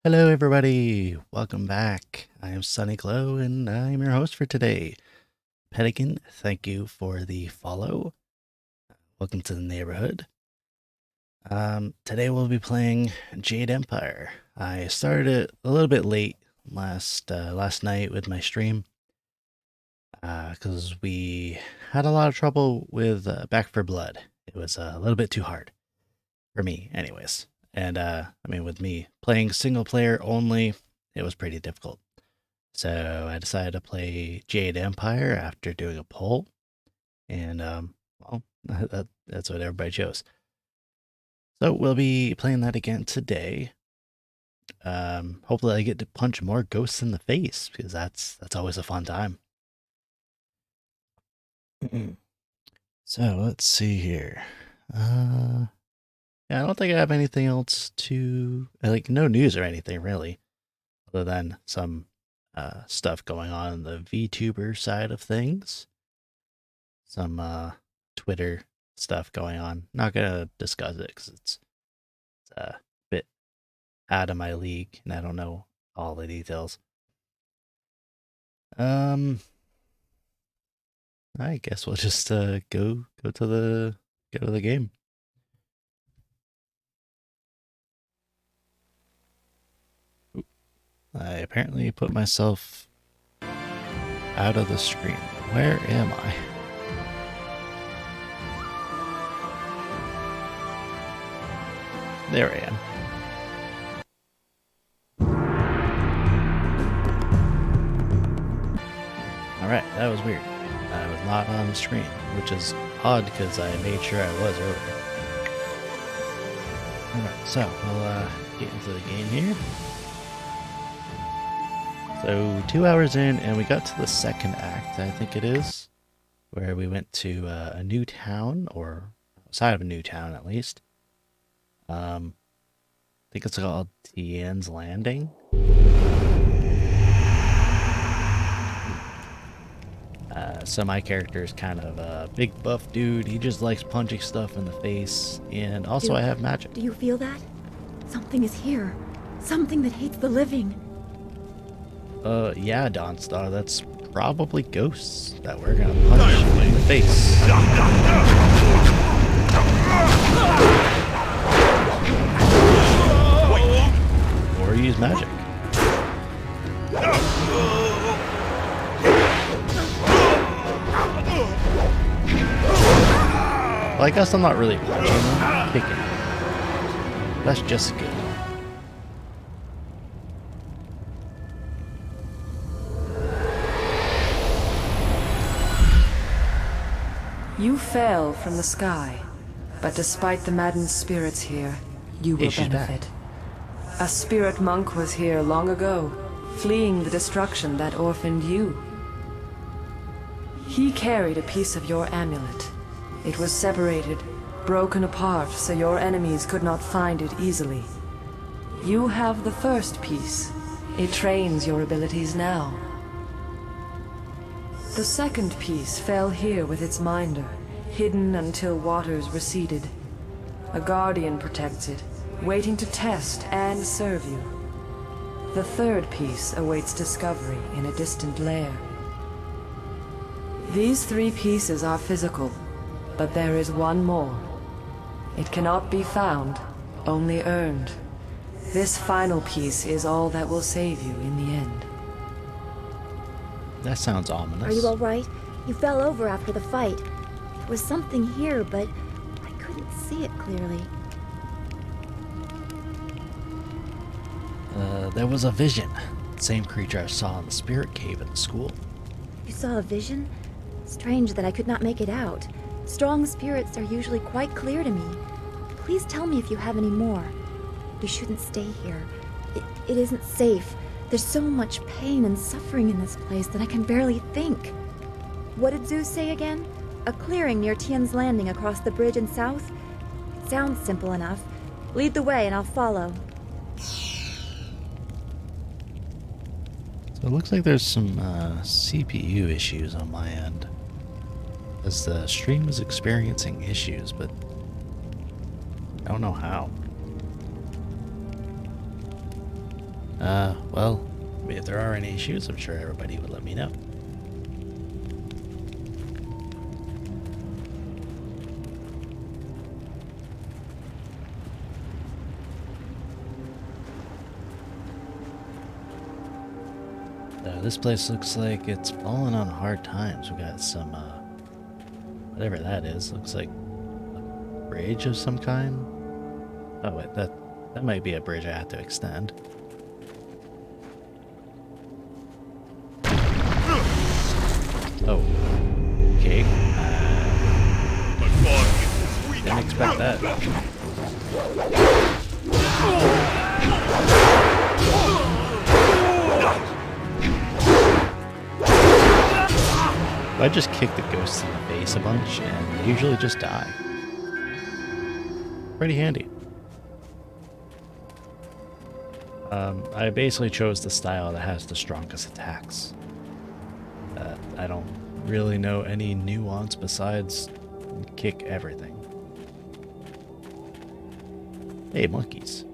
Hello, everybody. Welcome back. I am Sunny Glow, and I'm your host for today. Pelican, thank you for the follow. Welcome to the neighborhood. Today we'll be playing Jade Empire. I started it a little bit late last night with my stream because we had a lot of trouble with Back for Blood. It was a little bit too hard for me, anyways. And with me playing single player only, it was pretty difficult. So I decided to play Jade Empire after doing a poll, and that's what everybody chose. So we'll be playing that again today. Hopefully I get to punch more ghosts in the face because that's always a fun time. So let's see here. Yeah, I don't think I have anything else to no news or anything really, other than some stuff going on in the Vtuber side of things. Some Twitter stuff going on. Not gonna discuss it because it's a bit out of my league, and I don't know all the details. I guess we'll just go to the game. Oop. I apparently put myself out of the screen. Where am I? There I am. Alright, that was weird. I was not on the screen, which is odd because I made sure I was earlier. Alright, so we'll get into the game here. So 2 hours in, and we got to the second act, I think it is, where we went to a new town, or outside of a new town at least. I think it's called Tian's Landing. So my character is kind of a big buff dude. He just likes punching stuff in the face, and also I have magic. Do you feel that? Something is here. Something that hates the living. Yeah, Dawnstar, that's probably ghosts that we're gonna punch in the face. Or use magic. Well, I guess I'm not really punching them, I'm kicking them. That's just good. You fell from the sky, but despite the maddened spirits here, you will benefit. A spirit monk was here long ago, fleeing the destruction that orphaned you. He carried a piece of your amulet. It was separated, broken apart, so your enemies could not find it easily. You have the first piece. It trains your abilities now. The second piece fell here with its minder, hidden until waters receded. A guardian protects it, waiting to test and serve you. The third piece awaits discovery in a distant lair. These 3 pieces are physical, but there is one more. It cannot be found, only earned. This final piece is all that will save you in the end. That sounds ominous. Are you all right? You fell over after the fight. There was something here, but I couldn't see it clearly. There was a vision. Same creature I saw in the spirit cave at the school. You saw a vision? Strange that I could not make it out. Strong spirits are usually quite clear to me. Please tell me if you have any more. We shouldn't stay here. It isn't safe. There's so much pain and suffering in this place that I can barely think. What did Zeus say again? A clearing near Tian's Landing across the bridge in south? It sounds simple enough. Lead the way and I'll follow. So it looks like there's some CPU issues on my end, as the stream is experiencing issues, but I don't know how. Well, if there are any issues, I'm sure everybody would let me know. This place looks like it's fallen on hard times. We got some, whatever that is. Looks like a bridge of some kind. Oh wait, that might be a bridge I have to extend. Oh, okay. Didn't expect that. I just kick the ghosts in the face a bunch, and they usually just die. Pretty handy. I basically chose the style that has the strongest attacks. I don't really know any nuance besides kick everything. Hey, monkeys.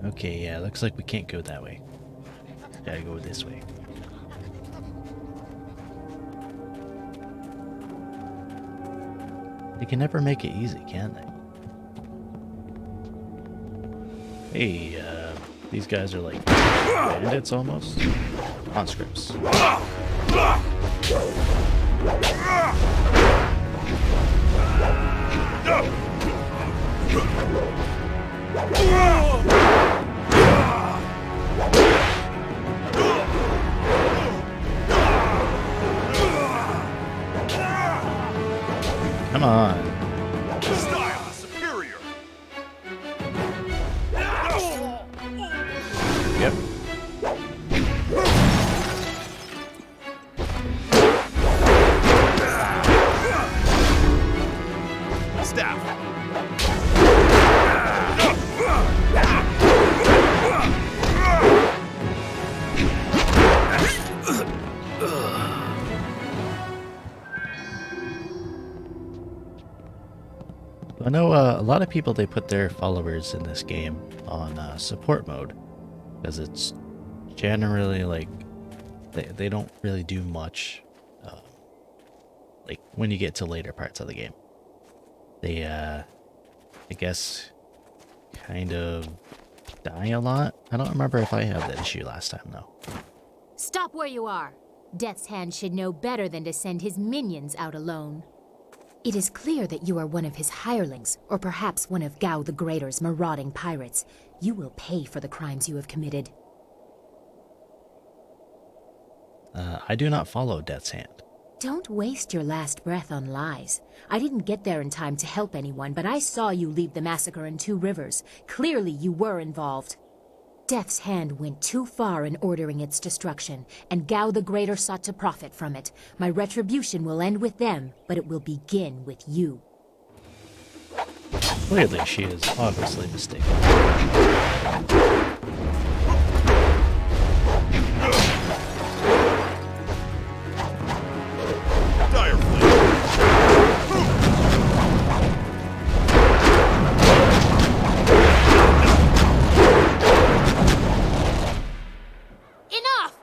Okay, yeah, looks like we can't go that way. Gotta go this way. They can never make it easy, can they? Hey, these guys are like bandits almost. Conscripts. Come on. Style superior. Yep. Staff. I know a lot of people, they put their followers in this game on support mode because it's generally like they don't really do much like when you get to later parts of the game. They I guess kind of die a lot. I don't remember if I had that issue last time though. Stop where you are. Death's Hand should know better than to send his minions out alone. It is clear that you are one of his hirelings, or perhaps one of Gao the Greater's marauding pirates. You will pay for the crimes you have committed. I do not follow Death's Hand. Don't waste your last breath on lies. I didn't get there in time to help anyone, but I saw you lead the massacre in Two Rivers. Clearly you were involved. Death's Hand went too far in ordering its destruction, and Gao the Greater sought to profit from it. My retribution will end with them, but it will begin with you. Clearly she is obviously mistaken. Dire fleet. Enough!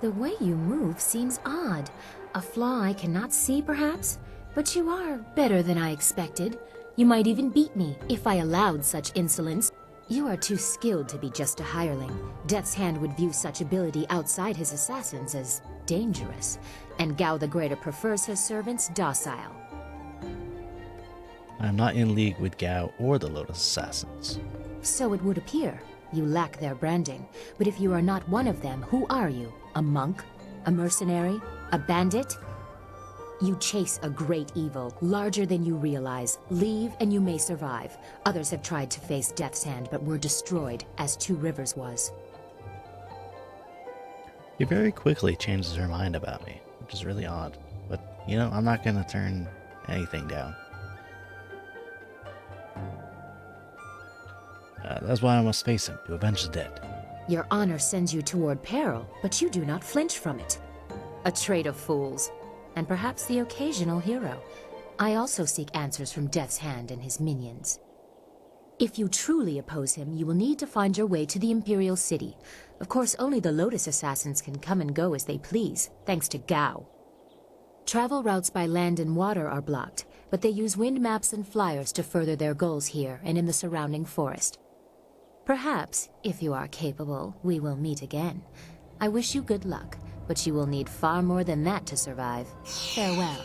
The way you move seems odd. A flaw I cannot see, perhaps? But you are better than I expected. You might even beat me, if I allowed such insolence. You are too skilled to be just a hireling. Death's Hand would view such ability outside his assassins as dangerous, and Gao the Greater prefers his servants docile. I'm not in league with Gao or the Lotus Assassins. So it would appear. You lack their branding. But if you are not one of them, who are you? A monk? A mercenary? A bandit? You chase a great evil, larger than you realize. Leave and you may survive. Others have tried to face Death's Hand, but were destroyed, as Two Rivers was. She very quickly changes her mind about me, which is really odd. But, you know, I'm not going to turn anything down. That's why I must face him, to avenge the dead. Your honor sends you toward peril, but you do not flinch from it. A trait of fools, and perhaps the occasional hero. I also seek answers from Death's Hand and his minions. If you truly oppose him, you will need to find your way to the Imperial City. Of course, only the Lotus Assassins can come and go as they please, thanks to Gao. Travel routes by land and water are blocked, but they use wind maps and flyers to further their goals here and in the surrounding forest. Perhaps, if you are capable, we will meet again. I wish you good luck, but you will need far more than that to survive. Farewell.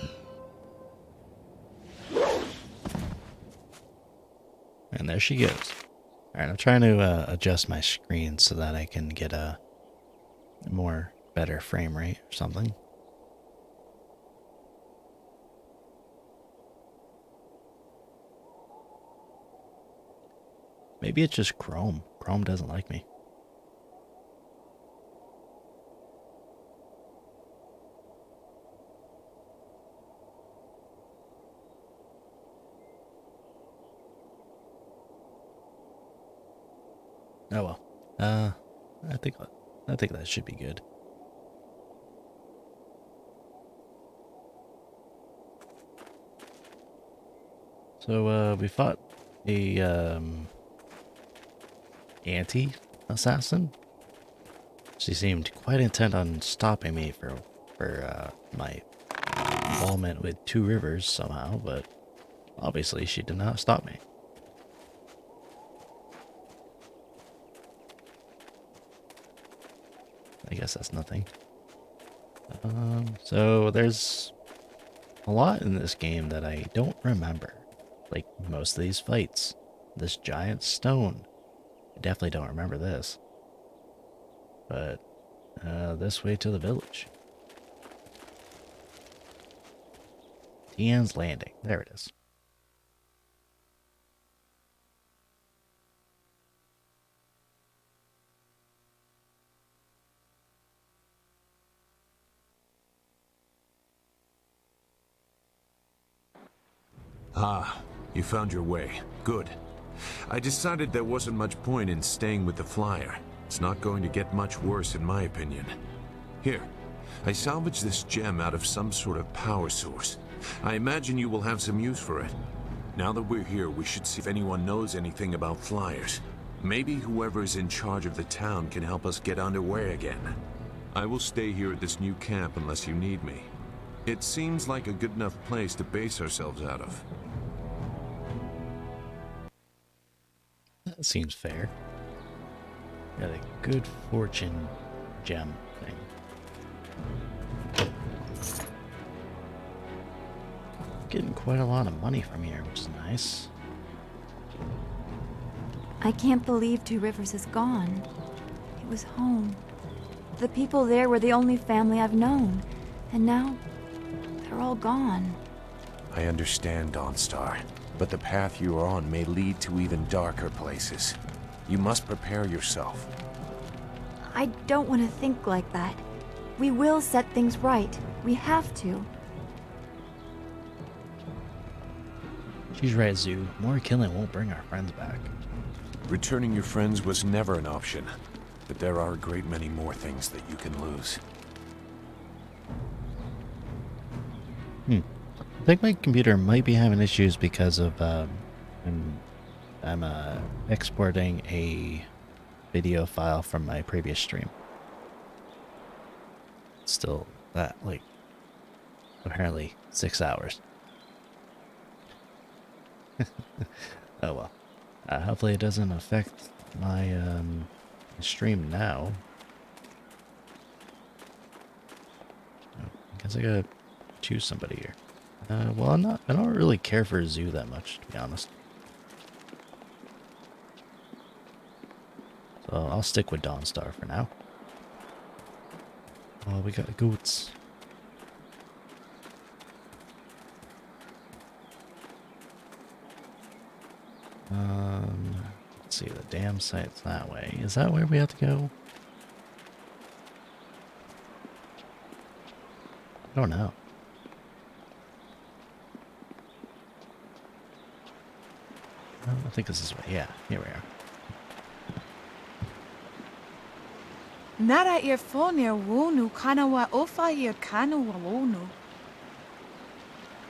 And there she goes. Alright, I'm trying to adjust my screen so that I can get a more better frame rate or something. Maybe it's just Chrome. Chrome doesn't like me. Oh well. I think that should be good. So we fought a anti-assassin. She seemed quite intent on stopping me for my involvement with Two Rivers somehow, but obviously she did not stop me. I guess that's nothing. So there's a lot in this game that I don't remember. Like most of these fights. This giant stone. I definitely don't remember this. But this way to the village. Tian's Landing. There it is. Ah, you found your way. Good. I decided there wasn't much point in staying with the flyer. It's not going to get much worse in my opinion. Here, I salvaged this gem out of some sort of power source. I imagine you will have some use for it. Now that we're here, we should see if anyone knows anything about flyers. Maybe whoever's in charge of the town can help us get underway again. I will stay here at this new camp unless you need me. It seems like a good enough place to base ourselves out of. That seems fair. Got a good fortune gem thing. Getting quite a lot of money from here, which is nice. I can't believe Two Rivers is gone. It was home. The people there were the only family I've known. And now, they're all gone. I understand, Dawnstar, but the path you are on may lead to even darker places. You must prepare yourself. I don't want to think like that. We will set things right. We have to. She's right, Zoo. More killing won't bring our friends back. Returning your friends was never an option, but there are a great many more things that you can lose. I think my computer might be having issues because of I'm exporting a video file from my previous stream. Still that like apparently 6 hours. Oh well. Hopefully it doesn't affect my stream now. Oh, I guess I gotta choose somebody here. Well, I don't really care for Zoo that much, to be honest. So I'll stick with Dawnstar for now. Oh, we got goats. Let's see, the dam site's that way. Is that where we have to go? I don't know. I think this is way. Yeah, here we are. Nara earphone wonu kana wa ofa ear kana wa wonu.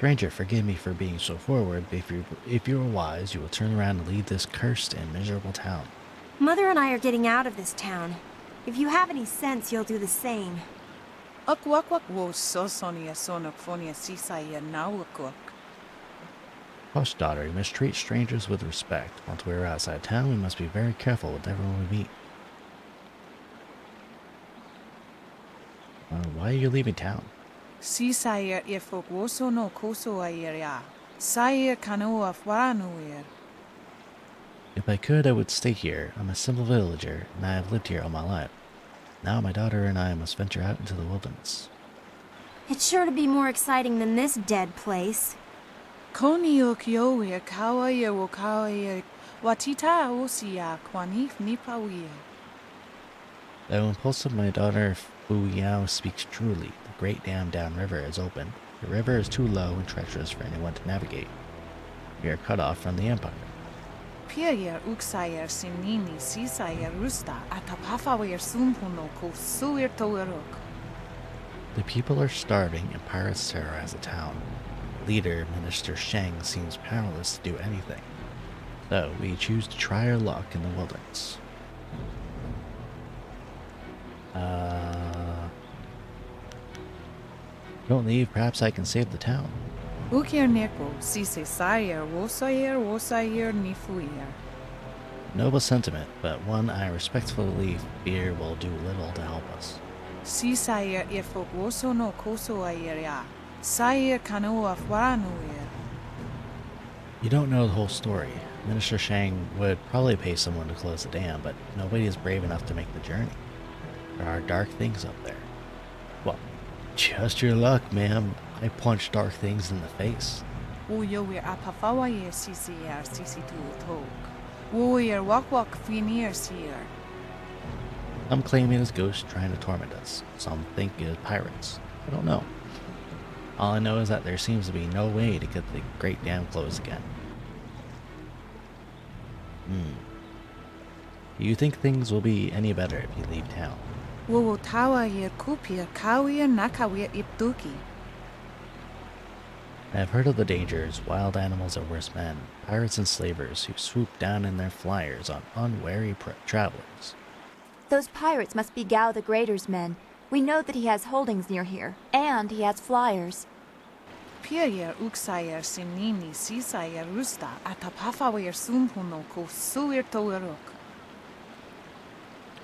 Stranger, forgive me for being so forward, but if you are wise, you will turn around and leave this cursed and miserable town. Mother and I are getting out of this town. If you have any sense, you'll do the same. Akwak wo sosonia sonophonia sisaya nawakok. Hush, daughter, you must treat strangers with respect. Once we are outside town, we must be very careful with everyone we meet. Why are you leaving town? Sisaya ifok woso no koso ayeria. Saya kanoa faranuir. If I could, I would stay here. I'm a simple villager, and I have lived here all my life. Now my daughter and I must venture out into the wilderness. It's sure to be more exciting than this dead place. Konio kioia kawaya wo kawaya watita osia kwanif nipawia. Though impulsive, my daughter Fu Yao speaks truly. The great dam downriver is open. The river is too low and treacherous for anyone to navigate. We are cut off from the Empire. Piayer uksayer sinini sisayer rusta atapafawer sumpuno ko suir toerok. The people are starving and pirates terrorize the town. Leader, Minister Sheng, seems powerless to do anything. So we choose to try our luck in the wilderness. Don't leave, perhaps I can save the town. Ukir neko sise sayer wosayer nifuyer. Noble sentiment, but one I respectfully fear will do little to help us. Sisayer ifok woso no koso ayeria. Sayer kanoa faranuir. You don't know the whole story. Minister Shang would probably pay someone to close the dam, but nobody is brave enough to make the journey. There are dark things up there. Well, just your luck, ma'am. I punch dark things in the face. Uyoir apafawayer sisier sisitu tok. Uyoir wak finir seer. Some claim it is ghosts trying to torment us. Some think it is pirates. I don't know. All I know is that there seems to be no way to get the Great Dam closed again. Do you think things will be any better if you leave town? Wo tawa yer kupia kawia nakawia iptuki. I have heard of the dangers. Wild animals are worse men. Pirates and slavers who swoop down in their flyers on unwary travelers. Those pirates must be Gao the Greater's men. We know that he has holdings near here, and he has flyers. Piayer uksayer sinini sisayer rusta atapafawayer sumpuno ko suir toerok.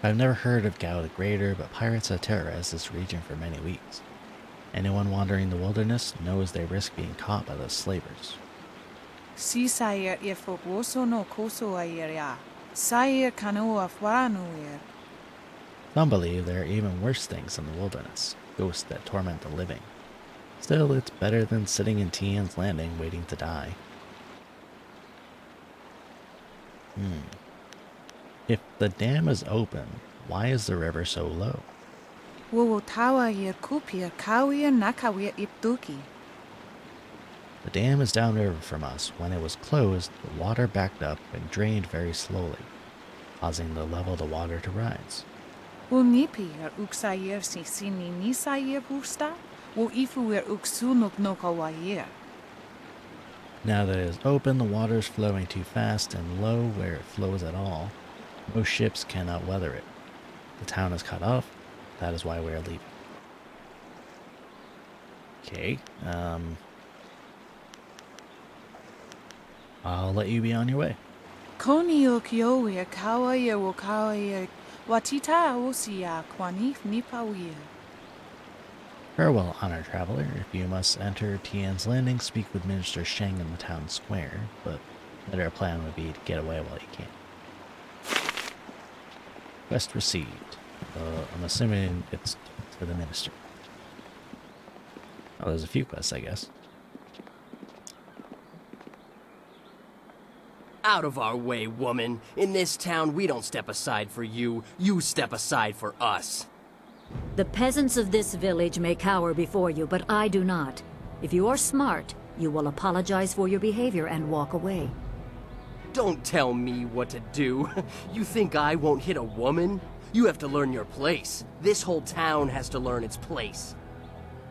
I've never heard of Gao the Greater, but pirates have terrorized this region for many weeks. Anyone wandering the wilderness knows they risk being caught by the slavers. Sisayer ifok woso no koso ayeria. Sayer kanoa faranuir. Some believe there are even worse things in the wilderness, ghosts that torment the living. Still, it's better than sitting in Tian's Landing waiting to die. If the dam is open, why is the river so low? Wo tawa yer kupia kawia nakawia iptuki. The dam is downriver from us. When it was closed, the water backed up and drained very slowly, causing the level of the water to rise. Wo nipier uksayer sisini nisayer rusta. Wo ifuer uksunuk no kawayer. Now that it is open, the water is flowing too fast and low where it flows at all. Most ships cannot weather it. The town is cut off. That is why we are leaving. Okay, I'll let you be on your way. Konio kioia kawaya wo kawaya watita osia kwanif nipawia. Farewell, honored traveler. If you must enter Tian's Landing, speak with Minister Sheng in the town square, but a better plan would be to get away while you can. Quest received. I'm assuming it's for the minister. Oh, there's a few quests, I guess. Out of our way, woman. In this town, we don't step aside for you. You step aside for us. The peasants of this village may cower before you, but I do not. If you are smart, you will apologize for your behavior and walk away. Don't tell me what to do. You think I won't hit a woman? You have to learn your place. This whole town has to learn its place.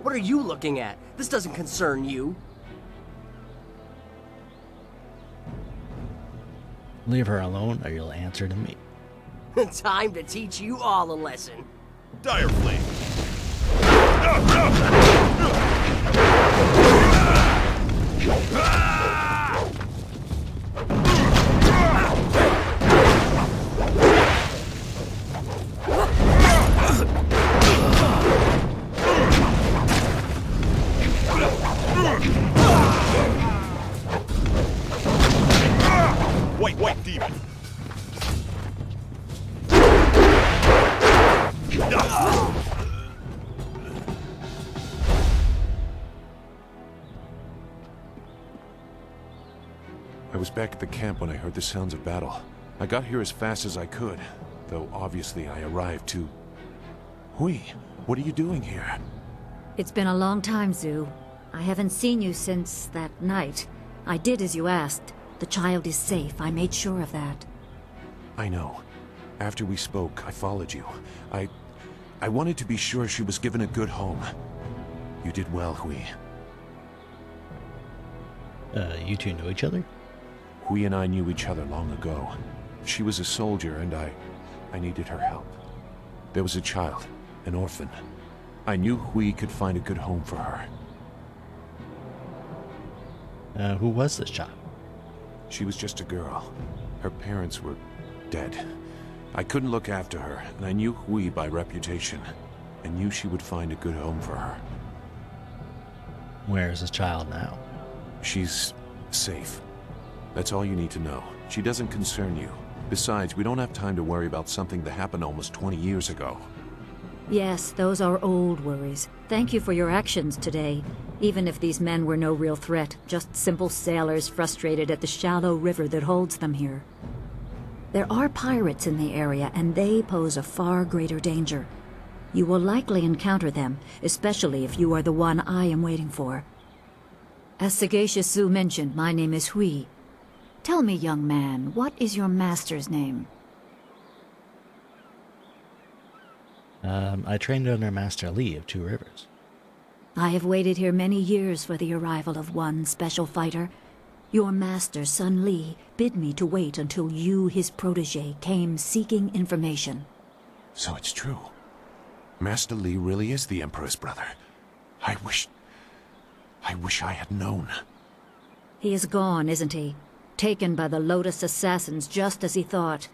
What are you looking at? This doesn't concern you. Leave her alone or you'll answer to me. Time to teach you all a lesson. Dire Flame! White demon! I was back at the camp when I heard the sounds of battle. I got here as fast as I could, though obviously I arrived too... Hui, what are you doing here? It's been a long time, Zhu. I haven't seen you since that night. I did as you asked. The child is safe. I made sure of that. I know. After we spoke, I followed you. I wanted to be sure she was given a good home. You did well, Hui. You two know each other? Hui and I knew each other long ago. She was a soldier and I needed her help. There was a child, an orphan. I knew Hui could find a good home for her. Who was this child? She was just a girl. Her parents were dead. I couldn't look after her, and I knew Hui by reputation. I knew she would find a good home for her. Where is this child now? She's safe. That's all you need to know. She doesn't concern you. Besides, we don't have time to worry about something that happened almost 20 years ago. Yes, those are old worries. Thank you for your actions today. Even if these men were no real threat, just simple sailors frustrated at the shallow river that holds them here. There are pirates in the area, and they pose a far greater danger. You will likely encounter them, especially if you are the one I am waiting for. As Sagacious Zhu mentioned, my name is Hui. Tell me, young man, what is your master's name? I trained under Master Li of Two Rivers. I have waited here many years for the arrival of one special fighter. Your master, Sun Li, bid me to wait until you, his protege, came seeking information. So it's true. Master Li really is the Emperor's brother. I wish I had known. He is gone, isn't he? Taken by the Lotus assassins just as he thought.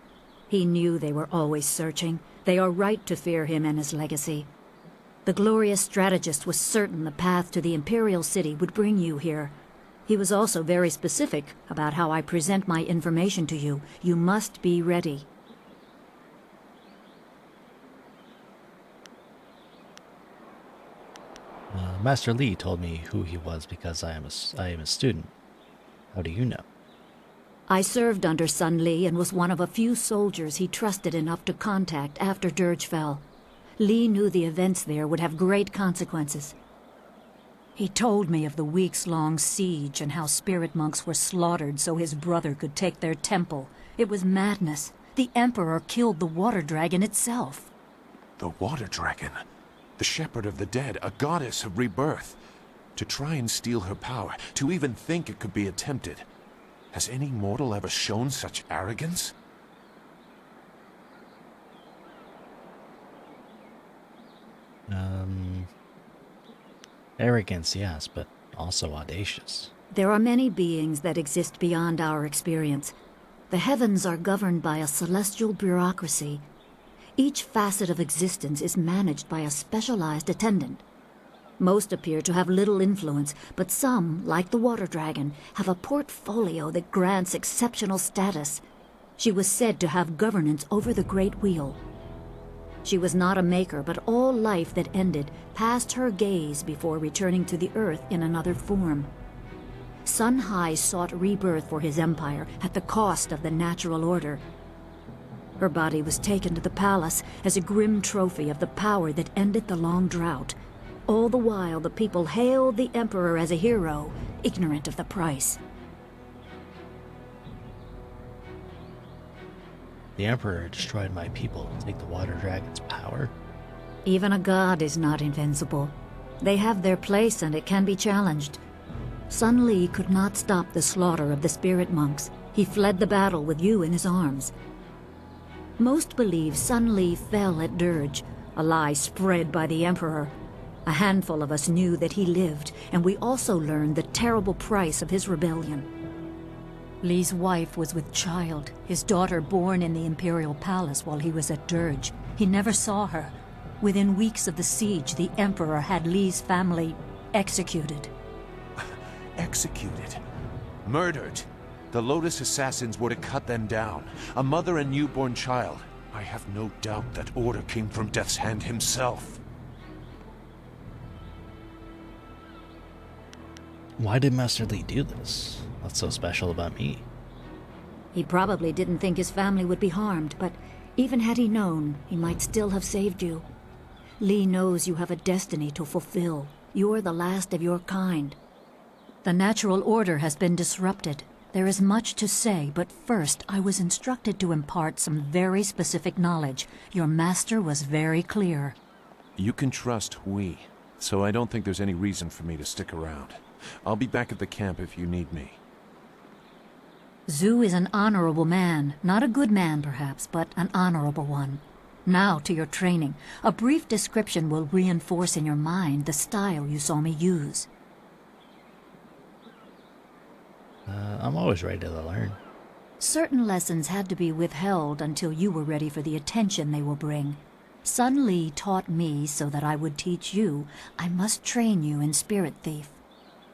He knew they were always searching. They are right to fear him and his legacy. The glorious strategist was certain the path to the Imperial City would bring you here. He was also very specific about how I present my information to you. You must be ready. Master Li told me who he was because I am a student. How do you know? I served under Sun Li and was one of a few soldiers he trusted enough to contact after Dirge fell. Li knew the events there would have great consequences. He told me of the weeks-long siege and how spirit monks were slaughtered so his brother could take their temple. It was madness. The Emperor killed the water dragon itself. The water dragon? The shepherd of the dead, a goddess of rebirth. To try and steal her power, to even think it could be attempted. Has any mortal ever shown such arrogance? Arrogance, yes, but also audacious. There are many beings that exist beyond our experience. The heavens are governed by a celestial bureaucracy. Each facet of existence is managed by a specialized attendant. Most appear to have little influence, but some, like the water dragon, have a portfolio that grants exceptional status. She was said to have governance over the Great Wheel. She was not a maker, but all life that ended passed her gaze before returning to the earth in another form. Sun Hai sought rebirth for his empire at the cost of the natural order. Her body was taken to the palace as a grim trophy of the power that ended the long drought. All the while, the people hailed the Emperor as a hero, ignorant of the price. The Emperor destroyed my people to take the water dragon's power? Even a god is not invincible. They have their place and it can be challenged. Sun Li could not stop the slaughter of the spirit monks. He fled the battle with you in his arms. Most believe Sun Li fell at Dirge, a lie spread by the Emperor. A handful of us knew that he lived, and we also learned the terrible price of his rebellion. Li's wife was with child, his daughter born in the Imperial Palace while he was at Dirge. He never saw her. Within weeks of the siege, the Emperor had Li's family executed. Executed? Murdered? The Lotus assassins were to cut them down. A mother and newborn child. I have no doubt that order came from Death's Hand himself. Why did Master Li do this? What's so special about me? He probably didn't think his family would be harmed, but even had he known, he might still have saved you. Li knows you have a destiny to fulfill. You're the last of your kind. The natural order has been disrupted. There is much to say, but first I was instructed to impart some very specific knowledge. Your master was very clear. You can trust we, so I don't think there's any reason for me to stick around. I'll be back at the camp if you need me. Zhu is an honorable man. Not a good man, perhaps, but an honorable one. Now to your training. A brief description will reinforce in your mind the style you saw me use. I'm always ready to learn. Certain lessons had to be withheld until you were ready for the attention they will bring. Sun Li taught me so that I would teach you. I must train you in Spirit Thief.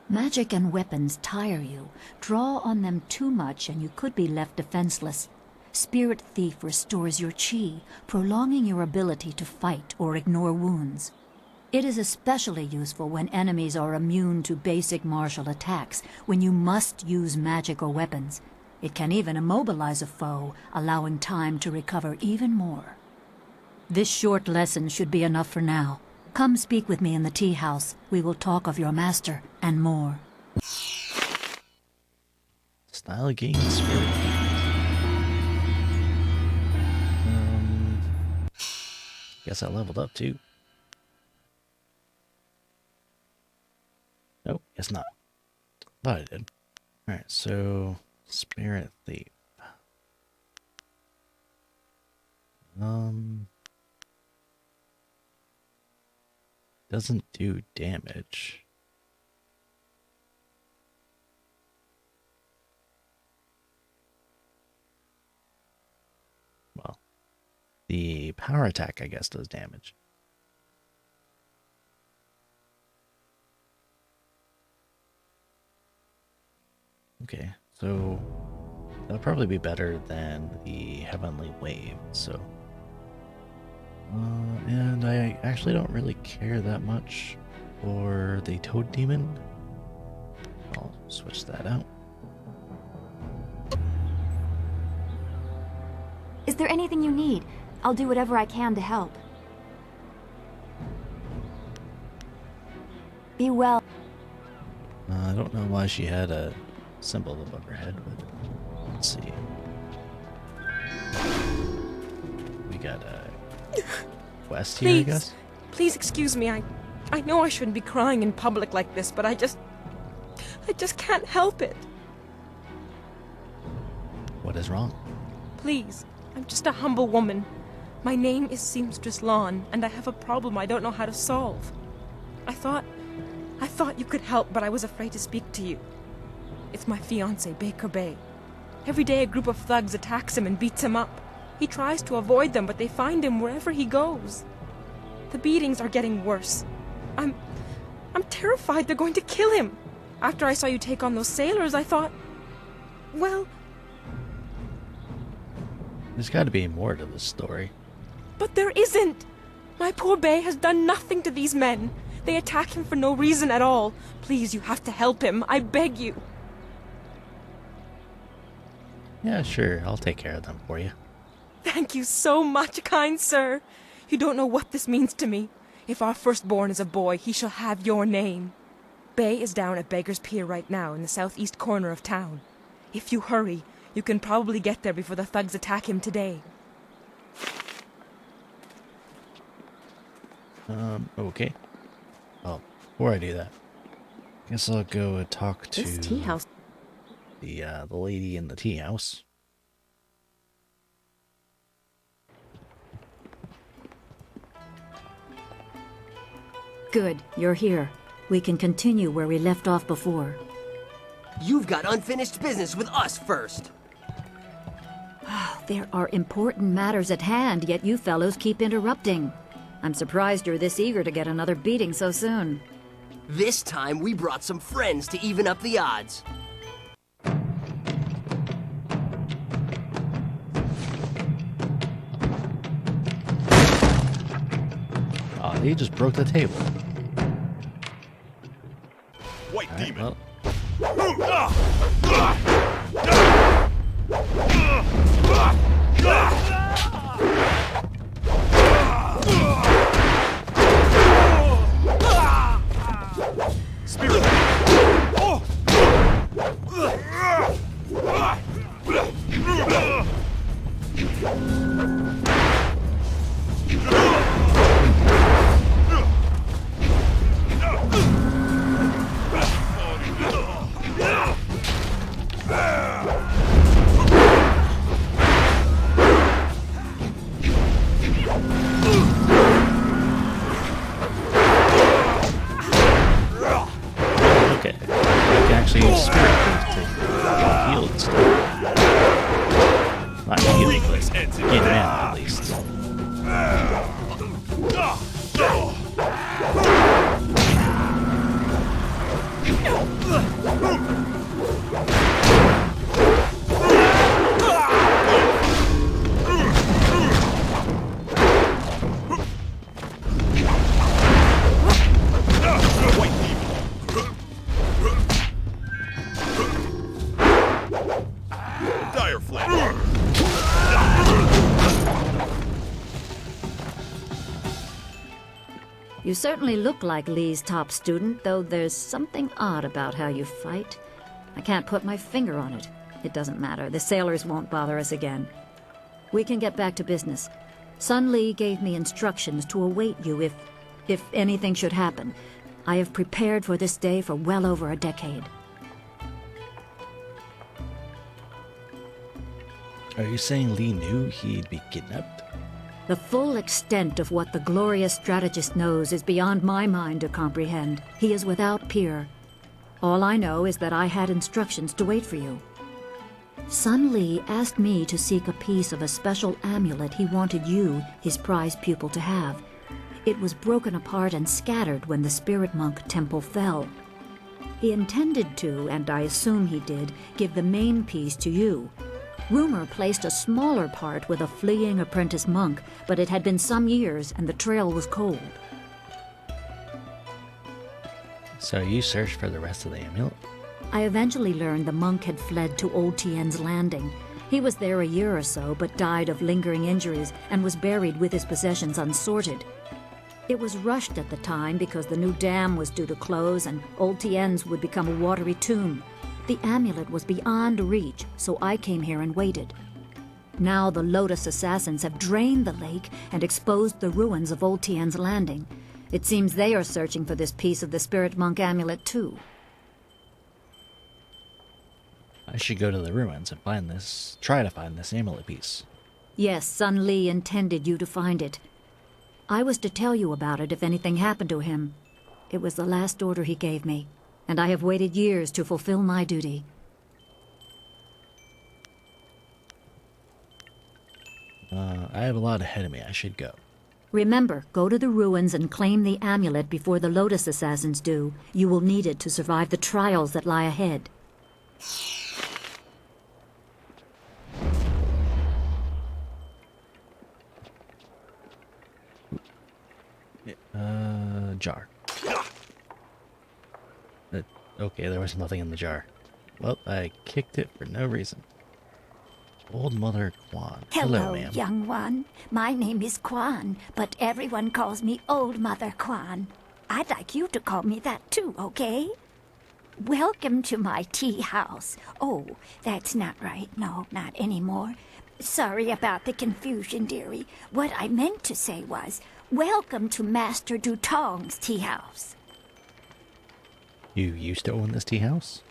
Magic and weapons tire you. Draw on them too much and you could be left defenseless. Spirit Thief restores your chi, prolonging your ability to fight or ignore wounds. It is especially useful when enemies are immune to basic martial attacks, when you must use magic or weapons. It can even immobilize a foe, allowing time to recover even more. This short lesson should be enough for now. Come speak with me in the tea house. We will talk of your master and more. Style gain Spirit. Guess I leveled up too. Nope, guess not. Thought I did. Alright, so Spirit Thief. Doesn't do damage. Well, the power attack, I guess, does damage. Okay, so that'll probably be better than the Heavenly Wave, so... and I actually don't really care that much for the Toad Demon. I'll switch that out. Is there anything you need? I'll do whatever I can to help. Be well. I don't know why she had a symbol above her head, but let's see. We got a quest here, I guess? Please excuse me. I know I shouldn't be crying in public like this, but I just can't help it. What is wrong? Please, I'm just a humble woman. My name is Seamstress Lawn, and I have a problem I don't know how to solve. I thought you could help, but I was afraid to speak to you. It's my fiancé, Baker Bay. Every day a group of thugs attacks him and beats him up. He tries to avoid them, but they find him wherever he goes. The beatings are getting worse. I'm terrified they're going to kill him. After I saw you take on those sailors, I thought, well... There's got to be more to this story. But there isn't! My poor Bay has done nothing to these men. They attack him for no reason at all. Please, you have to help him. I beg you. Yeah, sure. I'll take care of them for you. Thank you so much, kind sir. You don't know what this means to me. If our firstborn is a boy, he shall have your name. Bay is down at Beggar's Pier right now in the southeast corner of town. If you hurry, you can probably get there before the thugs attack him today. Okay. Well, before I do that, guess I'll go talk to... This tea house... the lady in the tea house. Good, you're here. We can continue where we left off before. You've got unfinished business with us first. There are important matters at hand, yet you fellows keep interrupting. I'm surprised you're this eager to get another beating so soon. This time we brought some friends to even up the odds. Oh, they just broke the table. White All right, demon. Spirit. Okay, I can actually use spirit to heal and stuff. Not heal, but gain mana at least. Dire flame. You certainly look like Lee's top student, though there's something odd about how you fight. I can't put my finger on it. It doesn't matter. The sailors won't bother us again. We can get back to business. Sun Lee gave me instructions to await you if anything should happen. I have prepared for this day for well over a decade. Are you saying Lee knew he'd be kidnapped? The full extent of what the glorious strategist knows is beyond my mind to comprehend. He is without peer. All I know is that I had instructions to wait for you. Sun Lee asked me to seek a piece of a special amulet he wanted you, his prize pupil, to have. It was broken apart and scattered when the Spirit Monk Temple fell. He intended to, and I assume he did, give the main piece to you. Rumor placed a smaller part with a fleeing apprentice monk, but it had been some years and the trail was cold. So you searched for the rest of the amulet? I eventually learned the monk had fled to Old Tien's Landing. He was there a year or so, but died of lingering injuries and was buried with his possessions unsorted. It was rushed at the time because the new dam was due to close and Old Tien's would become a watery tomb. The amulet was beyond reach, so I came here and waited. Now the Lotus assassins have drained the lake and exposed the ruins of Old Tien's Landing. It seems they are searching for this piece of the Spirit Monk amulet too. I should go to the ruins and try to find this amulet piece. Yes, Sun Lee intended you to find it. I was to tell you about it if anything happened to him. It was the last order he gave me, and I have waited years to fulfill my duty. I have a lot ahead of me. I should go. Remember, go to the ruins and claim the amulet before the Lotus assassins do. You will need it to survive the trials that lie ahead. Jar. Okay, there was nothing in the jar. Well, I kicked it for no reason. Old Mother Quan. Hello, ma'am. young one. My name is Quan, but everyone calls me Old Mother Quan. I'd like you to call me that too, okay? Welcome to my tea house. Oh, that's not right. No, not anymore. Sorry about the confusion, dearie. What I meant to say was, welcome to Master Dutong's tea house. You used to own this tea house?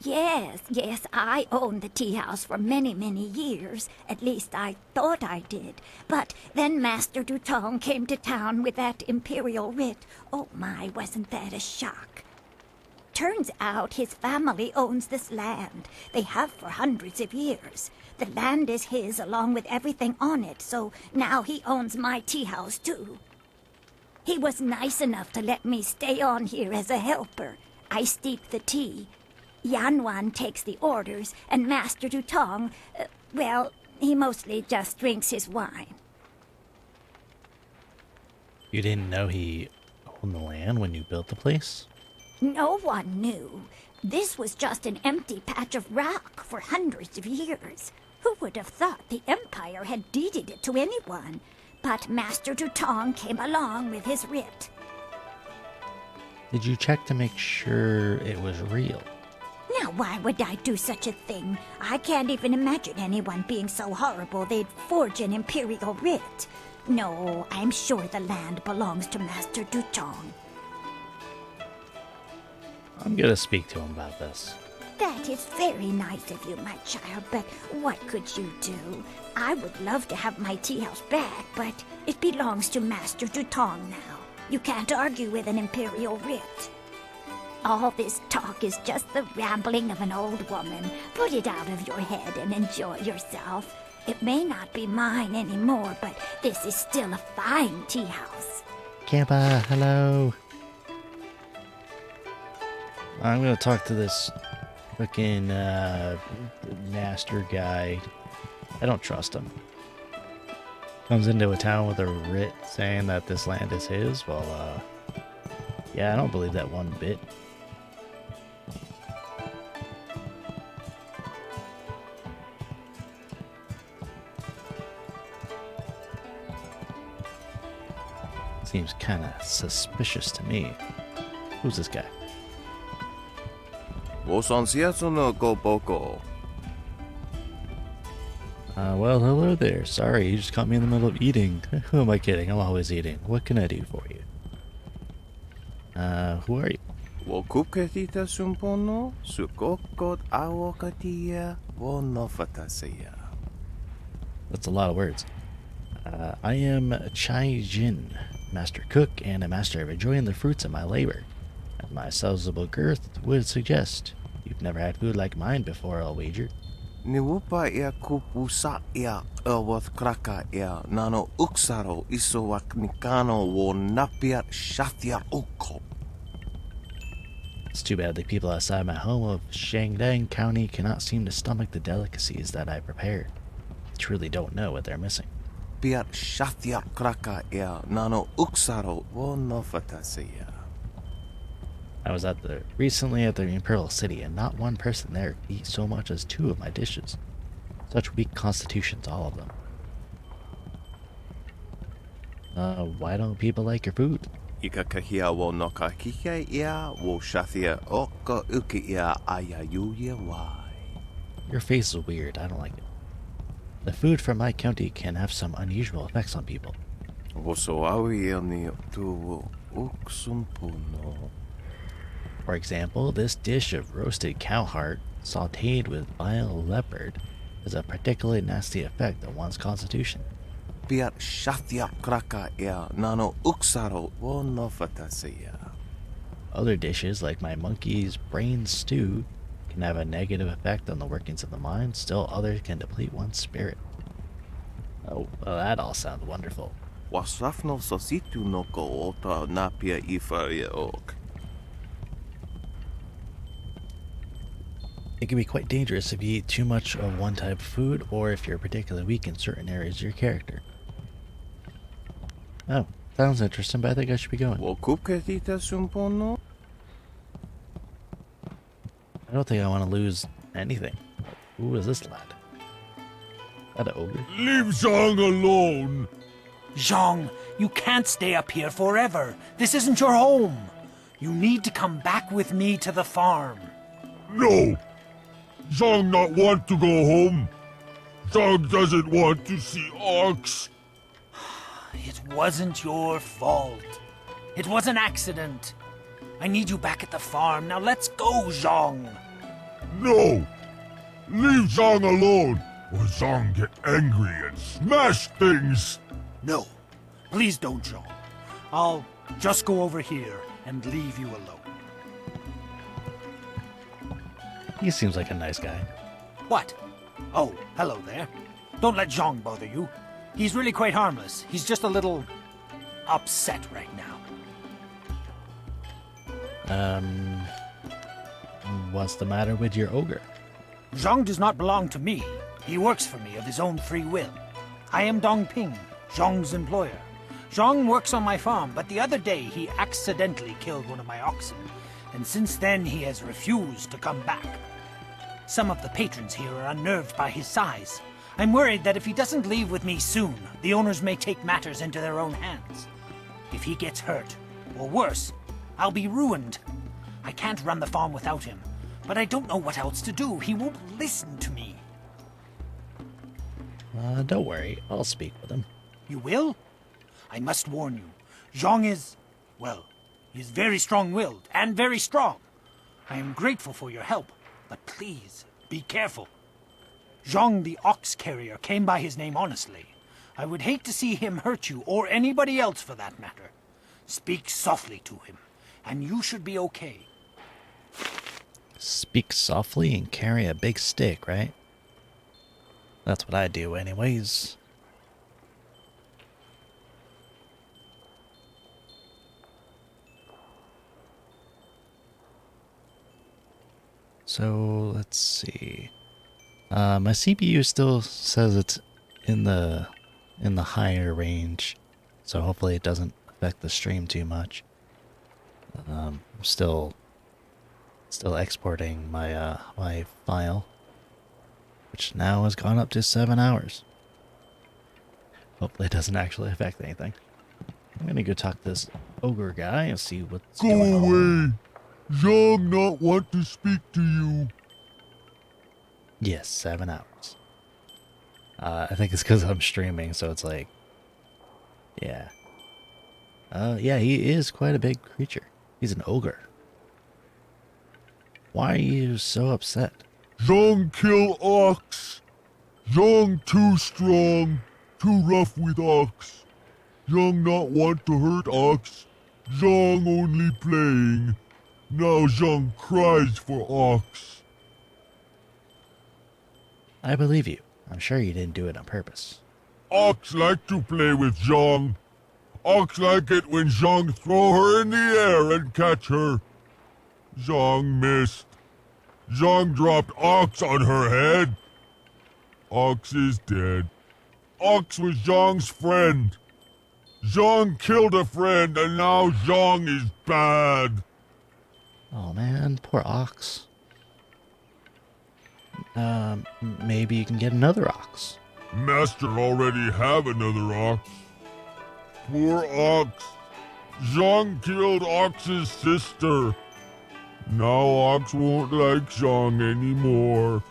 Yes, I owned the tea house for many, many years. At least I thought I did. But then Master Dutong came to town with that imperial writ. Oh my, wasn't that a shock? Turns out his family owns this land. They have for hundreds of years. The land is his along with everything on it, so now he owns my tea house too. He was nice enough to let me stay on here as a helper. I steep the tea. Yanwan takes the orders, and Master Dutong, well, he mostly just drinks his wine. You didn't know he owned the land when you built the place? No one knew. This was just an empty patch of rock for hundreds of years. Who would have thought the Empire had deeded it to anyone? But Master Dutong came along with his writ. Did you check to make sure it was real? Now, why would I do such a thing? I can't even imagine anyone being so horrible they'd forge an imperial writ. No, I'm sure the land belongs to Master Dutong. I'm gonna speak to him about this. That is very nice of you, my child, but what could you do? I would love to have my tea house back, but it belongs to Master Dutong now. You can't argue with an imperial writ. All this talk is just the rambling of an old woman. Put it out of your head and enjoy yourself. It may not be mine anymore, but this is still a fine tea house. Kappa, hello. I'm gonna talk to this fucking master guy. I don't trust him. Comes into a town with a writ saying that this land is his. Well, yeah, I don't believe that one bit. Seems kind of suspicious to me. Who's this guy? Well, hello there. Sorry, you just caught me in the middle of eating. Who am I kidding? I'm always eating. What can I do for you? Who are you? That's a lot of words. I am Chai Jin, master cook and a master of enjoying the fruits of my labor. As my sizable girth would suggest, you've never had food like mine before, I'll wager. Niwupa ia kupusa ia ewath kraka ia nano uksaro isowak nikano wo napia shathia uko. It's too bad the people outside my home of Shangdang County cannot seem to stomach the delicacies that I prepare. They truly don't know what they're missing. Pia shathia kraka ia nano uksaro wo nofatasia. I was recently at the Imperial City, and not one person there could eat so much as 2 of my dishes. Such weak constitutions, all of them. Why don't people like your food? Ikakahia wo nokakihia ia wo shathia oka uki ia ayayuya wai. Your face is weird. I don't like it. The food from my county can have some unusual effects on people. For example, this dish of roasted cow heart sautéed with vile leopard has a particularly nasty effect on one's constitution. Other dishes, like my monkey's brain stew, can have a negative effect on the workings of the mind. Still, others can deplete one's spirit. Oh, well, that all sounds wonderful. It can be quite dangerous if you eat too much of one type of food, or if you're particularly weak in certain areas of your character. Oh, sounds interesting, but I think I should be going. I don't think I want to lose anything. Who is this lad? Is that an ogre? Leave Zhang alone! Zhang, you can't stay up here forever. This isn't your home. You need to come back with me to the farm. No! Zhang not want to go home. Zhang doesn't want to see orcs. It wasn't your fault. It was an accident. I need you back at the farm. Now let's go, Zhang. No! Leave Zhang alone, or Zhang get angry and smash things! No. Please don't, Zhang. I'll just go over here and leave you alone. He seems like a nice guy. What? Oh, hello there. Don't let Zhang bother you. He's really quite harmless. He's just a little upset right now. What's the matter with your ogre? Zhang does not belong to me. He works for me of his own free will. I am Dongping, Zhang's employer. Zhang works on my farm, but the other day he accidentally killed one of my oxen, and since then he has refused to come back. Some of the patrons here are unnerved by his size. I'm worried that if he doesn't leave with me soon, the owners may take matters into their own hands. If he gets hurt, or worse, I'll be ruined. I can't run the farm without him, but I don't know what else to do. He won't listen to me. Don't worry. I'll speak with him. You will? I must warn you. Zhang is, well, he's very strong-willed and very strong. I am grateful for your help, but please, be careful. Zhang the ox carrier came by his name honestly. I would hate to see him hurt you, or anybody else for that matter. Speak softly to him, and you should be okay. Speak softly and carry a big stick, right? That's what I do anyways. So let's see. My CPU still says it's in the higher range, so hopefully it doesn't affect the stream too much. I'm still exporting my my file, which now has gone up to 7 hours. Hopefully it doesn't actually affect anything. I'm gonna go talk to this ogre guy and see what's going on. Go away! Zhang not want to speak to you. Yes, 7 hours. I think it's because I'm streaming, so it's like, yeah. Yeah, he is quite a big creature. He's an ogre. Why are you so upset? Zhang kill ox. Zhang too strong, too rough with ox. Zhang not want to hurt ox. Zhang only playing. Now Zhang cries for ox. I believe you. I'm sure you didn't do it on purpose. Ox like to play with Zhang. Ox like it when Zhang throw her in the air and catch her. Zhang missed. Zhang dropped Ox on her head. Ox is dead. Ox was Zhang's friend. Zhang killed a friend and now Zhang is bad. Oh man, poor ox. Maybe you can get another ox. Master already have another ox. Poor ox. Zhang killed Ox's sister. Now Ox won't like Zhang anymore.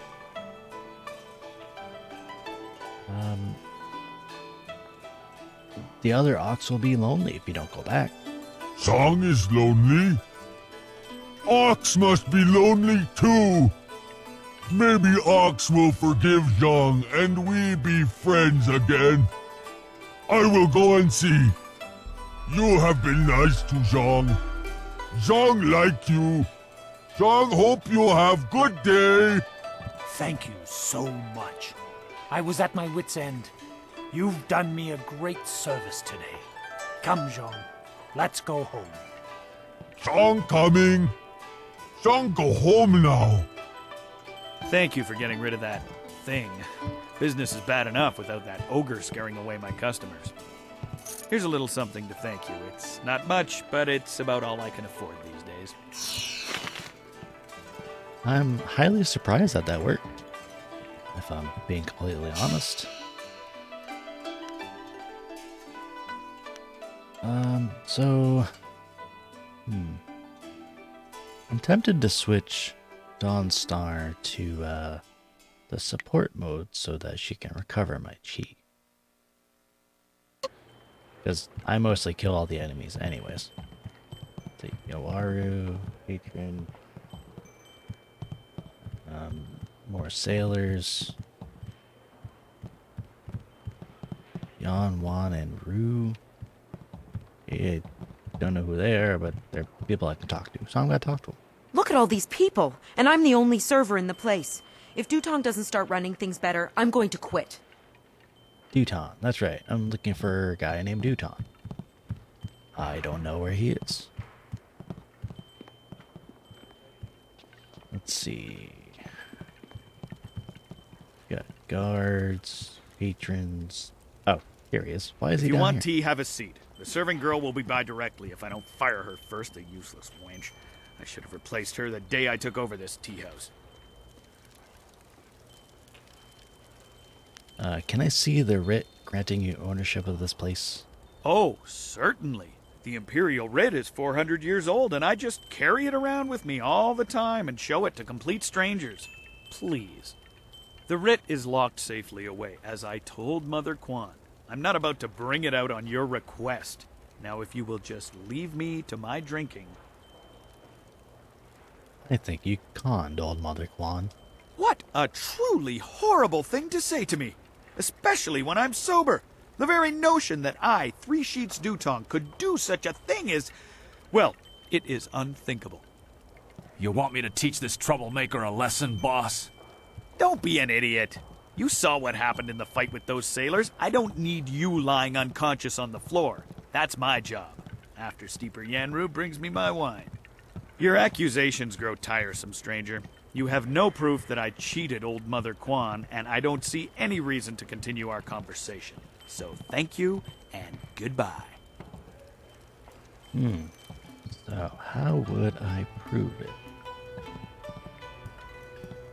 The other ox will be lonely if you don't go back. Zhang is lonely? Ox must be lonely too. Maybe Ox will forgive Zhang and we be friends again. I will go and see. You have been nice to Zhang. Zhang like you. Zhang hope you have good day. Thank you so much. I was at my wit's end. You've done me a great service today. Come, Zhang. Let's go home. Zhang coming. Zhang go home now. Thank you for getting rid of that thing. Business is bad enough without that ogre scaring away my customers. Here's a little something to thank you. It's not much, but it's about all I can afford these days. I'm highly surprised that that worked, if I'm being completely honest. I'm tempted to switch Dawn Star to the support mode so that she can recover my chi. Because I mostly kill all the enemies anyways. Take Yowaru, Patron. More sailors. Yan, Wan, and Rue. I don't know who they are, but they're people I can talk to, so I'm gonna talk to them. Look at all these people, and I'm the only server in the place. If Dutong doesn't start running things better, I'm going to quit. Duton, that's right. I'm looking for a guy named Duton. I don't know where he is. Let's see. Got guards, patrons. Oh, here he is. Why is he If you down want here? tea, have a seat. The serving girl will be by directly if I don't fire her first, the useless wench. I should have replaced her the day I took over this tea house. Can I see the writ granting you ownership of this place? Oh, certainly. The Imperial writ is 400 years old, and I just carry it around with me all the time and show it to complete strangers. Please. The writ is locked safely away, as I told Mother Quan. I'm not about to bring it out on your request. Now, if you will just leave me to my drinking. I think you conned old Mother Quan. What a truly horrible thing to say to me, especially when I'm sober. The very notion that I, Three Sheets Dutong, could do such a thing is, well, it is unthinkable. You want me to teach this troublemaker a lesson, boss? Don't be an idiot. You saw what happened in the fight with those sailors. I don't need you lying unconscious on the floor. That's my job. After Steeper Yanru brings me my wine. Your accusations grow tiresome, stranger. You have no proof that I cheated old Mother Quan, and I don't see any reason to continue our conversation. So thank you, and goodbye. So how would I prove it?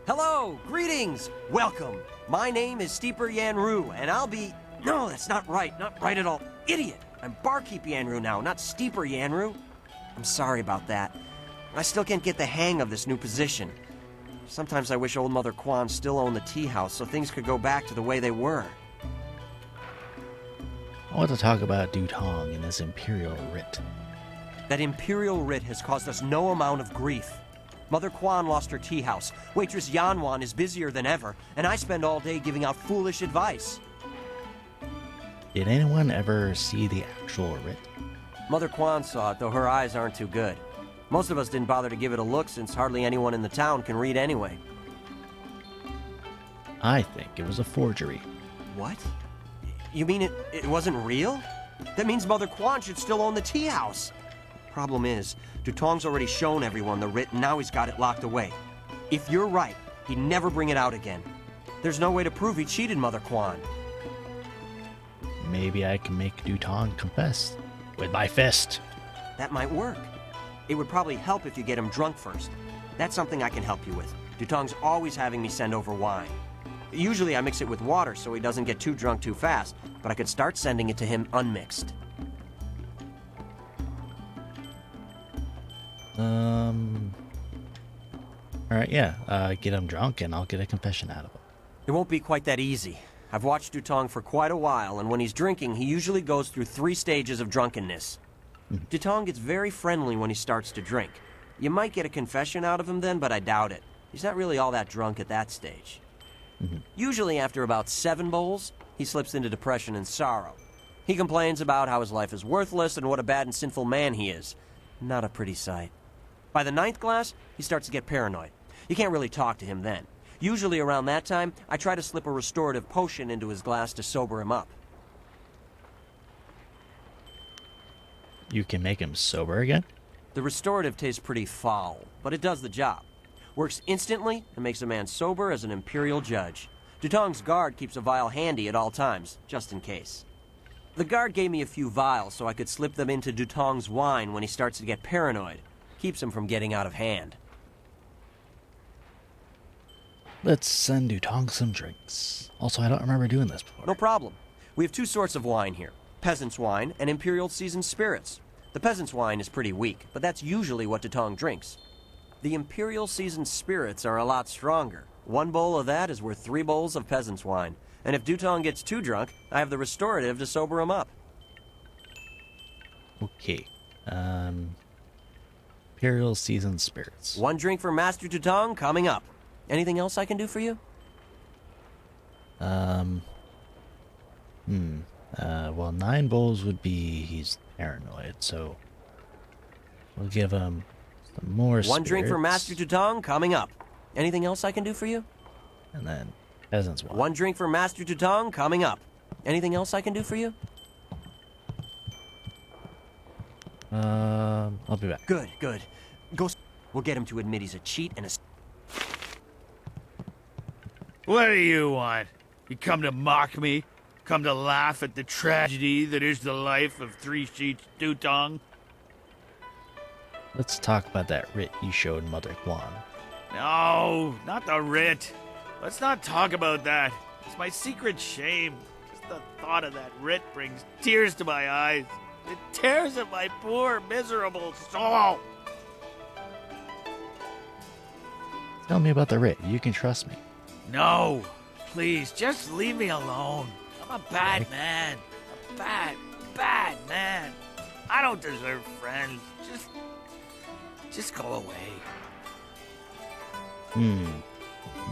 Hello, greetings, welcome. My name is Steeper Yanru, and I'll be... No, that's not right at all. Idiot! I'm Barkeep Yanru now, not Steeper Yanru. I'm sorry about that. I still can't get the hang of this new position. Sometimes I wish old Mother Quan still owned the tea house so things could go back to the way they were. I want to talk about Dutong and his Imperial writ. That Imperial writ has caused us no amount of grief. Mother Quan lost her tea house, waitress Yanwan is busier than ever, and I spend all day giving out foolish advice. Did anyone ever see the actual writ? Mother Quan saw it, though her eyes aren't too good. Most of us didn't bother to give it a look since hardly anyone in the town can read anyway. I think it was a forgery. What? You mean it wasn't real? That means Mother Quan should still own the tea house. Problem is, Dutong's already shown everyone the writ and now he's got it locked away. If you're right, he'd never bring it out again. There's no way to prove he cheated Mother Quan. Maybe I can make Dutong confess with my fist. That might work. It would probably help if you get him drunk first. That's something I can help you with. Dutong's always having me send over wine. Usually I mix it with water so he doesn't get too drunk too fast, but I could start sending it to him unmixed. Alright, yeah. Get him drunk and I'll get a confession out of him. It won't be quite that easy. I've watched Dutong for quite a while, and when he's drinking, he usually goes through 3 stages of drunkenness. Dutong gets very friendly when he starts to drink. You might get a confession out of him then, but I doubt it. He's not really all that drunk at that stage. Usually after about 7 bowls, he slips into depression and sorrow. He complains about how his life is worthless and what a bad and sinful man he is. Not a pretty sight. By the 9th glass, he starts to get paranoid. You can't really talk to him then. Usually around that time, I try to slip a restorative potion into his glass to sober him up. You can make him sober again? The restorative tastes pretty foul, but it does the job. Works instantly and makes a man sober as an imperial judge. Dutong's guard keeps a vial handy at all times, just in case. The guard gave me a few vials so I could slip them into Dutong's wine when he starts to get paranoid. Keeps him from getting out of hand. Let's send Dutong some drinks. Also, I don't remember doing this before. No problem. We have 2 sorts of wine here. Peasant's wine and Imperial seasoned spirits. The peasant's wine is pretty weak, but that's usually what Dutong drinks. The Imperial seasoned spirits are a lot stronger. 1 bowl of that is worth 3 bowls of peasant's wine. And if Dutong gets too drunk, I have the restorative to sober him up. Okay. Imperial seasoned spirits. 1 drink for Master Dutong coming up. Anything else I can do for you? Well, 9 bowls would be he's paranoid, so we'll give him some more One drink for spirits. Master Tutong coming up. Anything else I can do for you? And then peasants one. One drink for Master Tutong coming up. Anything else I can do for you? I'll be back. Good, good. Go. We'll get him to admit he's a cheat and a. What do you want? You come to mock me? Come to laugh at the tragedy that is the life of Three Sheets Dutong? Let's talk about that writ you showed Mother Kwan. No, not the writ. Let's not talk about that. It's my secret shame. Just the thought of that writ brings tears to my eyes. It tears at my poor, miserable soul. Tell me about the writ. You can trust me. No, please, just leave me alone. I'm a bad man. A bad, bad man. I don't deserve friends. Just go away.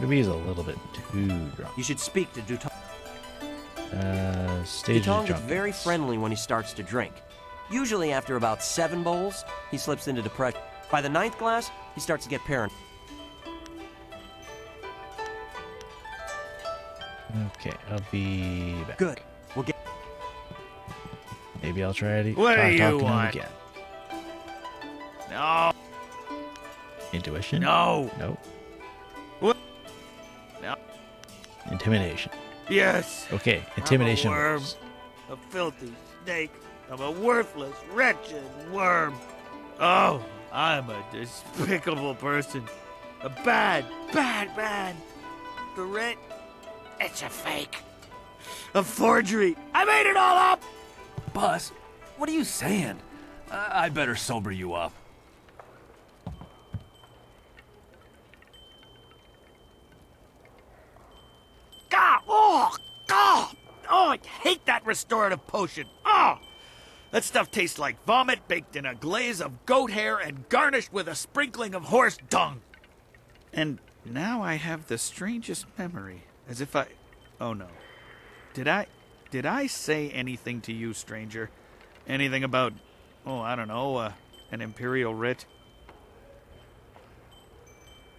Maybe he's a little bit too drunk. You should speak to Dutong. Stage Dutong gets very friendly when he starts to drink. Usually after about 7 bowls, he slips into depression. By the 9th glass, he starts to get paranoid. Okay, I'll be back. Good. We'll get. Maybe I'll try to What do you talking to him want? again. No. Intuition? No. Nope. What? No. Intimidation. Yes. Okay, intimidation. I'm a worm. works. A filthy snake. I'm a worthless, wretched worm. Oh, I'm a despicable person. A bad, bad man. The writ, it's a fake. A forgery. I made it all up! Buzz, what are you saying? I better sober you up. God! Oh, God! Oh, I hate that restorative potion. Oh! That stuff tastes like vomit baked in a glaze of goat hair and garnished with a sprinkling of horse dung. And now I have the strangest memory, as if I... Oh no. Did I say anything to you, stranger? Anything about, oh, I don't know, an imperial writ?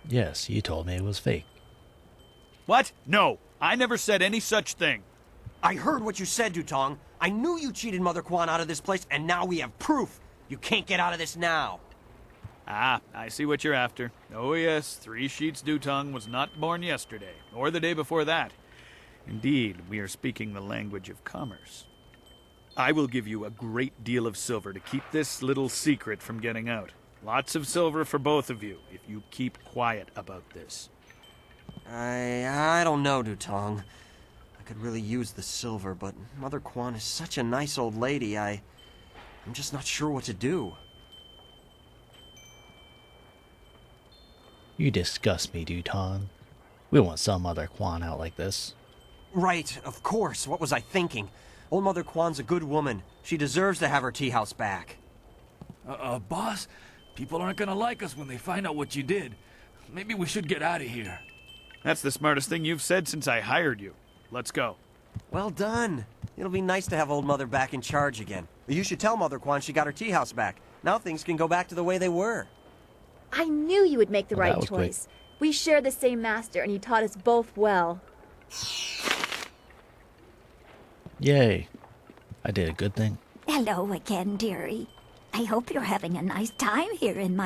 Yes, you told me it was fake. What? No, I never said any such thing. I heard what you said, Dutong. I knew you cheated Mother Kwan out of this place, and now we have proof. You can't get out of this now. Ah, I see what you're after. Oh yes, Three Sheets Dutong was not born yesterday, or the day before that. Indeed, we are speaking the language of commerce. I will give you a great deal of silver to keep this little secret from getting out. Lots of silver for both of you, if you keep quiet about this. I don't know, Dutong. I could really use the silver, but Mother Kwan is such a nice old lady, I'm just not sure what to do. You disgust me, Dutong. We won't sell Mother Kwan out like this. Right, of course. What was I thinking? Old Mother Kwan's a good woman. She deserves to have her tea house back. Boss, people aren't gonna like us when they find out what you did. Maybe we should get out of here. That's the smartest thing you've said since I hired you. Let's go. Well done. It'll be nice to have old Mother back in charge again. You should tell Mother Kwan she got her tea house back. Now things can go back to the way they were. I knew you would make the Well, that right was quick. choice. We share the same master, and he taught us both well. Yay. I did a good thing. Hello again, dearie. I hope you're having a nice time here in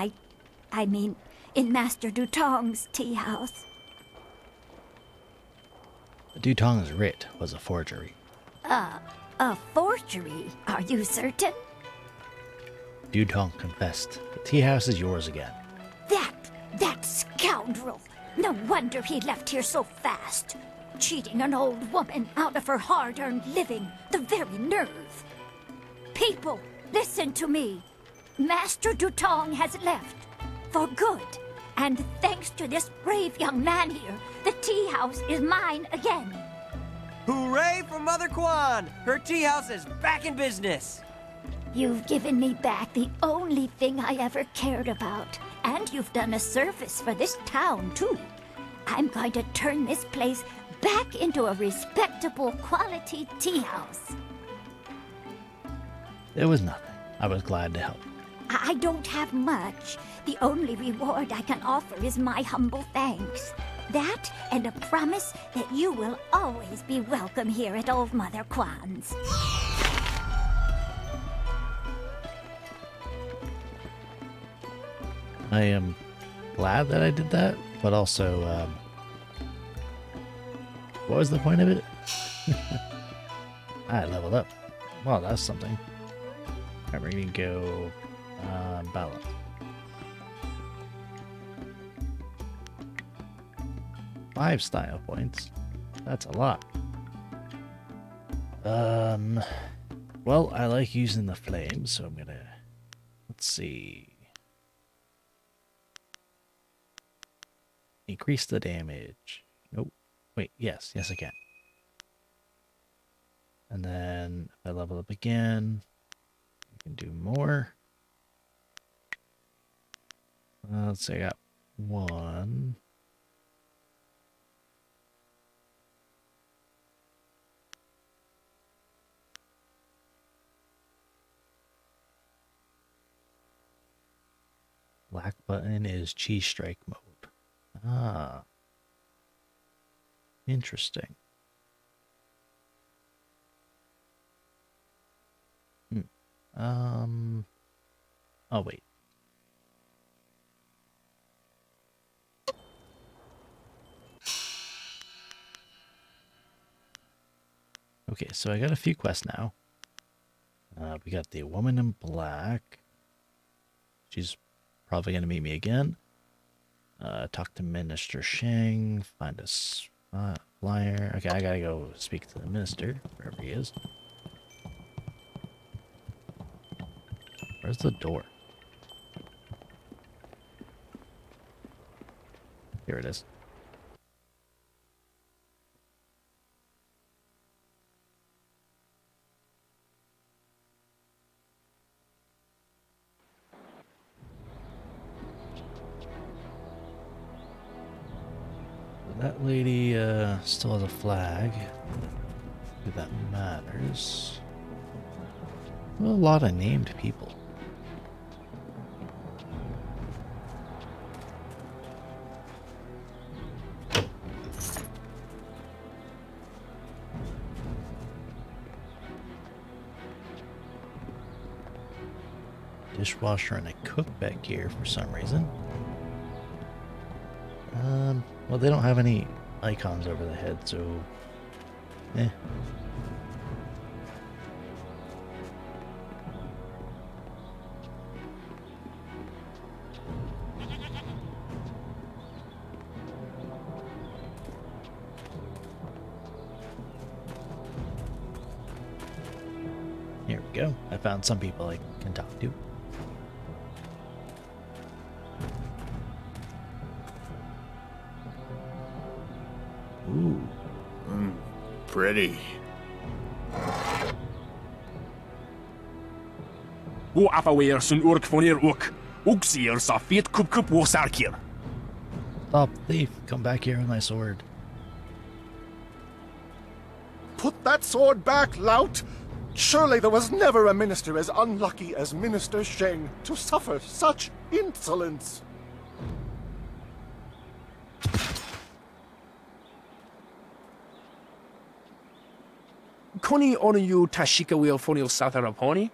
in Master Dutong's tea house. Dutong's writ was a forgery. A forgery? Are you certain? Dutong confessed. The tea house is yours again. That scoundrel! No wonder he left here so fast. Cheating an old woman out of her hard-earned living. The very nerve. People, listen to me. Master Dutong has left. For good. And thanks to this brave young man here, the tea house is mine again. Hooray for Mother Kwan! Her tea house is back in business! You've given me back the only thing I ever cared about. And you've done a service for this town, too. I'm going to turn this place back into a respectable quality tea house. It was nothing. I was glad to help. I don't have much. The only reward I can offer is my humble thanks. That and a promise that you will always be welcome here at Old Mother Kwan's. I am glad that I did that, but also, what was the point of it? I leveled up. Well, that's something. Alright, we're gonna go balance. Five style points. That's a lot. Well, I like using the flame, so I'm gonna, let's see. Increase the damage. Nope. Wait, yes, I can. And then if I level up again, I can do more. Let's say I got one. Black button is cheese strike mode. Ah. Interesting. Oh wait. Okay, so I got a few quests now. We got the woman in black. She's probably going to meet me again. Talk to Minister Shang. Find a flyer. Okay, I gotta go speak to the minister, wherever he is. Where's the door? Here it is. That lady still has a flag. If that matters. Well, a lot of named people. Dishwasher and a cook back here for some reason. Well, they don't have any icons over the head, so Here we go. I found some people I can talk to. Ooh. Pretty. Wo afawir sun urk fonir uk. Uksier sa fit kup kup wo sarkir. Stop, thief. Come back here with my sword. Put that sword back, lout! Surely there was never a minister as unlucky as Minister Sheng to suffer such insolence. Koni onu you tashika will fonil sataraponi?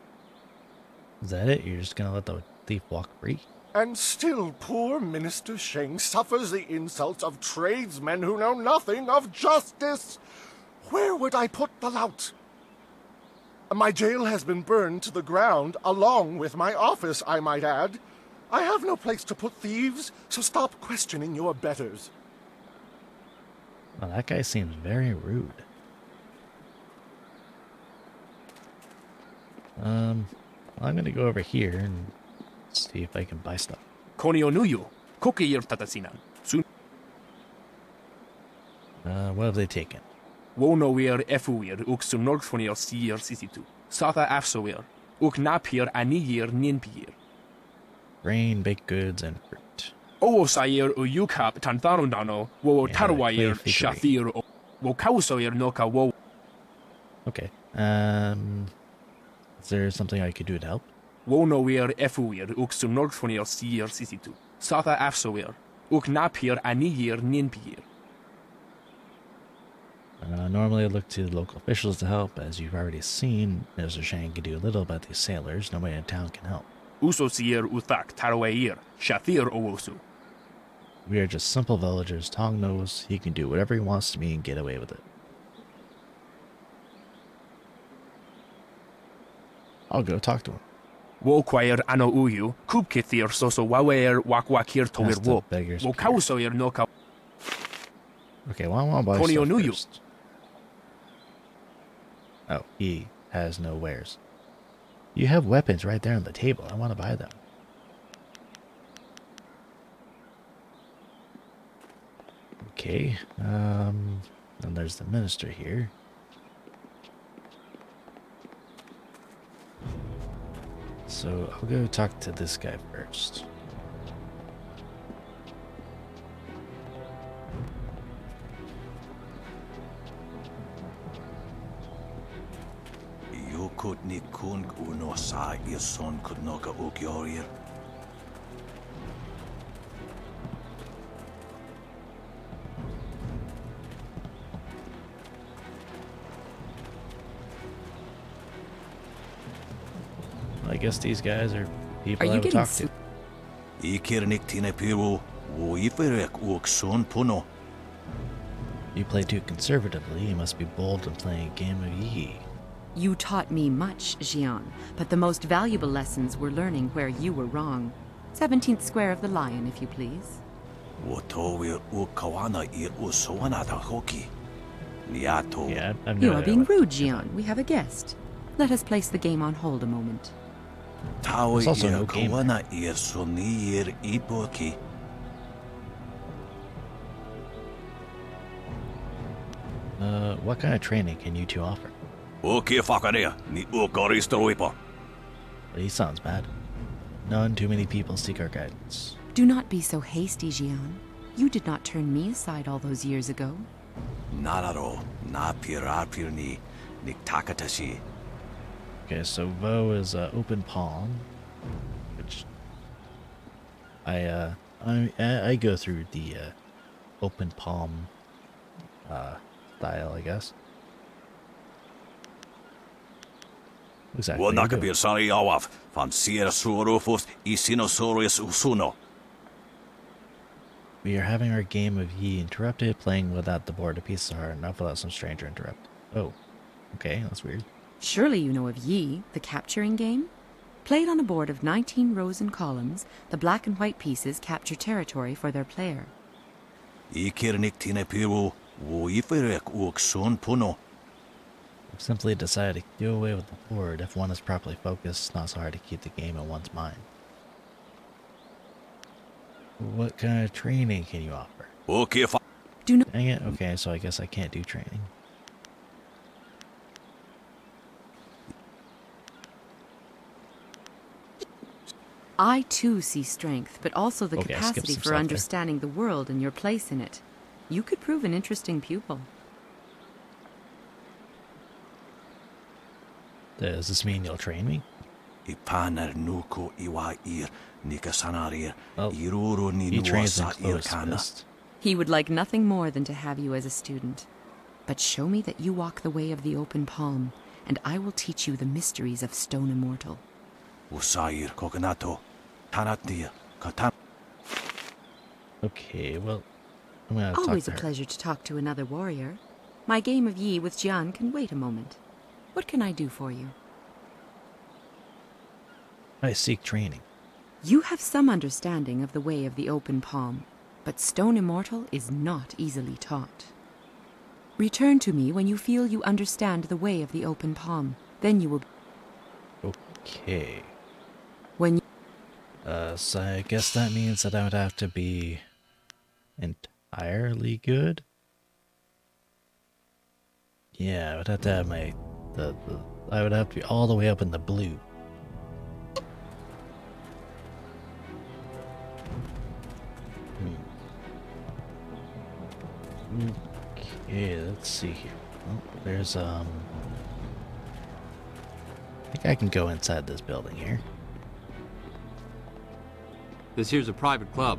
Is that it? You're just gonna let the thief walk free? And still poor Minister Sheng suffers the insults of tradesmen who know nothing of justice. Where would I put the lout? My jail has been burned to the ground, along with my office, I might add. I have no place to put thieves, so stop questioning your betters. Well, that guy seems very rude. I'm gonna go over here and see if I can buy stuff. Koni onuyu. Kokiyir tatasinan. Soon. What have they taken? Wonowir efuir uk sunork fonil sier sisitu. Sata afsowir. Uk napir aniyir ninpir. Grain, baked goods, and fruit. Owosayer Uyukap Tantharundano, Wo Tarwayer Shathir, Wo Kausoyer Noka Wo. Okay. Is there something I could do to help? Wo Noir Efuir, Uksu Northfonir Seer Sisitu, Satha Afsoir, Uk Napir Aniyir Ninpir. Normally I look to the local officials to help. As you've already seen, Mr. Shang can do a little about these sailors. Nobody in town can help. Usosier Uthak Tarwair, Shathir Owosu. We are just simple villagers. Tong knows he can do whatever he wants to me and get away with it. I'll go talk to him. Wo Quair Ano Uyu, Kubkithir Soso Wawer Wakwakir Tower Wo, Wo Kausoyer Noka. Okay, well, I want to buy stuff first. Oh, he has no wares. You have weapons right there on the table. I want to buy them. Okay, and there's the minister here. So I'll go talk to this guy first. Kutni kung uno sa ison kudnoka ukyorir. I guess these guys are people I would talk to. Ikirnik tine piru, wo iferek uksun puno. You play too conservatively. You must be bold in playing a game of Yi. You taught me much, Jian, but the most valuable lessons were learning where you were wrong. 17th square of the Lion, if you please. Wotowir ukawana ir usowana da hoki. Niato. Yeah, I've You are being rude, Jian. We have a guest. Let us place the game on hold a moment. Tawi ir kawana ir sonir ipoki. What kind of training can you two offer? Okay, Fakarea, ni ukoristoipo. He sounds bad. None too many people seek our guidance. Do not be so hasty, Jian. You did not turn me aside all those years ago. Nararo, na pirapir ni takatashi. Okay, so Vo is open palm, which I go through the open palm style, I guess. Exactly. Wonakabir sari awaf, van sier surufus isinosaurus usuno. We are having our game of Yi interrupted, playing without the board. A piece of heart, enough without some stranger interrupt. Oh, okay, that's weird. Surely you know of Yi, the capturing game? Played on a board of 19 rows and columns, the black and white pieces capture territory for their player. Ikirnik tine piru, wo iferek uksun puno. I've simply decided to do away with the board. If one is properly focused, it's not so hard to keep the game in one's mind. What kind of training can you offer? Okay, if do not. Dang it. Okay, so I guess I can't do training. I too see strength, but also the Okay, capacity for understanding the world and your place in it. You could prove an interesting pupil. Does this mean you'll train me? Ipaner nuko iwair nikasanarir Well, iruru ni he trains in nuasa close irkana. fist. He would like nothing more than to have you as a student. But show me that you walk the way of the open palm, and I will teach you the mysteries of Stone Immortal. Usair kokanato tanatia katan. Okay, well, I'm gonna talk Always to a her. pleasure to talk to another warrior. My game of Yi with Jian can wait a moment. What can I do for you? I seek training. You have some understanding of the way of the open palm, but Stone Immortal is not easily taught. Return to me when you feel you understand the way of the open palm. Then you will... Okay. When you... So I guess that means that I would have to be entirely good? Yeah, I would have to have my... I would have to be all the way up in the blue. let's see here. Oh, there's I think I can go inside this building here. This here's a private club.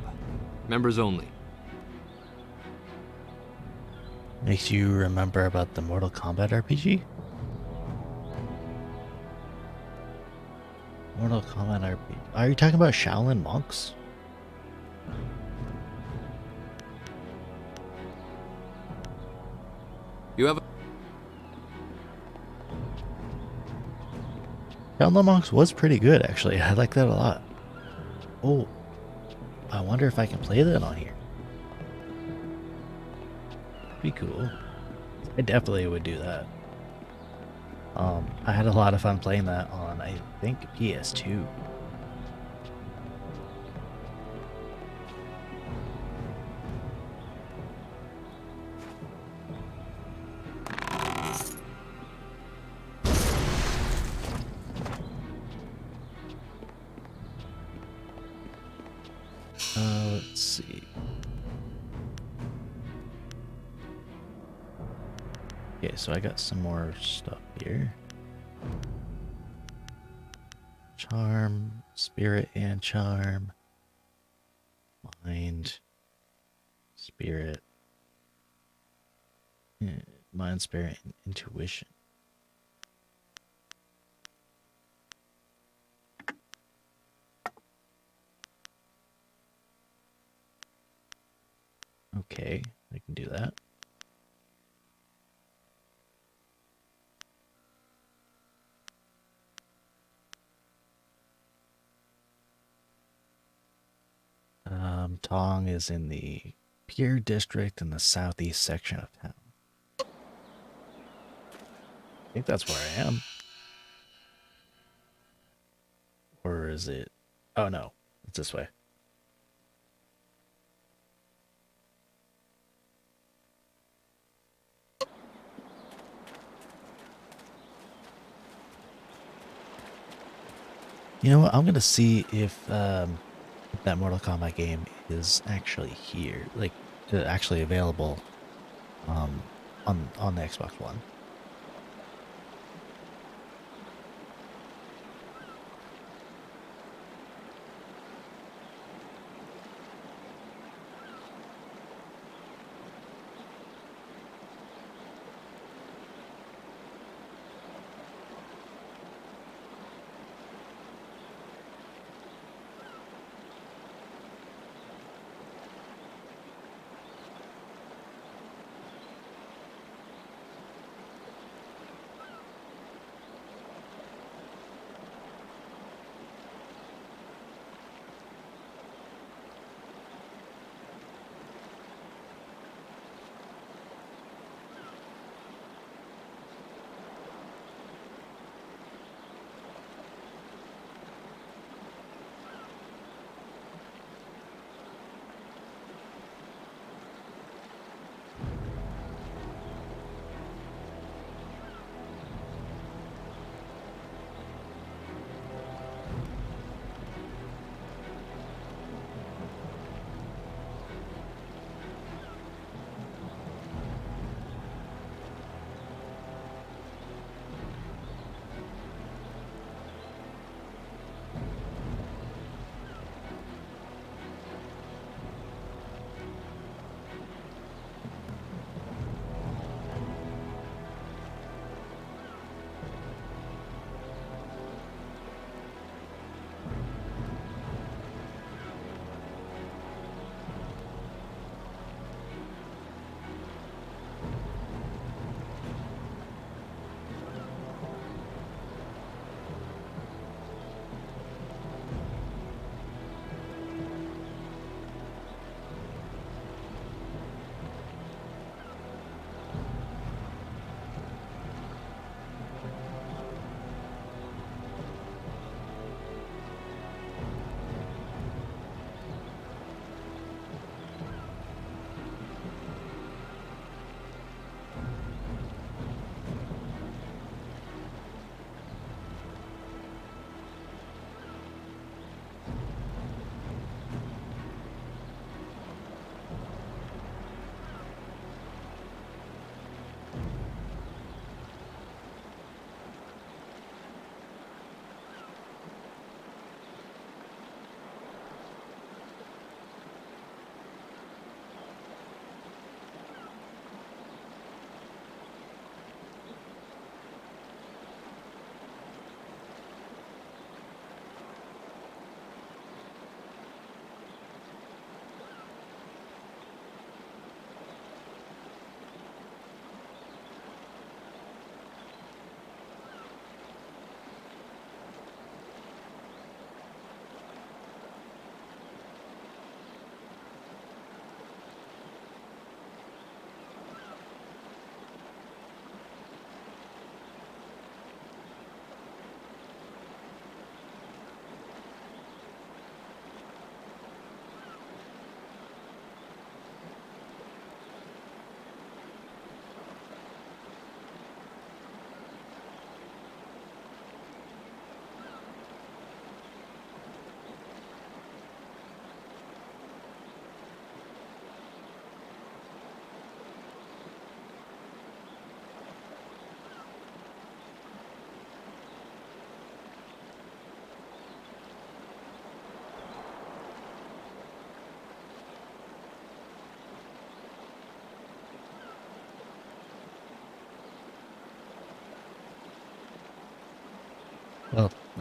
Members only. Makes you remember about the Mortal Kombat RPG? Mortal Kombat RPG. Are you talking about Shaolin monks? You have a... Shaolin monks was pretty good, actually. I like that a lot. Oh, I wonder if I can play that on here. Be cool. I definitely would do that. I had a lot of fun playing that on, I think, PS2. Let's see. Okay, so I got some more stuff here. Charm, spirit and charm. Mind, spirit. Mind, spirit, and intuition. Okay, I can do that. Tong is in the Pier District in the southeast section of town. I think that's where I am. Or is it? Oh no, it's this way. You know what? I'm gonna see if that Mortal Kombat game is actually here, like actually available on the Xbox One.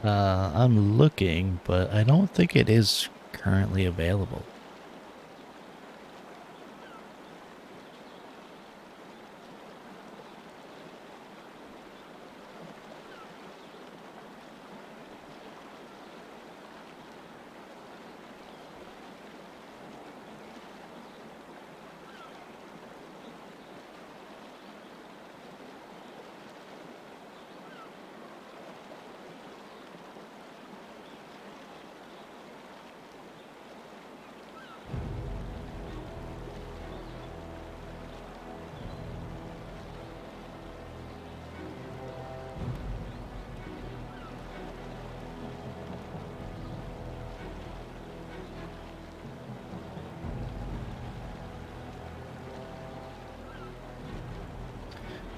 I'm looking, but I don't think it is currently available.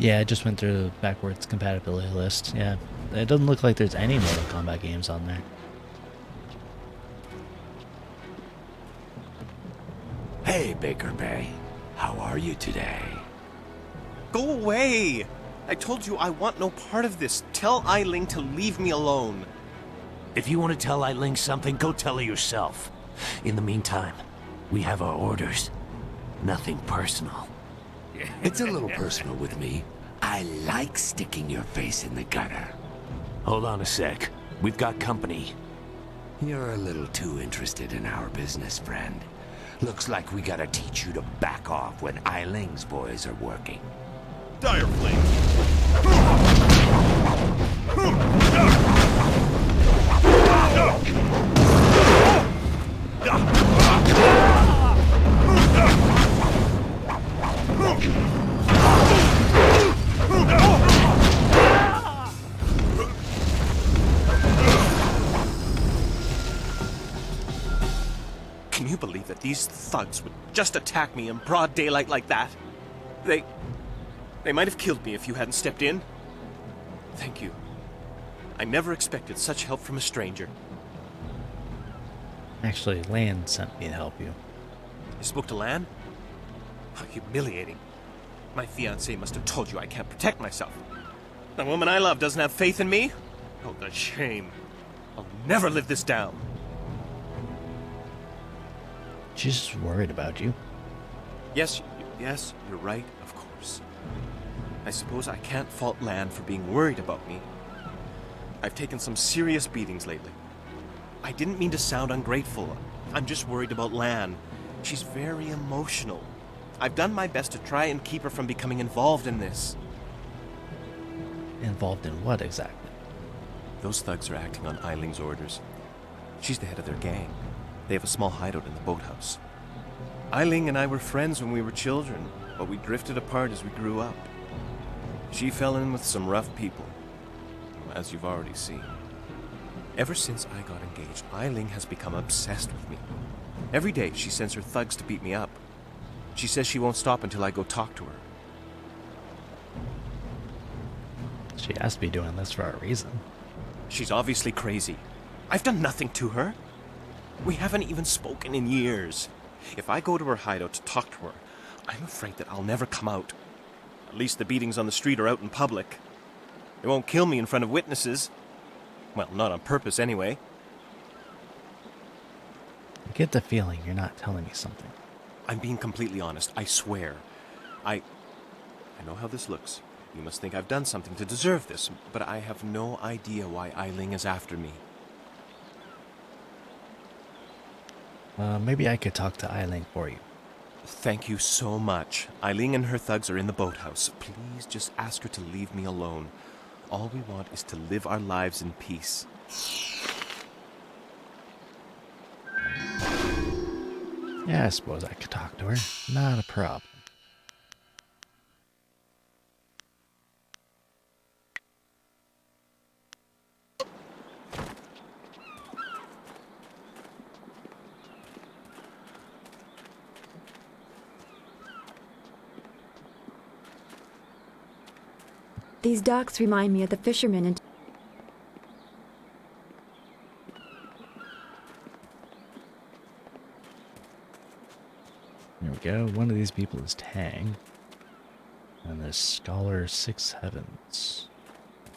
Yeah, I just went through the backwards compatibility list. Yeah, it doesn't look like there's any Mortal Kombat games on there. Hey, Baker Bay. How are you today? Go away! I told you I want no part of this. Tell Eiling to leave me alone. If you want to tell Eiling something, go tell her yourself. In the meantime, we have our orders. Nothing personal. It's a little personal with me. I like sticking your face in the gutter. Hold on a sec. We've got company. You're a little too interested in our business, friend. Looks like we gotta teach you to back off when Eiling's boys are working. Dire Flame! Can you believe that these thugs would just attack me in broad daylight like that? They might have killed me if you hadn't stepped in. Thank you. I never expected such help from a stranger. Actually, Lan sent me to help you. You spoke to Lan? How humiliating. My fiancé must have told you I can't protect myself. The woman I love doesn't have faith in me? Oh, the shame. I'll never live this down. She's just worried about you. Yes, you're right, of course. I suppose I can't fault Lan for being worried about me. I've taken some serious beatings lately. I didn't mean to sound ungrateful. I'm just worried about Lan. She's very emotional. I've done my best to try and keep her from becoming involved in this. Involved in what exactly? Those thugs are acting on Eiling's orders. She's the head of their gang. They have a small hideout in the boathouse. Eiling and I were friends when we were children, but we drifted apart as we grew up. She fell in with some rough people, as you've already seen. Ever since I got engaged, Eiling has become obsessed with me. Every day she sends her thugs to beat me up. She says she won't stop until I go talk to her. She has to be doing this for a reason. She's obviously crazy. I've done nothing to her. We haven't even spoken in years. If I go to her hideout to talk to her, I'm afraid that I'll never come out. At least the beatings on the street are out in public. They won't kill me in front of witnesses. Well, not on purpose anyway. I get the feeling you're not telling me something. I'm being completely honest, I swear. I know how this looks. You must think I've done something to deserve this, but I have no idea why Eiling is after me. Maybe I could talk to Eiling for you. Thank you so much. Eiling and her thugs are in the boathouse. Please just ask her to leave me alone. All we want is to live our lives in peace. Yeah, I suppose I could talk to her. Not a problem. These docks remind me of the fishermen and... Here we go. One of these people is Tang. And this Scholar 6 Heavens.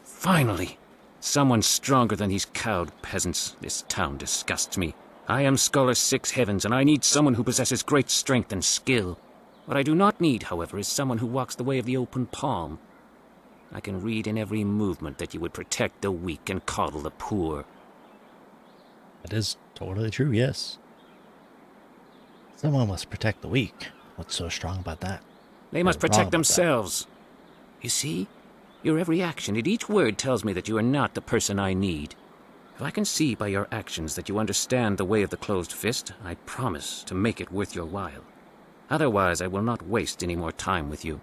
Finally! Someone stronger than these cowed peasants. This town disgusts me. I am Scholar Six Heavens, and I need someone who possesses great strength and skill. What I do not need, however, is someone who walks the way of the open palm. I can read in every movement that you would protect the weak and coddle the poor. That is totally true, yes. Someone must protect the weak. What's so strong about that? They must protect themselves. You see? Your every action and each word tells me that you are not the person I need. If I can see by your actions that you understand the way of the closed fist, I promise to make it worth your while. Otherwise, I will not waste any more time with you.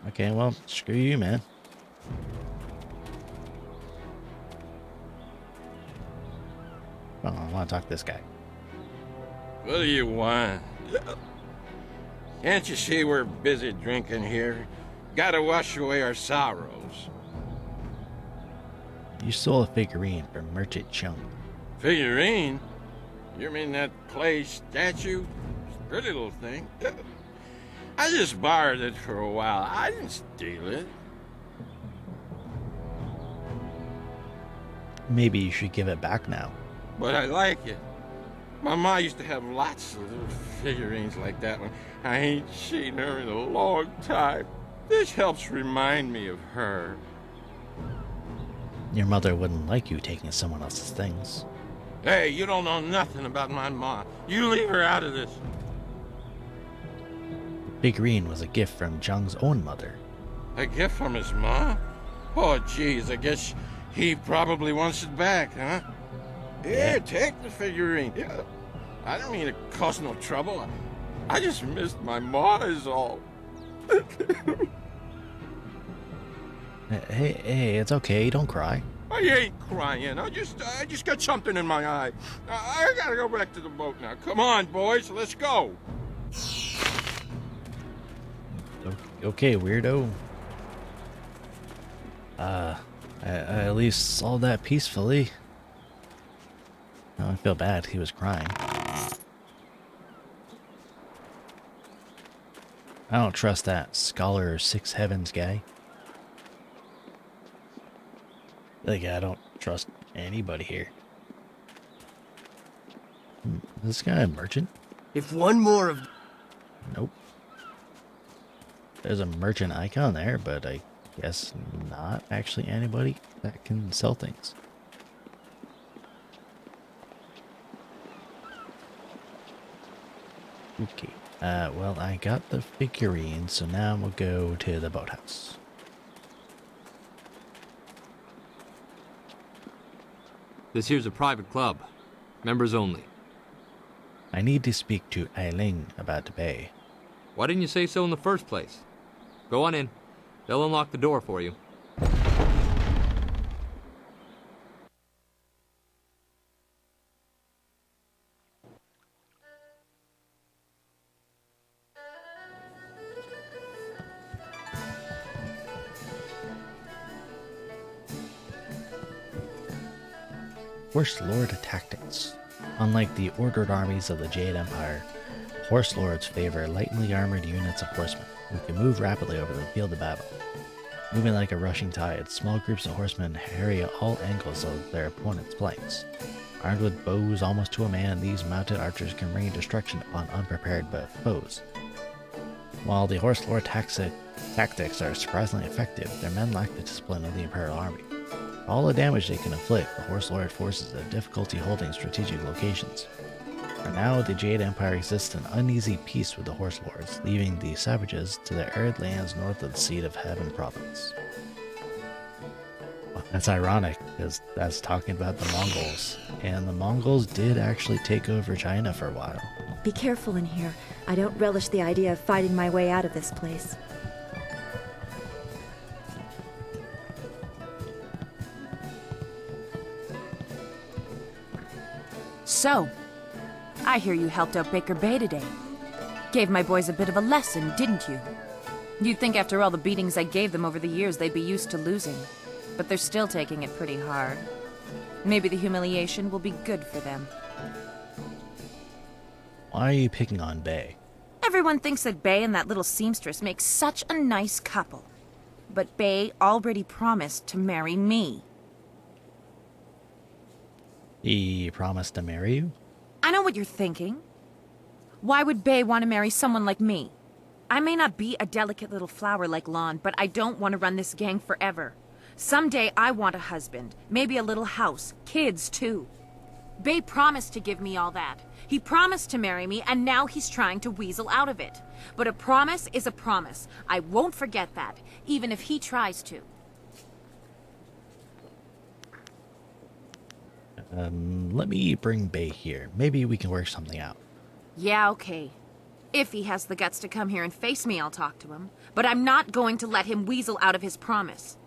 Okay, well, screw you, man. Oh, I want to talk to this guy. What do you want? Can't you see we're busy drinking here? Gotta wash away our sorrows. You stole a figurine from Merchant Chung. Figurine? You mean that clay statue? Pretty little thing. I just borrowed it for a while. I didn't steal it. Maybe you should give it back now. But I like it. My ma used to have lots of little figurines like that one. I ain't seen her in a long time. This helps remind me of her. Your mother wouldn't like you taking someone else's things. Hey, you don't know nothing about my ma. You leave her out of this. The figurine was a gift from Jung's own mother. A gift from his ma? Oh, jeez, I guess he probably wants it back, huh? Here, take the figurine. Yeah. I don't mean to cause no trouble. I just missed my ma is all. Hey, it's okay. Don't cry. I ain't crying. I just got something in my eye. I gotta go back to the boat now. Come on, boys, let's go. Okay, weirdo. I at least solved that peacefully. Oh, I feel bad. He was crying. I don't trust that Scholar Six Heavens guy. Like, I don't trust anybody here. Is this guy a merchant? If one more of... Nope. There's a merchant icon there, but I guess not actually anybody that can sell things. Okay. Well, I got the figurine, so now we'll go to the boathouse. This here's a private club. Members only. I need to speak to Ailing about the bay. Why didn't you say so in the first place? Go on in. They'll unlock the door for you. Horse Lord tactics. Unlike the ordered armies of the Jade Empire, Horse Lords favor lightly armored units of horsemen who can move rapidly over the field of battle. Moving like a rushing tide, small groups of horsemen harry all angles of their opponent's flanks. Armed with bows almost to a man, these mounted archers can rain destruction upon unprepared foes. While the Horse Lord tactics are surprisingly effective, their men lack the discipline of the Imperial Army. All the damage they can inflict, the Horse Lord forces have difficulty holding strategic locations. For now, the Jade Empire exists in uneasy peace with the Horse Lords, leaving the savages to their arid lands north of the Seat of Heaven province. Well, that's ironic, because that's talking about the Mongols, and the Mongols did actually take over China for a while. Be careful in here. I don't relish the idea of fighting my way out of this place. So, I hear you helped out Baker Bay today. Gave my boys a bit of a lesson, didn't you? You'd think after all the beatings I gave them over the years they'd be used to losing. But they're still taking it pretty hard. Maybe the humiliation will be good for them. Why are you picking on Bay? Everyone thinks that Bay and that little seamstress make such a nice couple. But Bay already promised to marry me. He promised to marry you? I know what you're thinking. Why would Bay want to marry someone like me? I may not be a delicate little flower like Lon, but I don't want to run this gang forever. Someday I want a husband, maybe a little house, kids too. Bay promised to give me all that. He promised to marry me, and now he's trying to weasel out of it. But a promise is a promise. I won't forget that, even if he tries to. Let me bring Bay here. Maybe we can work something out. Yeah, okay. If he has the guts to come here and face me, I'll talk to him. But I'm not going to let him weasel out of his promise.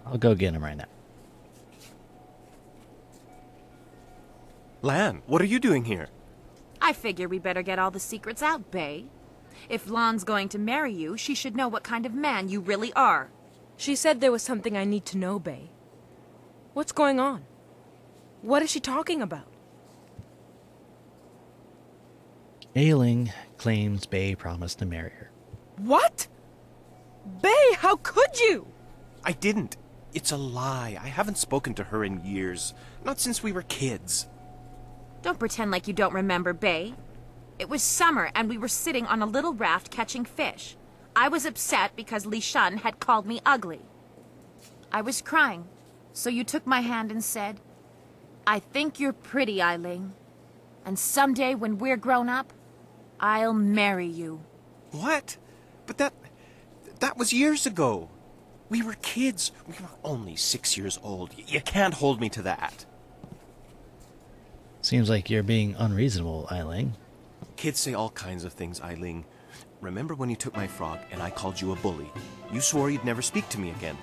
I'll go get him right now. Lan, what are you doing here? I figure we better get all the secrets out, Bay. If Lon's going to marry you, she should know what kind of man you really are. She said there was something I need to know, Bay. What's going on? What is she talking about? Ailing claims Bay promised to marry her. What? Bay, how could you? I didn't. It's a lie. I haven't spoken to her in years. Not since we were kids. Don't pretend like you don't remember, Bay. It was summer, and we were sitting on a little raft catching fish. I was upset because Li Shun had called me ugly. I was crying, so you took my hand and said, "I think you're pretty, Ailing. And someday when we're grown up, I'll marry you." What? But that was years ago. We were kids. We were only 6 years old. You can't hold me to that. Seems like you're being unreasonable, Ailing. Kids say all kinds of things, Ailing. Remember when you took my frog and I called you a bully? You swore you'd never speak to me again.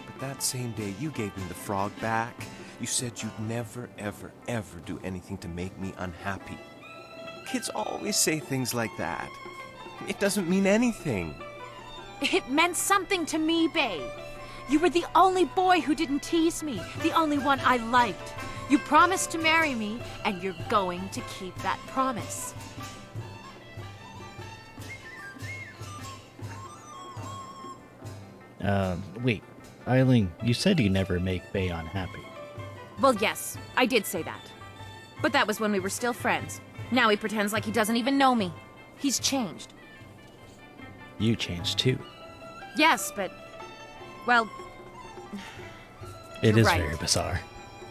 But that same day you gave me the frog back. You said you'd never, ever, ever do anything to make me unhappy. Kids always say things like that. It doesn't mean anything. It meant something to me, Bay. You were the only boy who didn't tease me, the only one I liked. You promised to marry me, and you're going to keep that promise. Wait. Ailing, you said you never make Bay unhappy. Well, yes, I did say that. But that was when we were still friends. Now he pretends like he doesn't even know me. He's changed. You changed too. Yes, but... well... It you're is right. very bizarre.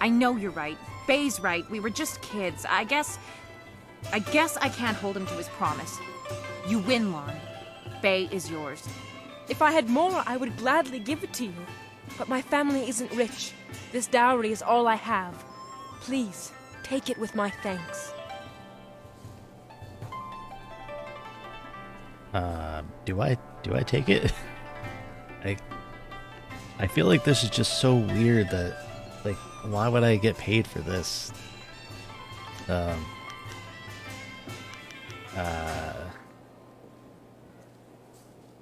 I know you're right. Bay's right. We were just kids. I guess I can't hold him to his promise. You win, Lon. Bay is yours. If I had more, I would gladly give it to you. But my family isn't rich. This dowry is all I have. Please, take it with my thanks. Do I take it? I feel like this is just so weird that, like, why would I get paid for this?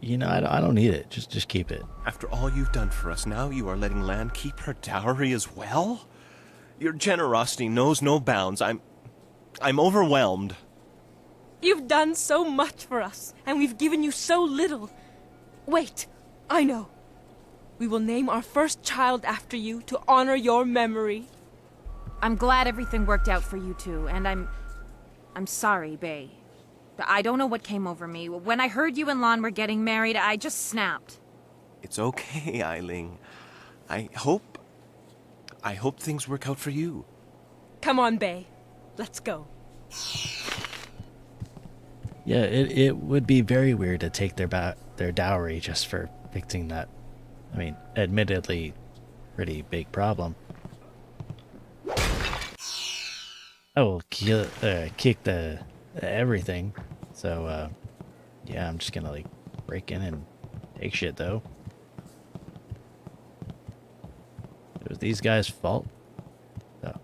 You know, I don't need it. Just keep it. After all you've done for us, now you are letting Lan keep her dowry as well? Your generosity knows no bounds. I'm overwhelmed. You've done so much for us, and we've given you so little. Wait, I know. We will name our first child after you to honor your memory. I'm glad everything worked out for you two, and I'm sorry, Bay. I don't know what came over me. When I heard you and Lon were getting married, I just snapped. It's okay, Ailing. I hope things work out for you. Come on, Bay. Let's go. Yeah, it would be very weird to take their dowry just for fixing that, I mean, admittedly, pretty big problem. I will kick the everything. So, yeah, I'm just gonna, like, break in and take shit, though. It was these guys' fault. So.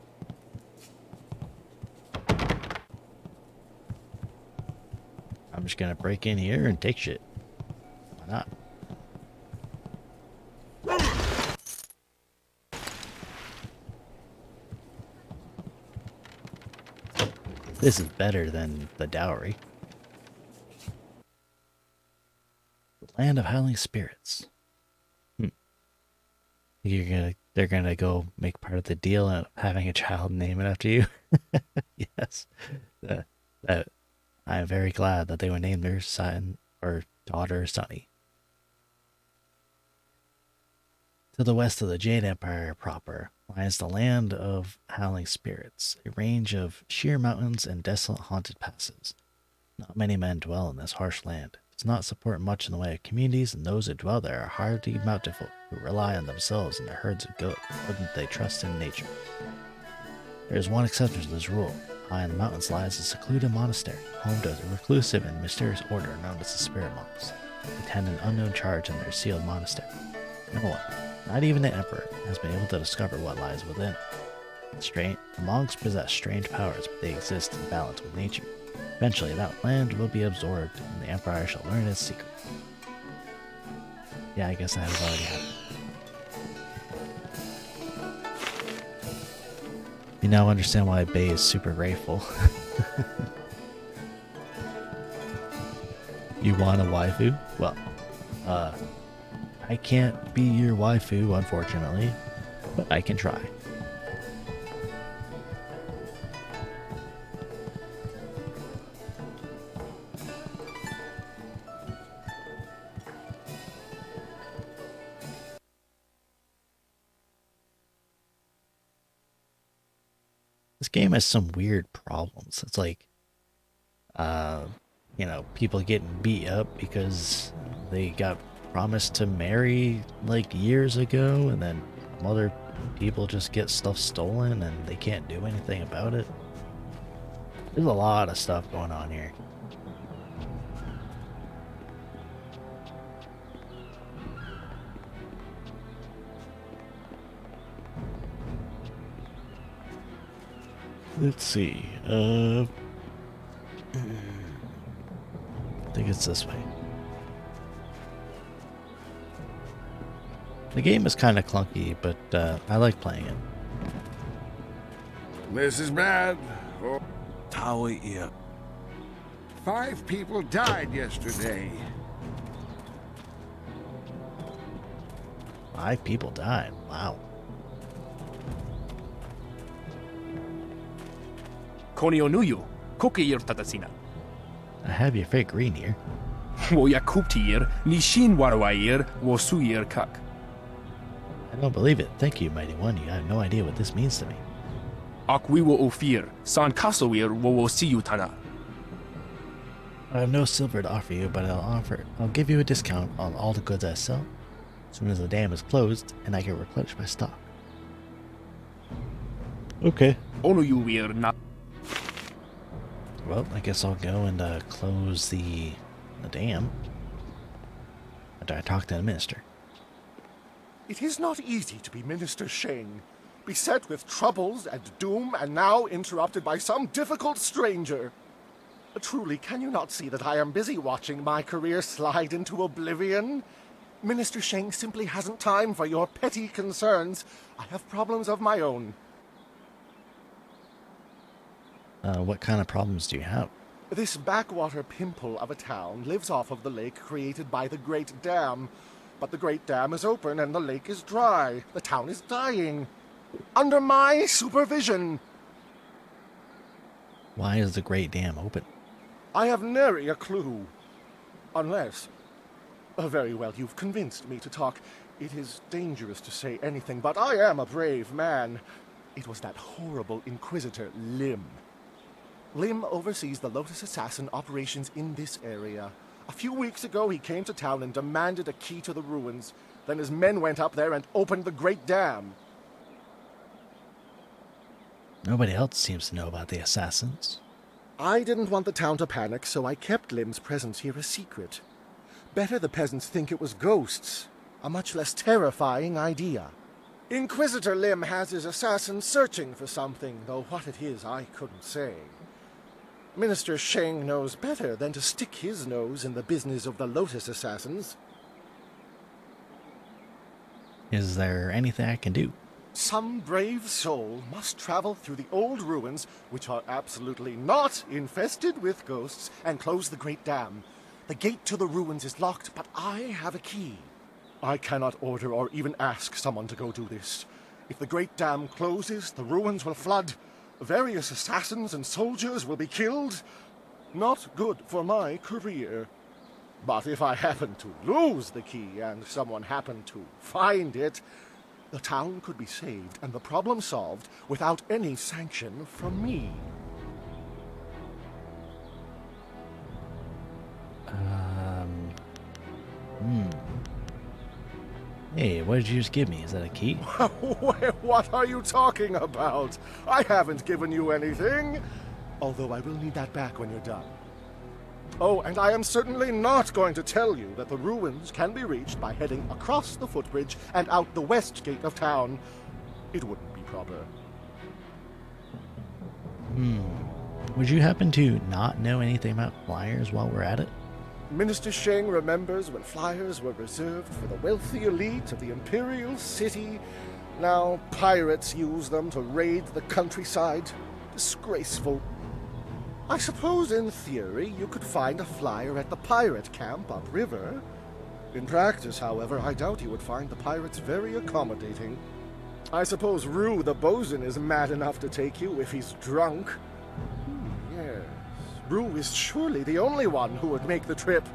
I'm just gonna break in here and take shit. Why not? This is better than the dowry. The land of howling spirits. You're gonna they're gonna go make part of the deal and having a child name it after you. Yes, that I'm very glad that they would name their son or daughter Sunny. To the west of the Jade Empire proper lies the land of howling spirits, a range of sheer mountains and desolate haunted passes. Not many men dwell in this harsh land. It does not support much in the way of communities, and those who dwell there are hardy mountain folk who rely on themselves and their herds of goat more than they trust in nature. There is one exception to this rule. High in the mountains lies a secluded monastery, home to a reclusive and mysterious order known as the Spirit Monks. They tend an unknown charge in their sealed monastery. No one, not even the Emperor, has been able to discover what lies within. The monks possess strange powers, but they exist in balance with nature. Eventually, that land will be absorbed, and the Empire shall learn its secret. Yeah, I guess that has already happened. You now understand why Bay is super grateful. You want a waifu? Well, I can't be your waifu, unfortunately, but I can try. This game has some weird problems. It's like, people getting beat up because they got promised to marry like years ago, and then other people just get stuff stolen and they can't do anything about it. There's a lot of stuff going on here. Let's see. I think it's this way. The game is kind of clunky, but I like playing it. This is bad. Tower here. 5 people died yesterday. 5 people died. Wow. Konionuyu, Kokir Tatasina. I have your fake green here. Woyakuptir, Nishin Warwair, Wosuyir Kak. I don't believe it. Thank you, Mighty One. You have no idea what this means to me. Akwiwo Ofir, San Kasowir, Wowosiyutana. I have no silver to offer you, but I'll give you a discount on all the goods I sell as soon as the dam is closed and I can replenish my stock. Okay. Onuyuwir na. Well, I guess I'll go and close the dam after I talk to the minister. It is not easy to be Minister Sheng, beset with troubles and doom, and now interrupted by some difficult stranger. Truly, can you not see that I am busy watching my career slide into oblivion? Minister Sheng simply hasn't time for your petty concerns. I have problems of my own. What kind of problems do you have? This backwater pimple of a town lives off of the lake created by the Great Dam. But the Great Dam is open and the lake is dry. The town is dying. Under my supervision. Why is the Great Dam open? I have nary a clue. Unless... very well, you've convinced me to talk. It is dangerous to say anything, but I am a brave man. It was that horrible Inquisitor, Lim. Lim oversees the Lotus Assassin operations in this area. A few weeks ago, he came to town and demanded a key to the ruins. Then his men went up there and opened the Great Dam. Nobody else seems to know about the assassins. I didn't want the town to panic, so I kept Lim's presence here a secret. Better the peasants think it was ghosts. A much less terrifying idea. Inquisitor Lim has his assassins searching for something, though what it is I couldn't say. Minister Sheng knows better than to stick his nose in the business of the Lotus Assassins. Is there anything I can do? Some brave soul must travel through the old ruins, which are absolutely not infested with ghosts, and close the Great Dam. The gate to the ruins is locked, but I have a key. I cannot order or even ask someone to go do this. If the Great Dam closes, the ruins will flood. Various assassins and soldiers will be killed. Not good for my career. But if I happen to lose the key and someone happened to find it, the town could be saved and the problem solved without any sanction from me. Hey, what did you just give me? Is that a key? What are you talking about? I haven't given you anything. Although I will need that back when you're done. Oh, and I am certainly not going to tell you that the ruins can be reached by heading across the footbridge and out the west gate of town. It wouldn't be proper. Would you happen to not know anything about flyers while we're at it? Minister Sheng remembers when flyers were reserved for the wealthy elite of the Imperial City. Now pirates use them to raid the countryside. Disgraceful. I suppose in theory you could find a flyer at the pirate camp upriver. In practice, however, I doubt you would find the pirates very accommodating. I suppose Rue the bosun is mad enough to take you if he's drunk. Yes. Rue is surely the only one who would make the trip.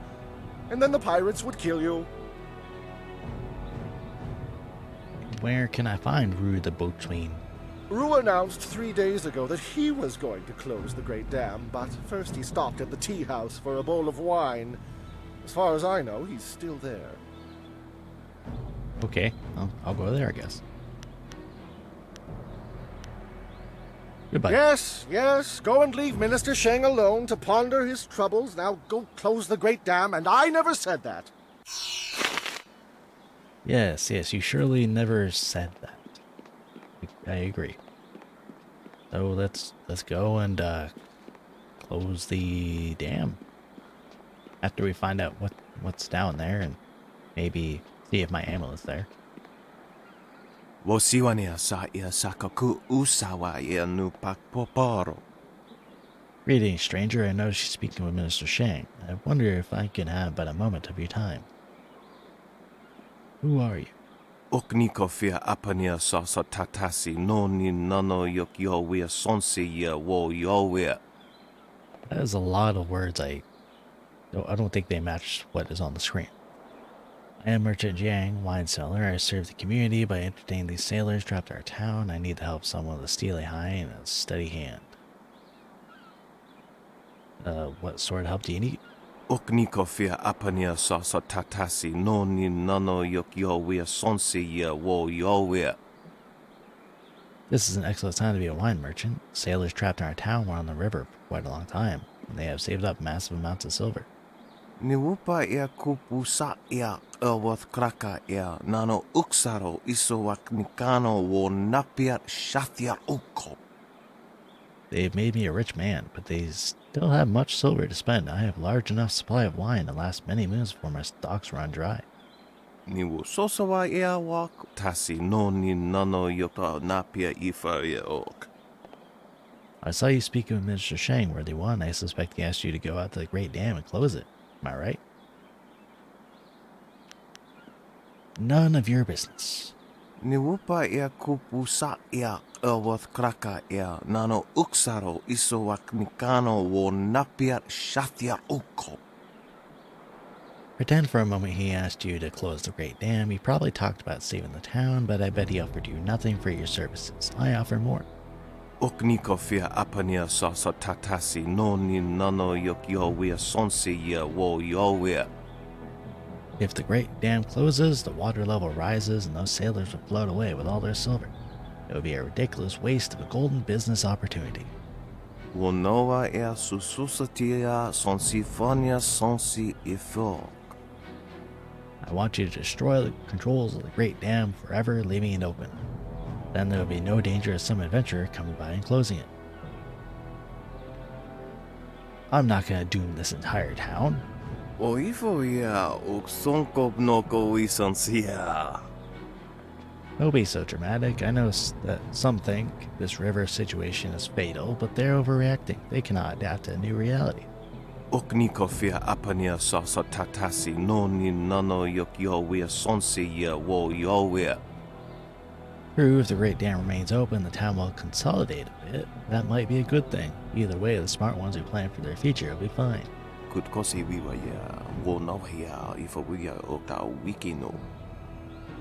And then the pirates would kill you. Where can I find Rue the bosun? Rue announced 3 days ago that he was going to close the Great Dam, but first he stopped at the tea house for a bowl of wine. As far as I know, he's still there. Okay, I'll go there, I guess. Goodbye. Yes, go and leave Minister Sheng alone to ponder his troubles. Now go close the Great Dam, and I never said that. Yes, you surely never said that. I agree. So let's go and close the dam. After we find out what's down there and maybe see if my amulet's there. Wosiwania sa ia sakaku usawa ia nu pakpoparo. Greetings, stranger. I noticed you're speaking with Minister Sheng. I wonder if I can have but a moment of your time. Who are you? Oknikofia apania sasa tatasi no ni nano yok yowia sonsi ya wo yowia. That is a lot of words. I don't think they match what is on the screen. I am Merchant Jiang, wine seller. I serve the community by entertaining these sailors trapped in our town. I need the help of someone with a steely eye and a steady hand. What sort of help do you need? Oknikofia apania sasa tatasi no ni nano yok yowia sonsi ya wo yowia. This is an excellent time to be a wine merchant. Sailors trapped in our town were on the river for quite a long time, and they have saved up massive amounts of silver. Niwupa ia kupusa ia erworth kraka ia nano uksaro isowak nikano wo napiat shathia uko. They've made me a rich man, but they still have much silver to spend. I have large enough supply of wine to last many moons before my stocks run dry. Niwu sosawa ia wak tasi no ni nano yota napia ifa ia ok. I saw you speaking with Minister Sheng, worthy one. I suspect he asked you to go out to the Great Dam and close it. Am I right? None of your business. Niwupa ia kupusa ia erworth kraka ia nano uksaro isowak nikano wo napiat shathia uko. Pretend for a moment he asked you to close the Great Dam. He probably talked about saving the town, but I bet he offered you nothing for your services. I offer more. Oknikofia apania sasa tatasi no ni nano yok yowia sonsi ya wo yowia. If the Great Dam closes, the water level rises and those sailors will float away with all their silver. It would be a ridiculous waste of a golden business opportunity. Wonoa ea sususatia sonsifonia sonsi ifok. I want you to destroy the controls of the Great Dam forever, leaving it open. Then there will be no danger of some adventurer coming by and closing it. I'm not going to doom this entire town. Oifoia uksonko noko isansia. Don't be so dramatic. I know that some think this river situation is fatal, but they're overreacting. They cannot adapt to a new reality. Oknikofia apania sasa tatasi no ni nano yok yowia sonsi ya wo yowia. If the Great Dam closes, the water level rises and those sailors will float away with all their silver. It would be a ridiculous waste of a golden business opportunity. Wonoa ea sususatia sonsifonia sonsi ifok. I want you to destroy the controls of the Great Dam forever, leaving it open. Then there will be no danger of some adventurer coming by and closing it. Don't be so dramatic. I know that some think this river situation is fatal, but they're overreacting. They cannot adapt to a new reality. True, if the Great Dam remains open, the town will consolidate a bit. That might be a good thing. Either way, the smart ones who plan for their future will be fine.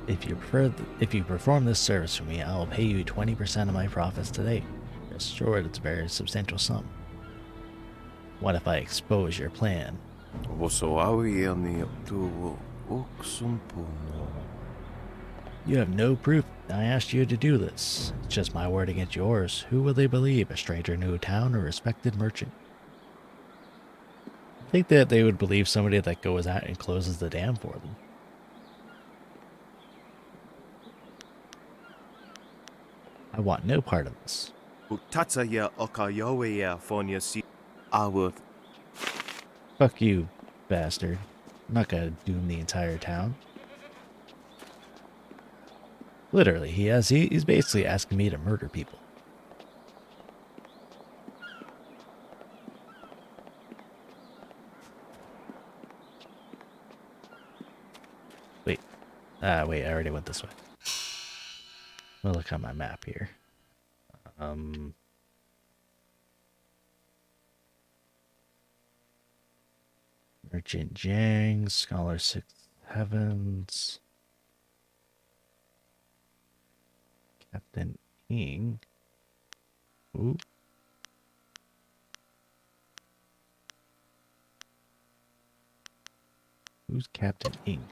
If you perform this service for me, I will pay you 20% of my profits today. Rest assured, it's a very substantial sum. What if I expose your plan? You have no proof I asked you to do this. It's just my word against yours. Who will they believe? A stranger new to town or a respected merchant? I think that they would believe somebody that goes out and closes the dam for them. I want no part of this. Fuck you, bastard. I'm not gonna doom the entire town. Literally, he's basically asking me to murder people. Wait. Wait, I already went this way. We'll look on my map here. Merchant Jang, Scholar 6 Heavens, Captain Ing. Ooh. Who's Captain Ing?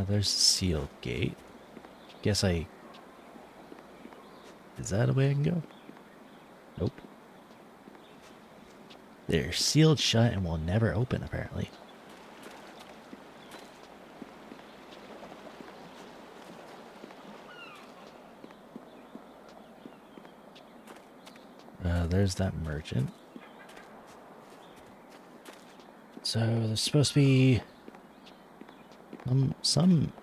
There's a sealed gate. Is that a way I can go? Nope. They're sealed shut and will never open, apparently. There's that merchant. So there's supposed to be some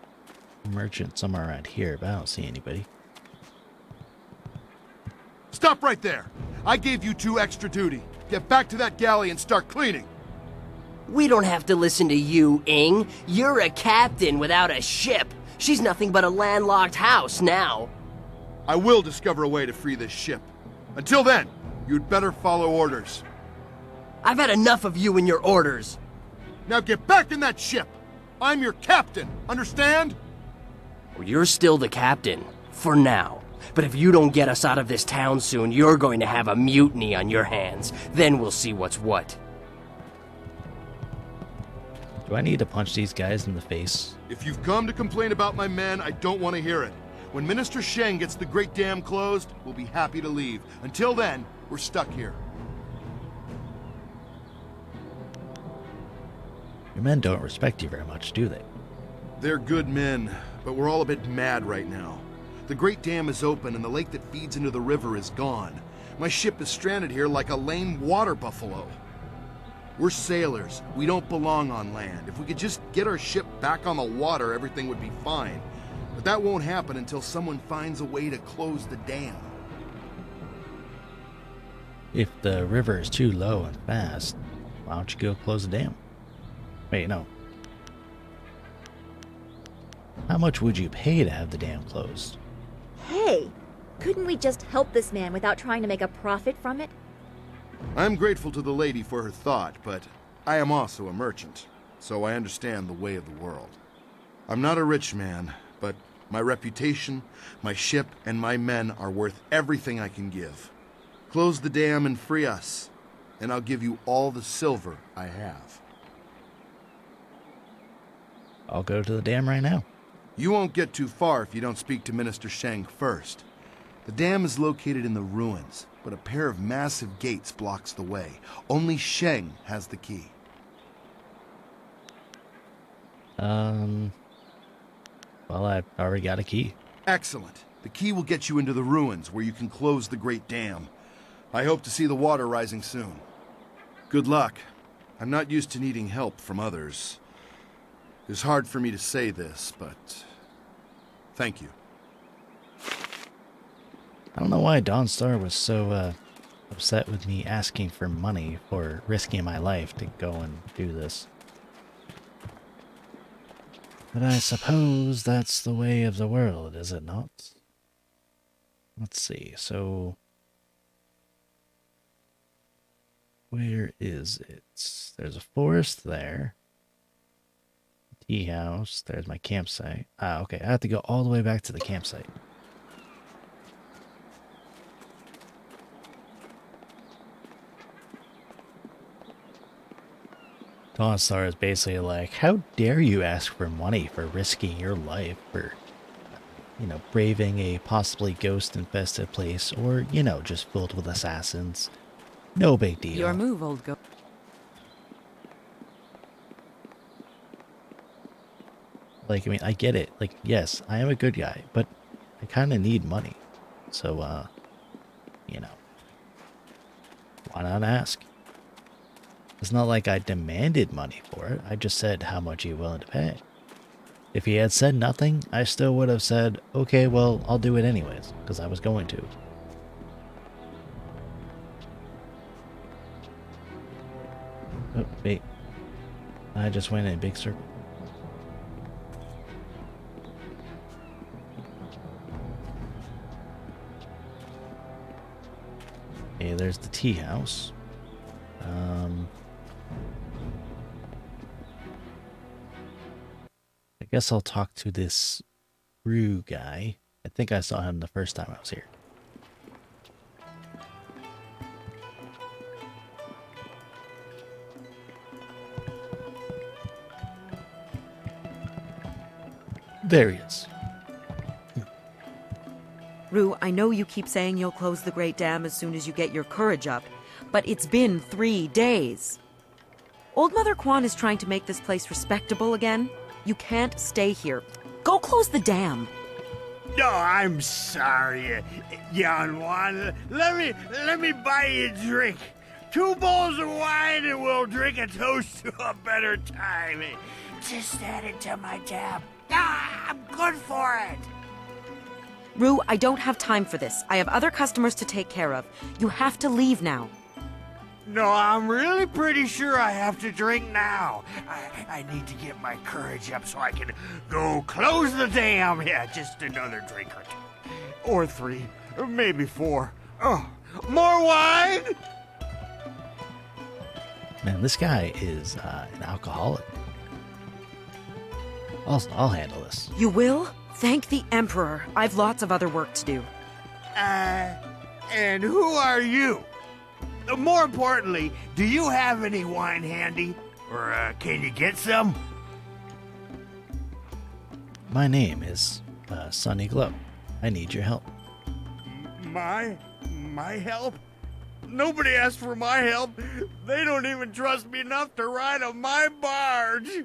merchant somewhere around here, but I don't see anybody. Stop right there! I gave you 2 extra duty. Get back to that galley and start cleaning. We don't have to listen to you, Ing. You're a captain without a ship. She's nothing but a landlocked house now. I will discover a way to free this ship. Until then, you'd better follow orders. I've had enough of you and your orders. Now get back in that ship! I'm your captain, understand? Well, you're still the captain, for now. But if you don't get us out of this town soon, you're going to have a mutiny on your hands. Then we'll see what's what. Do I need to punch these guys in the face? If you've come to complain about my men, I don't want to hear it. When Minister Sheng gets the Great Dam closed, we'll be happy to leave. Until then, we're stuck here. Your men don't respect you very much, do they? They're good men, but we're all a bit mad right now. The Great Dam is open and the lake that feeds into the river is gone. My ship is stranded here like a lame water buffalo. We're sailors. We don't belong on land. If we could just get our ship back on the water, everything would be fine. But that won't happen until someone finds a way to close the dam. If the river is too low and fast, why don't you go close the dam? Wait, no. How much would you pay to have the dam closed? Hey, couldn't we just help this man without trying to make a profit from it? I'm grateful to the lady for her thought, but I am also a merchant, so I understand the way of the world. I'm not a rich man, but my reputation, my ship, and my men are worth everything I can give. Close the dam and free us, and I'll give you all the silver I have. I'll go to the dam right now. You won't get too far if you don't speak to Minister Sheng first. The dam is located in the ruins, but a pair of massive gates blocks the way. Only Sheng has the key. Well, I've already got a key. Excellent. The key will get you into the ruins where you can close the Great Dam. I hope to see the water rising soon. Good luck. I'm not used to needing help from others. It's hard for me to say this, but thank you. I don't know why Dawnstar was so upset with me asking for money for risking my life to go and do this. But I suppose that's the way of the world, is it not? Let's see, so... where is it? There's a forest there. Tea house. There's my campsite. Ah, okay. I have to go all the way back to the campsite. Dawnstar is basically like, how dare you ask for money for risking your life for, you know, braving a possibly ghost-infested place or, you know, just filled with assassins. No big deal. Your move, old goat. Like, I mean, I get it. Like, yes, I am a good guy, but I kind of need money. So, you know, why not ask? It's not like I demanded money for it. I just said how much you willing to pay. If he had said nothing, I still would have said, okay, well, I'll do it anyways, because I was going to. Oh, wait. I just went in a big circle. Okay, there's the tea house. I guess I'll talk to this Rue guy. I think I saw him the first time I was here. There he is. Rue, I know you keep saying you'll close the Great Dam as soon as you get your courage up, but it's been 3 days. Old Mother Quan is trying to make this place respectable again. You can't stay here. Go close the dam. No, I'm sorry, young one. Let me buy you a drink. 2 bowls of wine and we'll drink a toast to a better time. Just add it to my tab. Ah, I'm good for it. Rue, I don't have time for this. I have other customers to take care of. You have to leave now. No, I'm really pretty sure I have to drink now. I need to get my courage up so I can go close the dam. Yeah, just another drink or 2. Or 3. Or maybe 4. Oh, more wine? Man, this guy is an alcoholic. I'll handle this. You will? Thank the Emperor. I've lots of other work to do. And who are you? More importantly, do you have any wine handy? Or can you get some? My name is Sunny Glow. I need your help. My help? Nobody asked for my help. They don't even trust me enough to ride on my barge.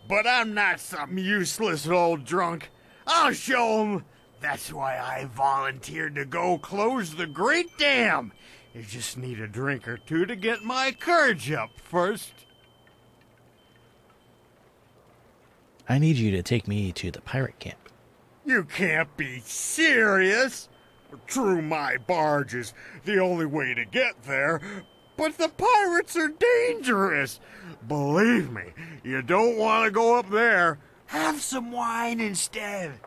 But I'm not some useless old drunk. I'll show 'em. That's why I volunteered to go close the Great Dam. You just need a drink or 2 to get my courage up first. I need you to take me to the pirate camp. You can't be serious. True, my barge is the only way to get there, but the pirates are dangerous. Believe me, you don't want to go up there. Have some wine instead.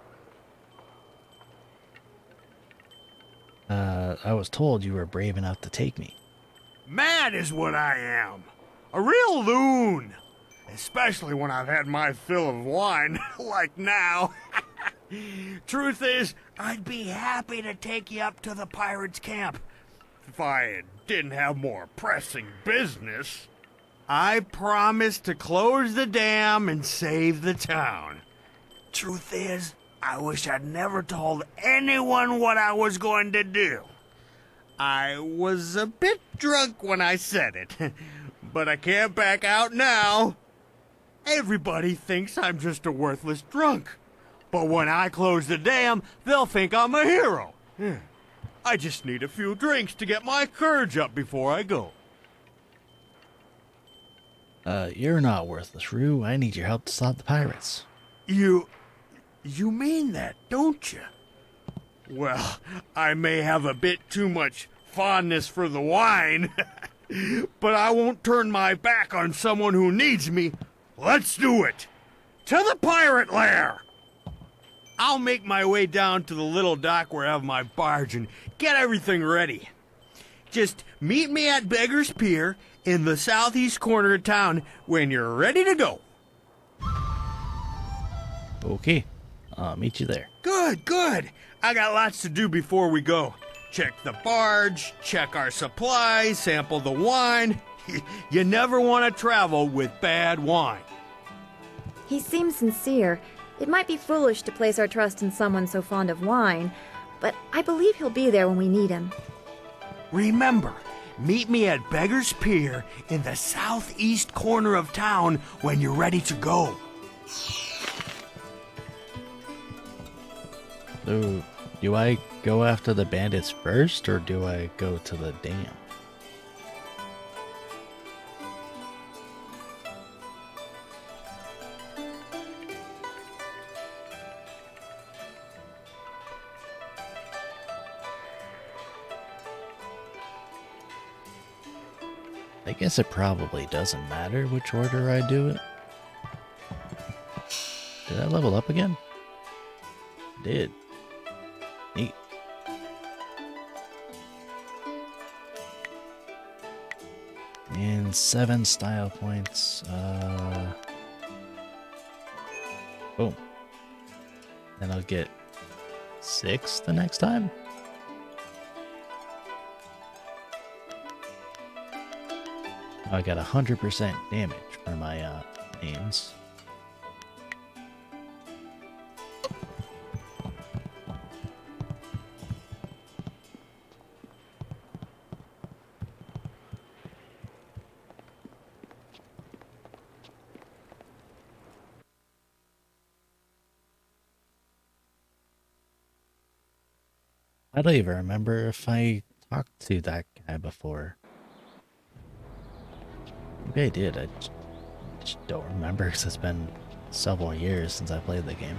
I was told you were brave enough to take me. Mad is what I am. A real loon. Especially when I've had my fill of wine, like now. Truth is, I'd be happy to take you up to the pirates' camp. If I didn't have more pressing business. I promised to close the dam and save the town. Truth is, I wish I'd never told anyone what I was going to do. I was a bit drunk when I said it, but I can't back out now. Everybody thinks I'm just a worthless drunk. But when I close the dam, they'll think I'm a hero. I just need a few drinks to get my courage up before I go. You're not worthless, Rue. I need your help to stop the pirates. You mean that, don't you? Well, I may have a bit too much fondness for the wine, but I won't turn my back on someone who needs me. Let's do it! To the pirate lair! I'll make my way down to the little dock where I have my barge and get everything ready. Just meet me at Beggar's Pier in the southeast corner of town when you're ready to go. Okay, I'll meet you there. Good, good. I got lots to do before we go. Check the barge, check our supplies, sample the wine. You never want to travel with bad wine. He seems sincere. It might be foolish to place our trust in someone so fond of wine, but I believe he'll be there when we need him. Remember, meet me at Beggar's Pier in the southeast corner of town when you're ready to go. So, do I go after the bandits first, or do I go to the dam? I guess it probably doesn't matter which order I do it. Did I level up again? Did. Neat. And 7 style points. Boom. Then I'll get 6 the next time. I got 100% damage for my names. I don't even remember if I talked to that guy before. Maybe I did. I just don't remember because it's been several years since I played the game.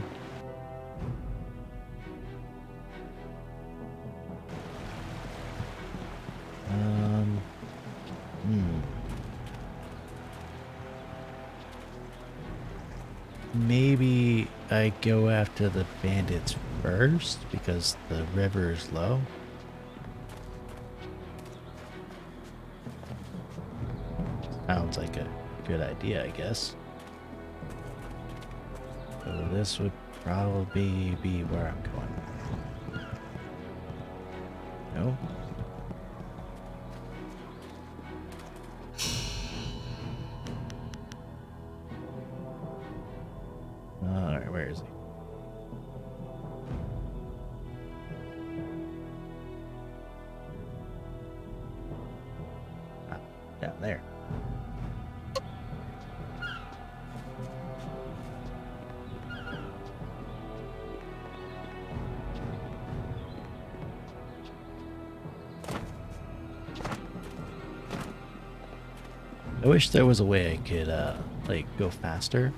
Maybe I go after the bandits first because the river is low. Sounds like a good idea, I guess. So this would probably be where I'm going. No? Alright, where is he? Ah, down there. I wish there was a way I could, like, go faster.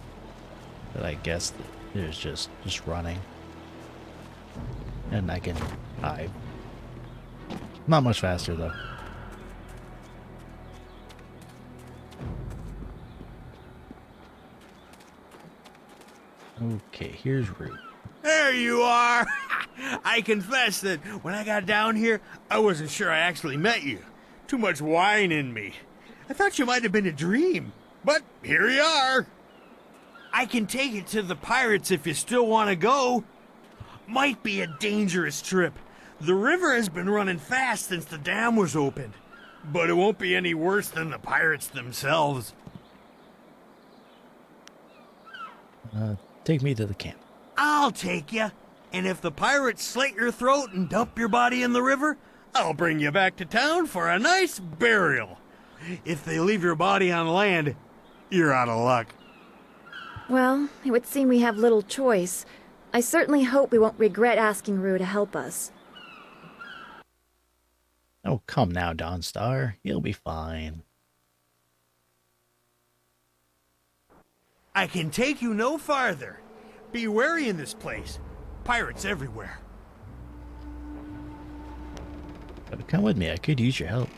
But I guess there's just running. And I can hide. Not much faster, though. Okay, here's Root. There you are! I confess that when I got down here, I wasn't sure I actually met you. Too much wine in me. I thought you might have been a dream. But here you are. I can take it to the pirates if you still want to go. Might be a dangerous trip. The river has been running fast since the dam was opened. But it won't be any worse than the pirates themselves. Take me to the camp. I'll take you. And if the pirates slit your throat and dump your body in the river, I'll bring you back to town for a nice burial. If they leave your body on land, you're out of luck. Well, it would seem we have little choice. I certainly hope we won't regret asking Rue to help us. Oh, come now, Dawnstar. You'll be fine. I can take you no farther. Be wary in this place. Pirates everywhere. Come with me. I could use your help.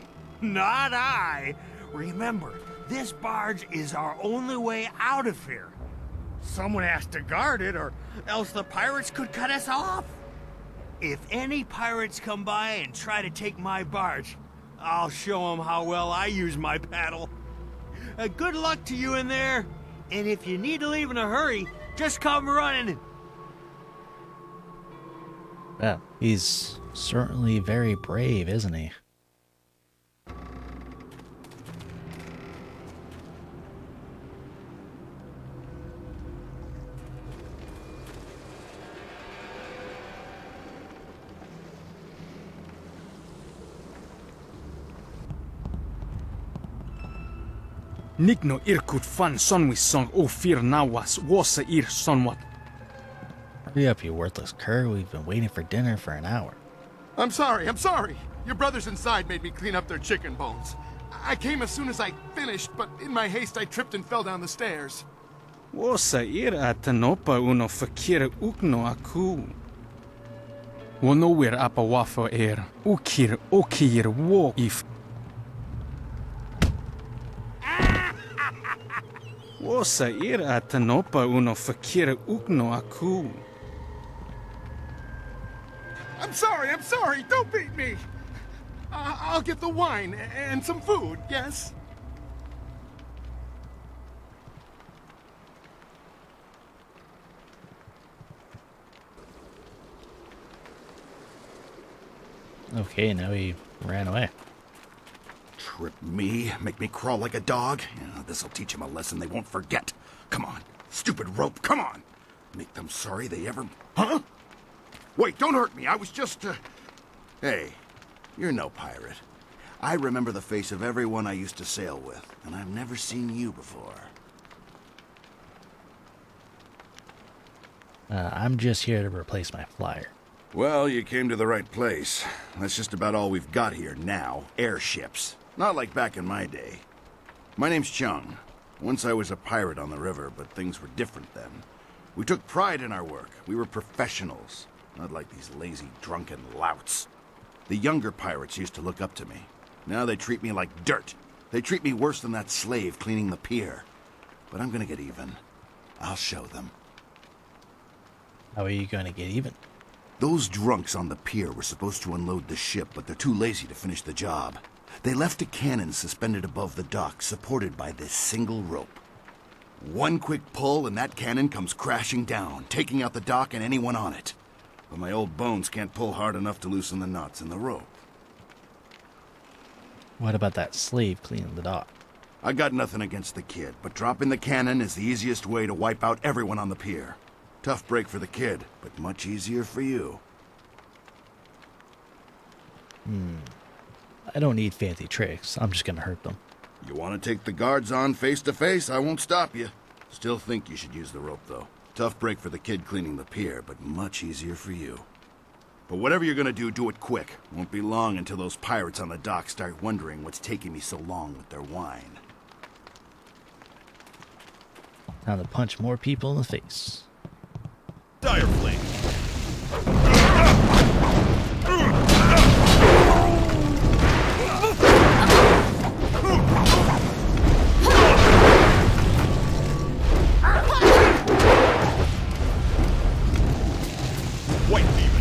Not I. Remember, this barge is our only way out of here. Someone has to guard it, or else the pirates could cut us off. If any pirates come by and try to take my barge, I'll show them how well I use my paddle. Good luck to you in there. And if you need to leave in a hurry, just come running. Well, he's certainly very brave, isn't he? Nikno irkut fan sonwi song o fir nawas wasa ir sonwat. Hurry up, you worthless cur. We've been waiting for dinner for an hour. I'm sorry. Your brothers inside made me clean up their chicken bones. I came as soon as I finished, but in my haste I tripped and fell down the stairs. Wasa ir atanopa uno fakira ukno aku. Wonowir apa wafa er. Ukir okir wo if. Wasa ir atanopa uno fakira ukno aku. I'm sorry. Don't beat me. I'll get the wine and some food, yes? Okay, now he ran away. Trip me? Make me crawl like a dog? Yeah, this'll teach him a lesson they won't forget. Come on, stupid rope, come on. Make them sorry they ever... Huh? Wait, don't hurt me. I was just, Hey, you're no pirate. I remember the face of everyone I used to sail with, and I've never seen you before. I'm just here to replace my flyer. Well, you came to the right place. That's just about all we've got here now. Airships. Not like back in my day. My name's Chung. Once I was a pirate on the river, but things were different then. We took pride in our work. We were professionals. Not like these lazy, drunken louts. The younger pirates used to look up to me. Now they treat me like dirt. They treat me worse than that slave cleaning the pier. But I'm gonna get even. I'll show them. How are you gonna get even? Those drunks on the pier were supposed to unload the ship, but they're too lazy to finish the job. They left a cannon suspended above the dock, supported by this single rope. One quick pull and that cannon comes crashing down, taking out the dock and anyone on it. But my old bones can't pull hard enough to loosen the knots in the rope. What about that slave cleaning the dock? I got nothing against the kid, but dropping the cannon is the easiest way to wipe out everyone on the pier. Tough break for the kid, but much easier for you. I don't need fancy tricks. I'm just gonna hurt them. You want to take the guards on face to face? I won't stop you. Still think you should use the rope, though. Tough break for the kid cleaning the pier, but much easier for you. But whatever you're gonna do it quick. Won't be long until those pirates on the dock start wondering what's taking me so long with their wine. Time to punch more people in the face. Dire flame. White demon.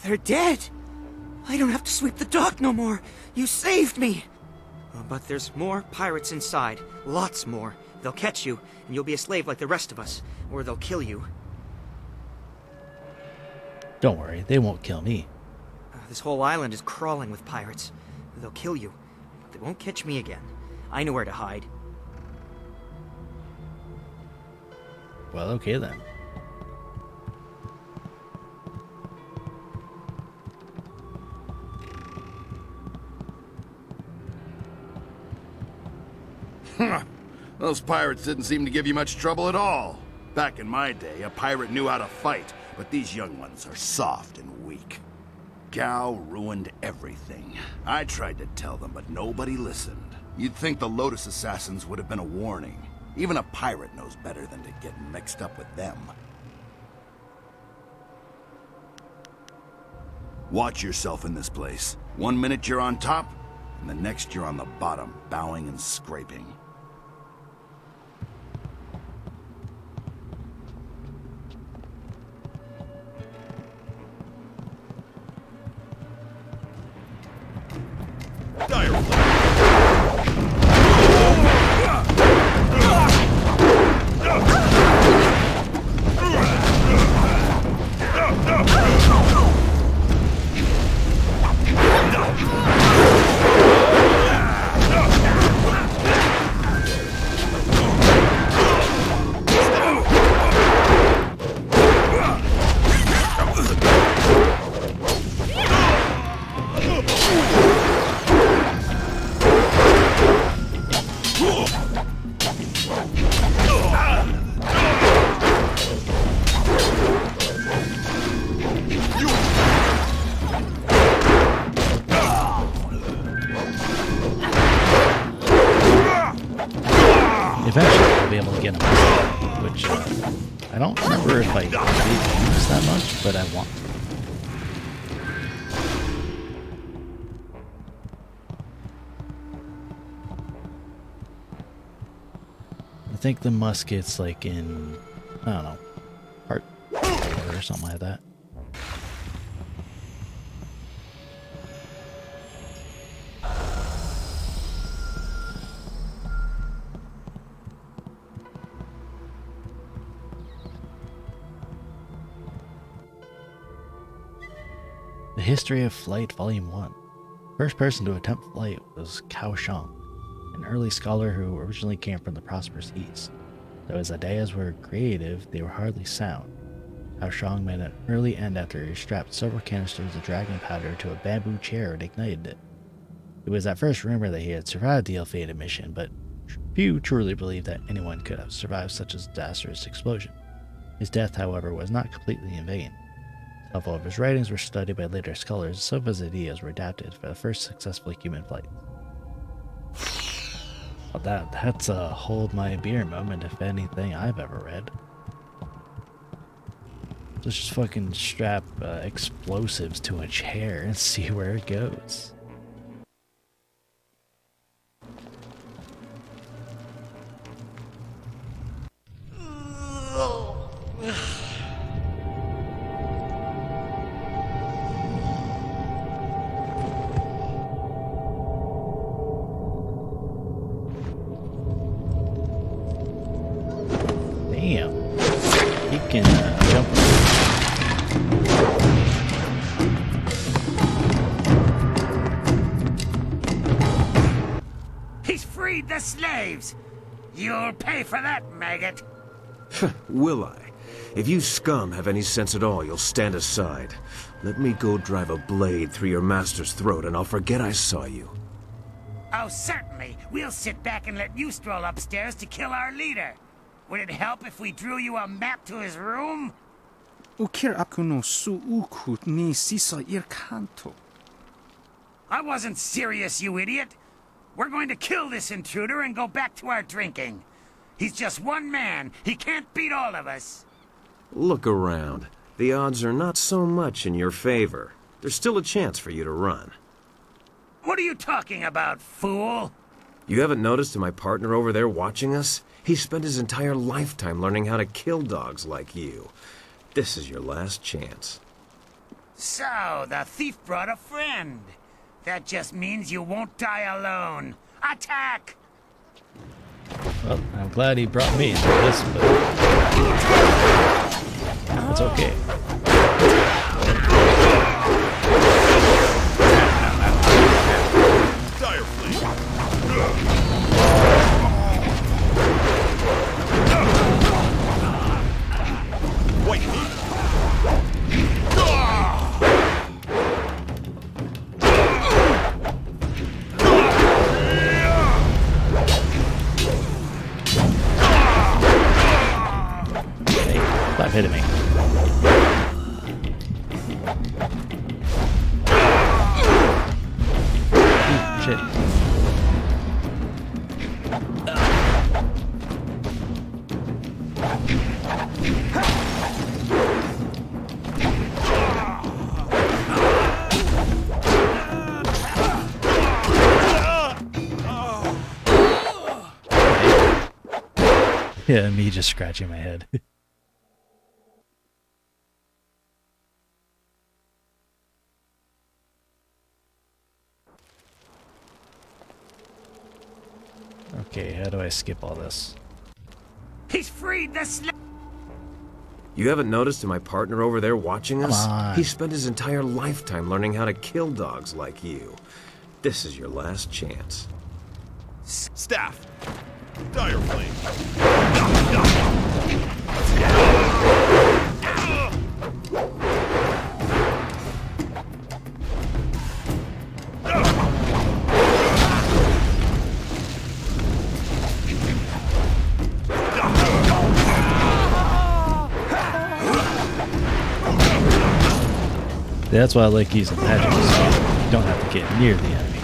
They're dead. I don't have to sweep the dock no more. You saved me. But there's more pirates inside. Lots more. They'll catch you, and you'll be a slave like the rest of us. Or they'll kill you. Don't worry, they won't kill me. This whole island is crawling with pirates. They'll kill you. They won't catch me again. I know where to hide. Well, okay then. Those pirates didn't seem to give you much trouble at all. Back in my day, a pirate knew how to fight, but these young ones are soft and weak. Gao ruined everything. I tried to tell them, but nobody listened. You'd think the Lotus Assassins would have been a warning. Even a pirate knows better than to get mixed up with them. Watch yourself in this place. 1 minute you're on top, and the next you're on the bottom, bowing and scraping. Eventually, I'll be able to get him, which I don't remember if I really use that much, but I want to. I think the musket's like in, I don't know, part 4 or something like that. The History of Flight, Volume 1. First person to attempt flight was Cao Shang, an early scholar who originally came from the prosperous East. Though his ideas were creative, they were hardly sound. Cao Shang made an early end after he strapped several canisters of dragon powder to a bamboo chair and ignited it. It was at first rumored that he had survived the ill-fated mission, but few truly believed that anyone could have survived such a disastrous explosion. His death, however, was not completely in vain. Several of his writings were studied by later scholars, some of his ideas were adapted for the first successful human flight. Well, that's a hold my beer moment, if anything I've ever read. Just fucking strap explosives to a chair and see where it goes. Damn. He can jump. He's freed the slaves! You'll pay for that, maggot! Will I? If you scum have any sense at all, you'll stand aside. Let me go drive a blade through your master's throat and I'll forget I saw you. Oh, certainly. We'll sit back and let you stroll upstairs to kill our leader. Would it help if we drew you a map to his room? I wasn't serious, you idiot. We're going to kill this intruder and go back to our drinking. He's just one man. He can't beat all of us. Look around. The odds are not so much in your favor. There's still a chance for you to run. What are you talking about, fool? You haven't noticed my partner over there watching us? He spent his entire lifetime learning how to kill dogs like you. This is your last chance. So, the thief brought a friend. That just means you won't die alone. Attack! Well, I'm glad he brought me into this, but it's okay. Dire fleet. Stop hitting me. Ooh, shit. Yeah, me just scratching my head. Okay, how do I skip all this? He's freed the slave. You haven't noticed my partner over there watching us? Come on. He spent his entire lifetime learning how to kill dogs like you. This is your last chance. Staff! Dire flame! That's why I like using magic, so you don't have to get near the enemy.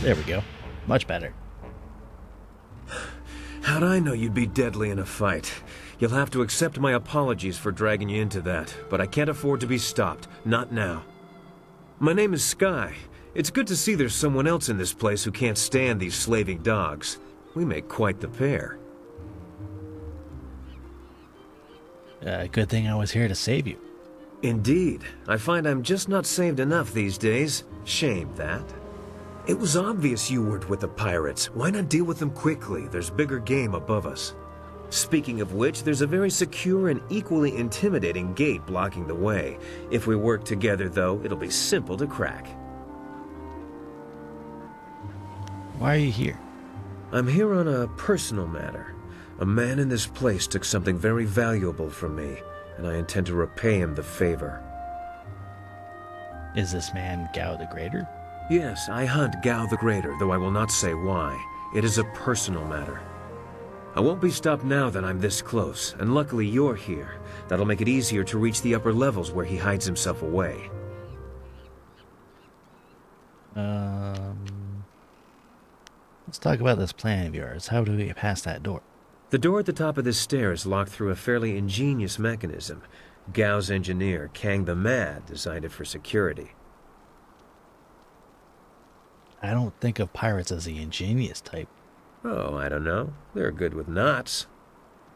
There we go. Much better. How'd I know you'd be deadly in a fight? You'll have to accept my apologies for dragging you into that, but I can't afford to be stopped. Not now. My name is Sky. It's good to see there's someone else in this place who can't stand these slaving dogs. We make quite the pair. Good thing I was here to save you. Indeed. I find I'm just not saved enough these days. Shame that. It was obvious you weren't with the pirates. Why not deal with them quickly? There's bigger game above us. Speaking of which, there's a very secure and equally intimidating gate blocking the way. If we work together, though, it'll be simple to crack. Why are you here? I'm here on a personal matter. A man in this place took something very valuable from me, and I intend to repay him the favor. Is this man Gao the Greater? Yes, I hunt Gao the Greater, though I will not say why. It is a personal matter. I won't be stopped now that I'm this close, and luckily you're here. That'll make it easier to reach the upper levels where he hides himself away. Let's talk about this plan of yours. How do we get past that door? The door at the top of this stair is locked through a fairly ingenious mechanism. Gao's engineer, Kang the Mad, designed it for security. I don't think of pirates as the ingenious type. Oh, I don't know. They're good with knots.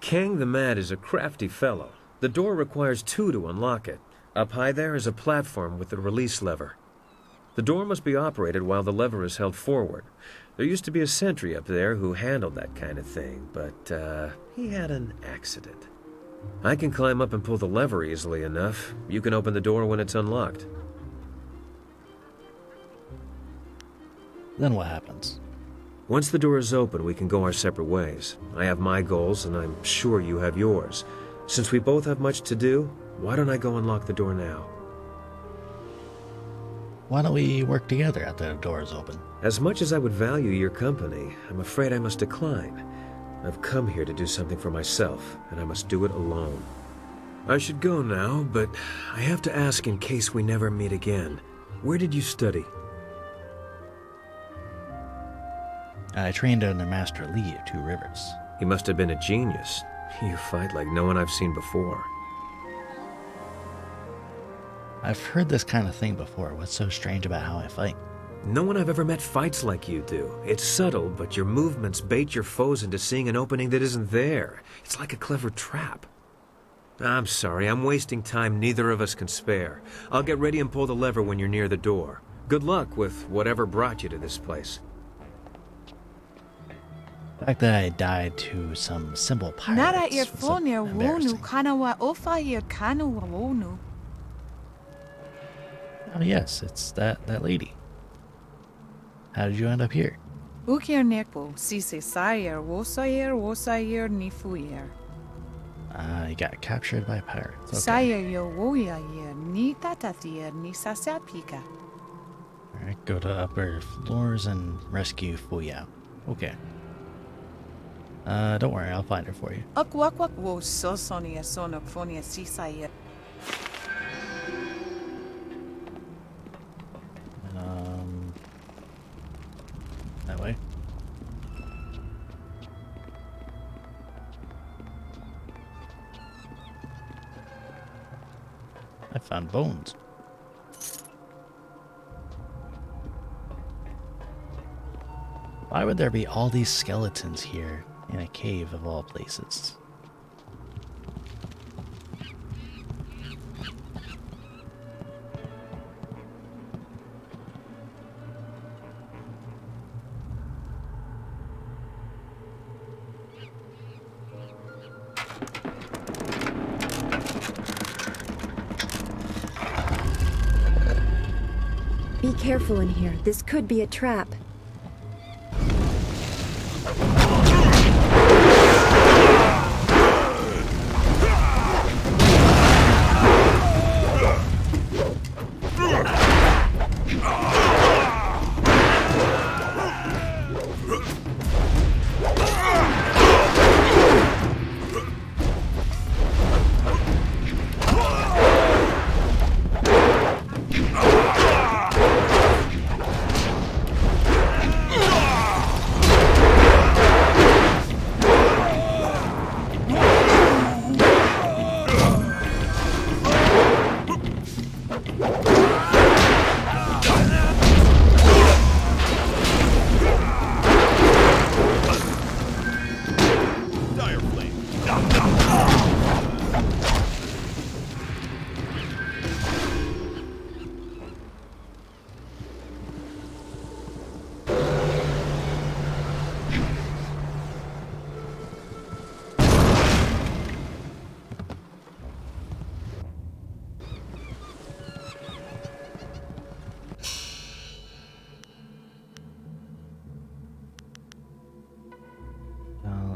Kang the Mad is a crafty fellow. The door requires 2 to unlock it. Up high there is a platform with a release lever. The door must be operated while the lever is held forward. There used to be a sentry up there who handled that kind of thing, but he had an accident. I can climb up and pull the lever easily enough. You can open the door when it's unlocked. Then what happens? Once the door is open, we can go our separate ways. I have my goals, and I'm sure you have yours. Since we both have much to do, why don't I go unlock the door now? Why don't we work together after the door is open? As much as I would value your company, I'm afraid I must decline. I've come here to do something for myself, and I must do it alone. I should go now, but I have to ask in case we never meet again. Where did you study? I trained under Master Lee of Two Rivers. He must have been a genius. You fight like no one I've seen before. I've heard this kind of thing before. What's so strange about how I fight? No one I've ever met fights like you do. It's subtle, but your movements bait your foes into seeing an opening that isn't there. It's like a clever trap. I'm sorry, I'm wasting time neither of us can spare. I'll get ready and pull the lever when you're near the door. Good luck with whatever brought you to this place. The fact that I died to some simple Nara pirates was Irfonia Wonu embarrassing. Kanawa Ofa Kanu Wonu. Oh yes, it's that lady. How did you end up here? Ukir Nekbo, Sise Sayer, Wosayer, Nifuyer. He got captured by pirates. Okay. Saya yo woya ye ni tatathir ni sasapika. Alright, go to upper floors and rescue Fuyao. Okay. Don't worry, I'll find her for you. Akwakwak wo sosonia sonophonia sisaya. That way. I found bones. Why would there be all these skeletons here in a cave of all places? Be careful in here. This could be a trap.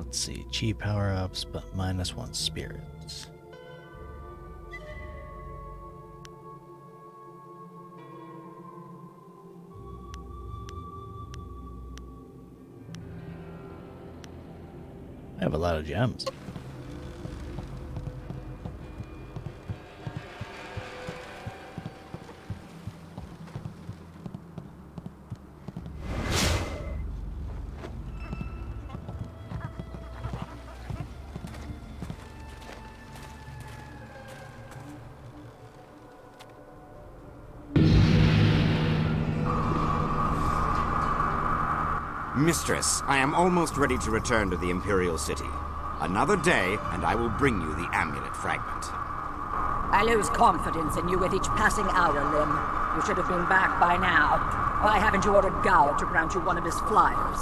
Let's see, chi power-ups, but -1 spirits. I have a lot of gems. Mistress, I am almost ready to return to the Imperial City. Another day, and I will bring you the amulet fragment. I lose confidence in you with each passing hour, Lim. You should have been back by now. Why haven't you ordered Gao to grant you one of his flyers?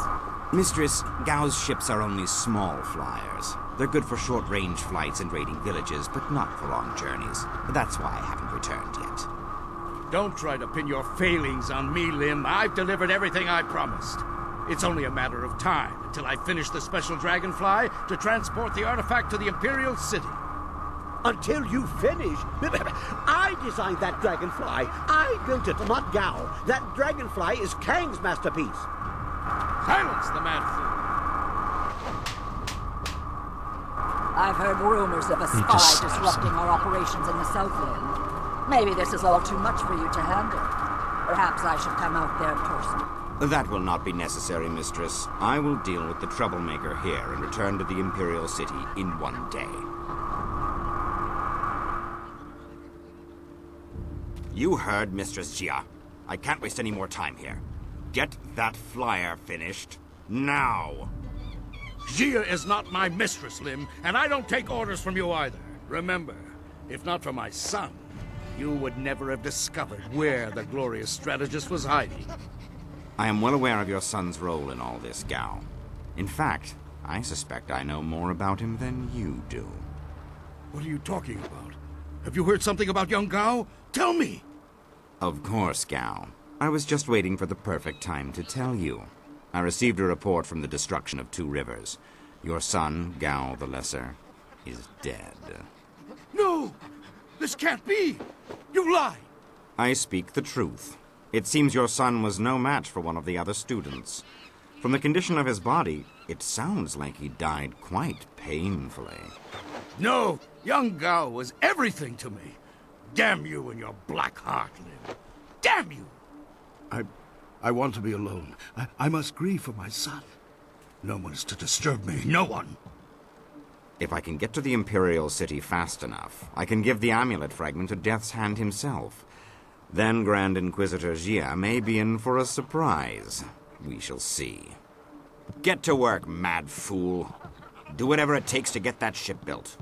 Mistress, Gao's ships are only small flyers. They're good for short-range flights and raiding villages, but not for long journeys. That's why I haven't returned yet. Don't try to pin your failings on me, Lim. I've delivered everything I promised. It's only a matter of time until I finish the special dragonfly to transport the artifact to the Imperial City. Until you finish? I designed that dragonfly. I built it, not Gao. That dragonfly is Kang's masterpiece. Silence the mad fool. I've heard rumors of a spy disrupting our operations in the Southland. Maybe this is all too much for you to handle. Perhaps I should come out there personally. That will not be necessary, Mistress. I will deal with the troublemaker here and return to the Imperial City in one day. You heard Mistress Jia. I can't waste any more time here. Get that flyer finished now. Jia is not my mistress, Lim, and I don't take orders from you either. Remember, if not for my son, you would never have discovered where the glorious strategist was hiding. I am well aware of your son's role in all this, Gao. In fact, I suspect I know more about him than you do. What are you talking about? Have you heard something about young Gao? Tell me! Of course, Gao. I was just waiting for the perfect time to tell you. I received a report from the destruction of 2 rivers. Your son, Gao the Lesser, is dead. No! This can't be! You lie! I speak the truth. It seems your son was no match for one of the other students. From the condition of his body, it sounds like he died quite painfully. No! Young Gao was everything to me. Damn you and your black heart, Lin. Damn you! I want to be alone. I must grieve for my son. No one is to disturb me. No one. If I can get to the Imperial City fast enough, I can give the amulet fragment to Death's Hand himself. Then Grand Inquisitor Jia may be in for a surprise. We shall see. Get to work, mad fool. Do whatever it takes to get that ship built.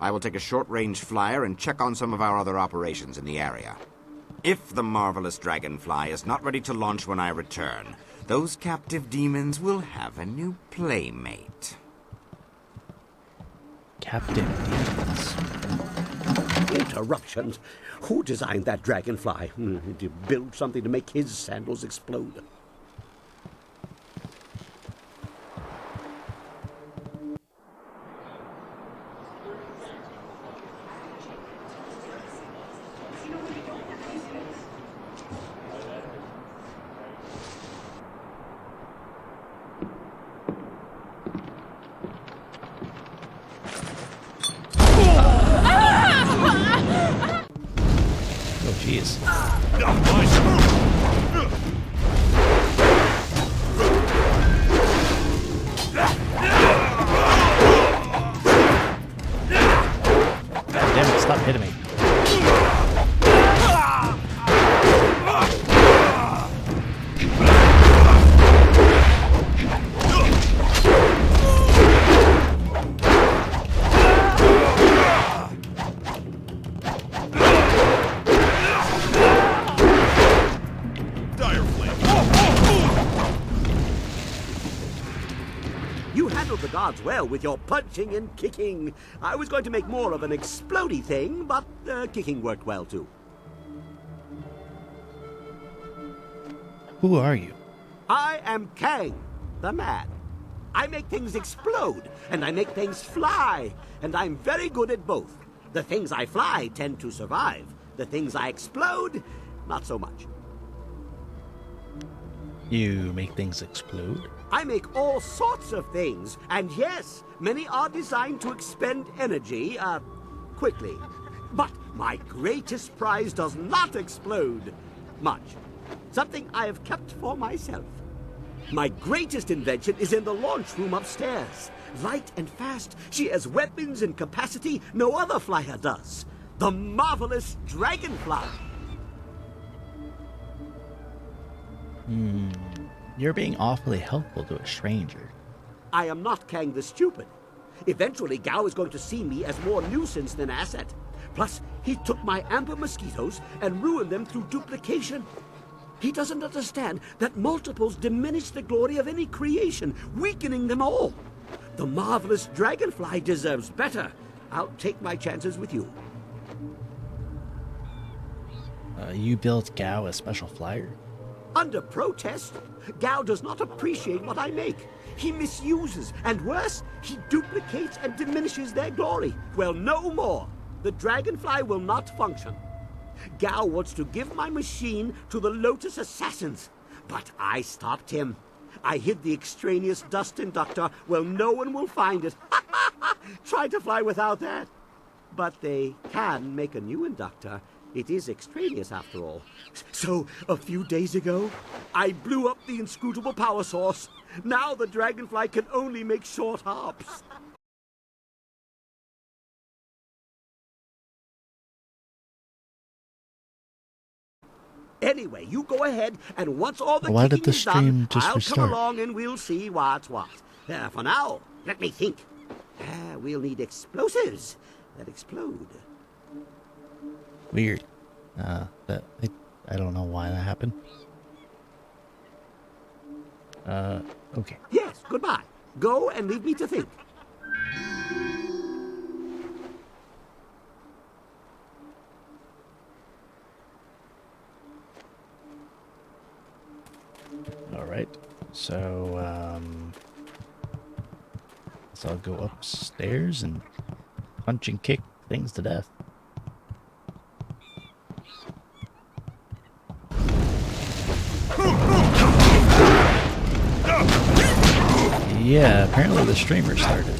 I will take a short-range flyer and check on some of our other operations in the area. If the marvelous dragonfly is not ready to launch when I return, those captive demons will have a new playmate. Captive demons. Interruptions. Who designed that dragonfly? Did you build something to make his sandals explode? Oh, jeez. Damn it, stop hitting me. You handled the guards well with your punching and kicking. I was going to make more of an explodey thing, but kicking worked well too. Who are you? I am Kang, the man. I make things explode, and I make things fly, and I'm very good at both. The things I fly tend to survive. The things I explode, not so much. You make things explode? I make all sorts of things, and yes, many are designed to expend energy, quickly. But my greatest prize does not explode much. Something I have kept for myself. My greatest invention is in the launch room upstairs. Light and fast, she has weapons and capacity no other flyer does. The marvelous dragonfly. You're being awfully helpful to a stranger. I am not Kang the Stupid. Eventually, Gao is going to see me as more nuisance than asset. Plus, he took my amber mosquitoes and ruined them through duplication. He doesn't understand that multiples diminish the glory of any creation, weakening them all. The marvelous dragonfly deserves better. I'll take my chances with you. You built Gao a special flyer? Under protest, Gao does not appreciate what I make. He misuses, and worse, he duplicates and diminishes their glory. Well, no more. The dragonfly will not function. Gao wants to give my machine to the Lotus Assassins, but I stopped him. I hid the extraneous dust inductor where no one will find it. Try to fly without that. But they can make a new inductor. It is extraneous after all. So, a few days ago, I blew up the inscrutable power source. Now the dragonfly can only make short hops. Anyway, you go ahead, and once all the Why did kicking the is done, stream just I'll restart? come along and we'll see what's what. For now, let me think. We'll need explosives that explode. Weird. I don't know why that happened. Okay. Yes, goodbye. Go and leave me to think. Alright. So, I'll go upstairs and punch and kick things to death. Yeah, apparently the streamer started.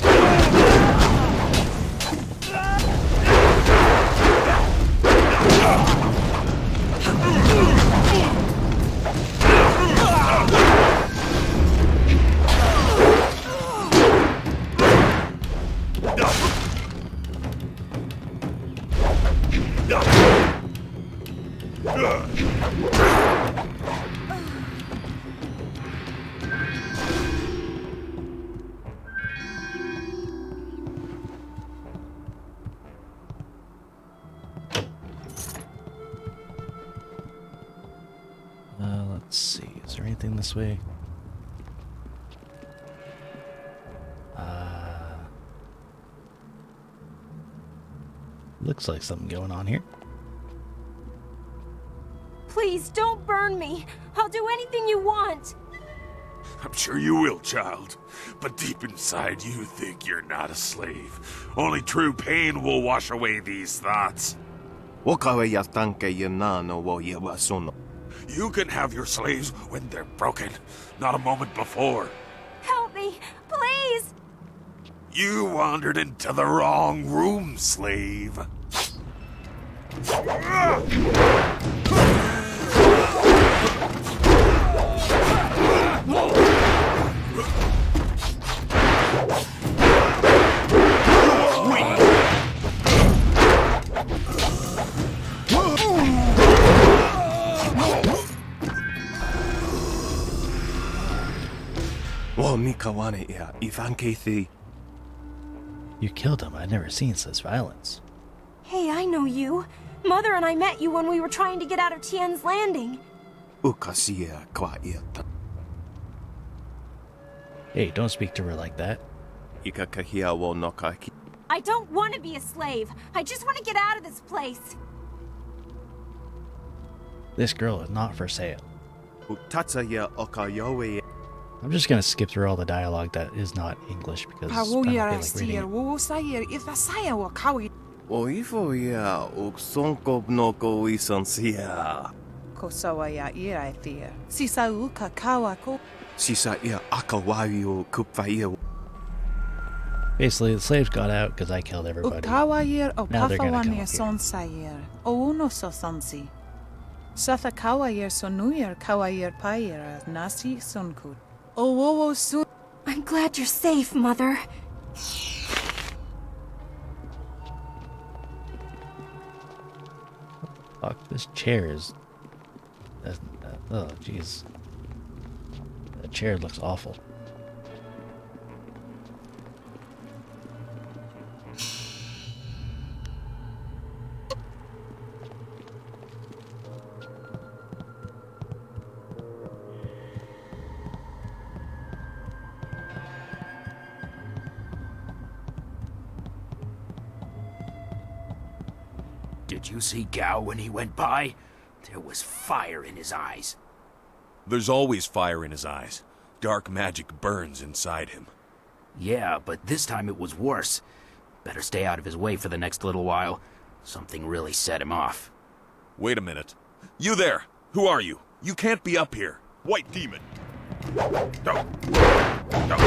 Let's see, is there anything this way? Looks like something going on here. Please, don't burn me. I'll do anything you want. I'm sure you will, child. But deep inside, you think you're not a slave. Only true pain will wash away these thoughts. You can have your slaves when they're broken, not a moment before. Help me, please. You wandered into the wrong room, slave. You killed him. I'd never seen such violence. Hey, I know you. Mother and I met you when we were trying to get out of Tien's Landing. Hey, don't speak to her like that. I don't want to be a slave. I just want to get out of this place. This girl is not for sale. I'm just gonna skip through all the dialogue that is not English because I don't feel like reading it. Basically, the slaves got out because I killed everybody. Now they're gonna come up here. I'm glad you're safe, Mother. Fuck, this chair is... oh, jeez. That chair looks awful. Did you see Gao when he went by? There was fire in his eyes. There's always fire in his eyes. Dark magic burns inside him. Yeah, but this time it was worse. Better stay out of his way for the next little while. Something really set him off. Wait a minute. You there! Who are you? You can't be up here. White demon. No. No.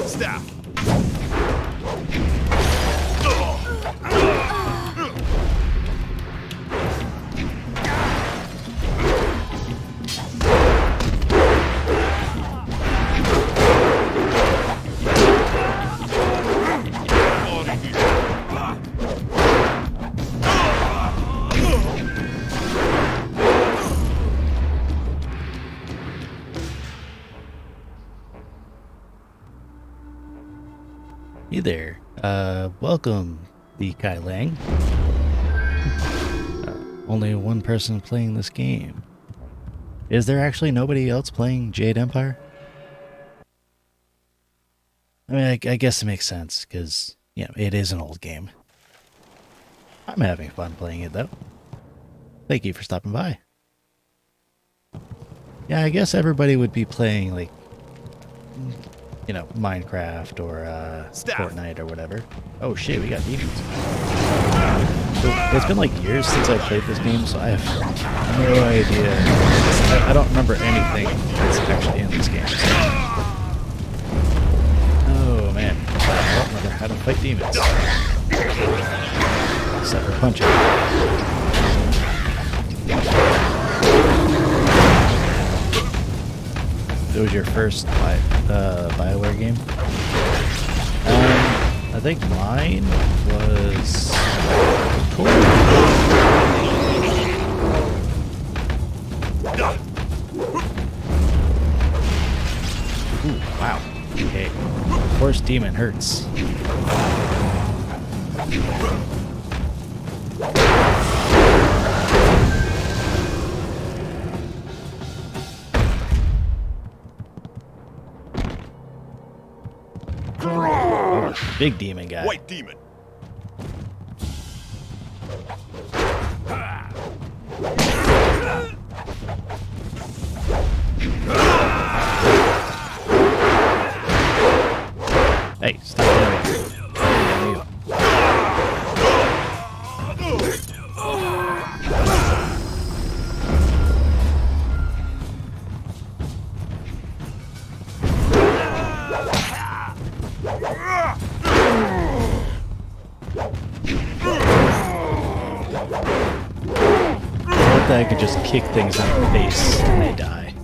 Staff. Hey there. Welcome, the Kai Lang. Only one person playing this game. Is there actually nobody else playing Jade Empire? I mean, I guess it makes sense, because, you know, it is an old game. I'm having fun playing it, though. Thank you for stopping by. Yeah, I guess everybody would be playing, like, you know, Minecraft or Fortnite or whatever. Oh shit, we got demons. So, it's been like years since I played this game, so I have no idea. I don't remember anything that's actually in this game. So. Oh man, I don't remember how to fight demons. Except for punching. It was your first BioWare game? I think mine was... Ooh, wow. Okay. Horse demon hurts. Oh, big demon guy. White demon. Hey, stop doing it. I could just kick things in the face and they die.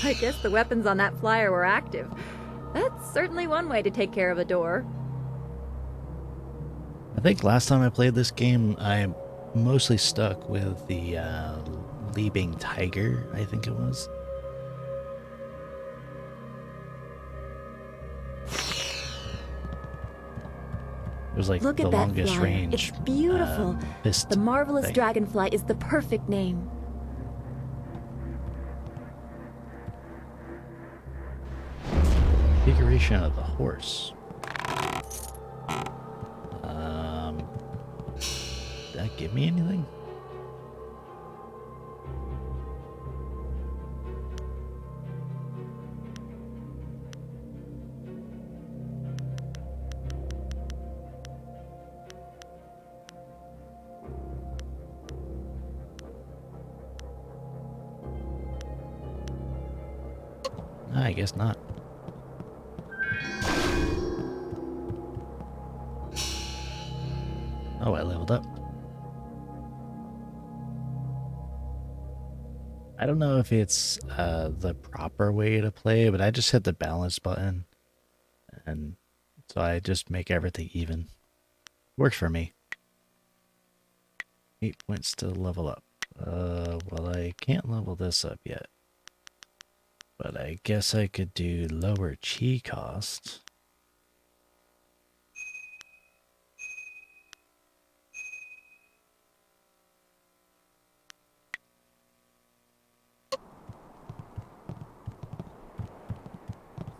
I guess the weapons on that flyer were active. That's certainly one way to take care of a door. I think last time I played this game, I mostly stuck with the leaping tiger, I think it was. It was like Look the at that longest flyer. range. It's beautiful. Fist The marvelous thing. dragonfly is the perfect name. Configuration of the horse. Did that give me anything? I guess not. Oh, I leveled up. I don't know if it's the proper way to play, but I just hit the balance button. And so I just make everything even. Works for me. 8 points to level up. Well, I can't level this up yet. But I guess I could do lower chi cost.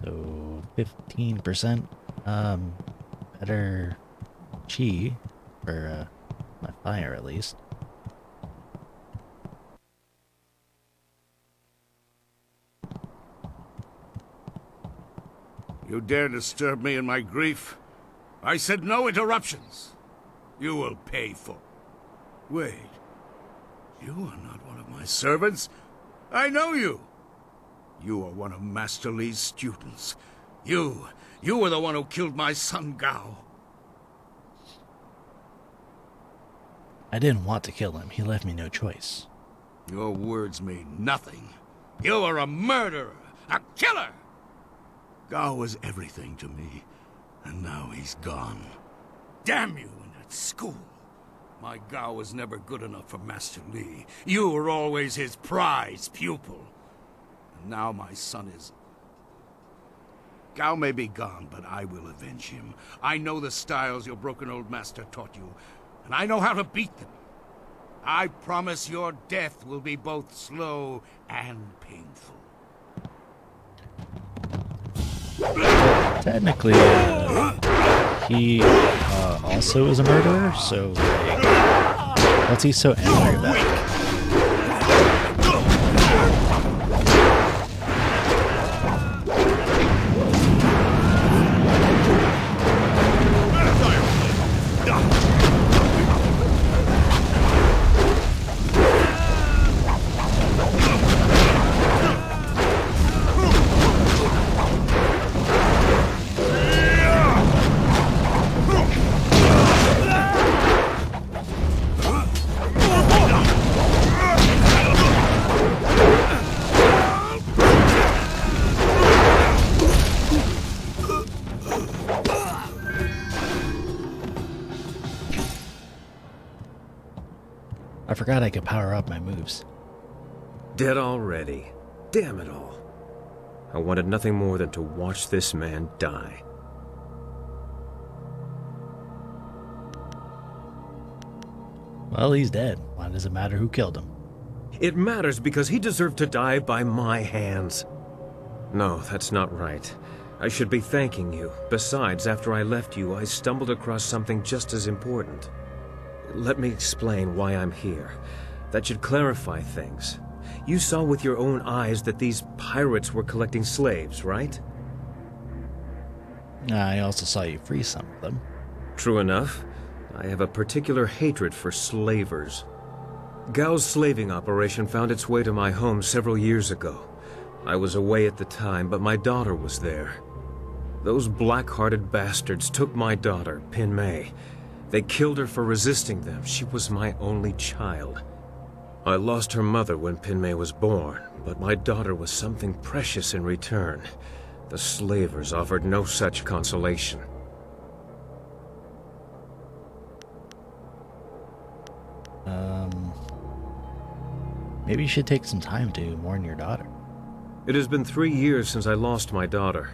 So 15% better chi for my fire at least. You dare disturb me in my grief? I said no interruptions. You will pay for... Wait. You are not one of my servants. I know you. You are one of Master Li's students. You were the one who killed my son Gao. I didn't want to kill him. He left me no choice. Your words mean nothing. You are a murderer, a killer! Gao was everything to me, and now he's gone. Damn you and that school. My Gao was never good enough for Master Li. You were always his prize pupil. And now my son is... Gao may be gone, but I will avenge him. I know the styles your broken old master taught you, and I know how to beat them. I promise your death will be both slow and painful. Technically, he also is a murderer, so like, what's he so angry about? I forgot I could power up my moves. Dead already. Damn it all. I wanted nothing more than to watch this man die. Well, he's dead. Why does it matter who killed him? It matters because he deserved to die by my hands. No, that's not right. I should be thanking you. Besides, after I left you, I stumbled across something just as important. Let me explain why I'm here. That should clarify things. You saw with your own eyes that these pirates were collecting slaves, right? I also saw you free some of them. True enough. I have a particular hatred for slavers. Gao's slaving operation found its way to my home several years ago. I was away at the time, but my daughter was there. Those black-hearted bastards took my daughter, Pin Mei. They killed her for resisting them. She was my only child. I lost her mother when Pin Mei was born, but my daughter was something precious in return. The slavers offered no such consolation. Maybe you should take some time to mourn your daughter. It has been 3 years since I lost my daughter,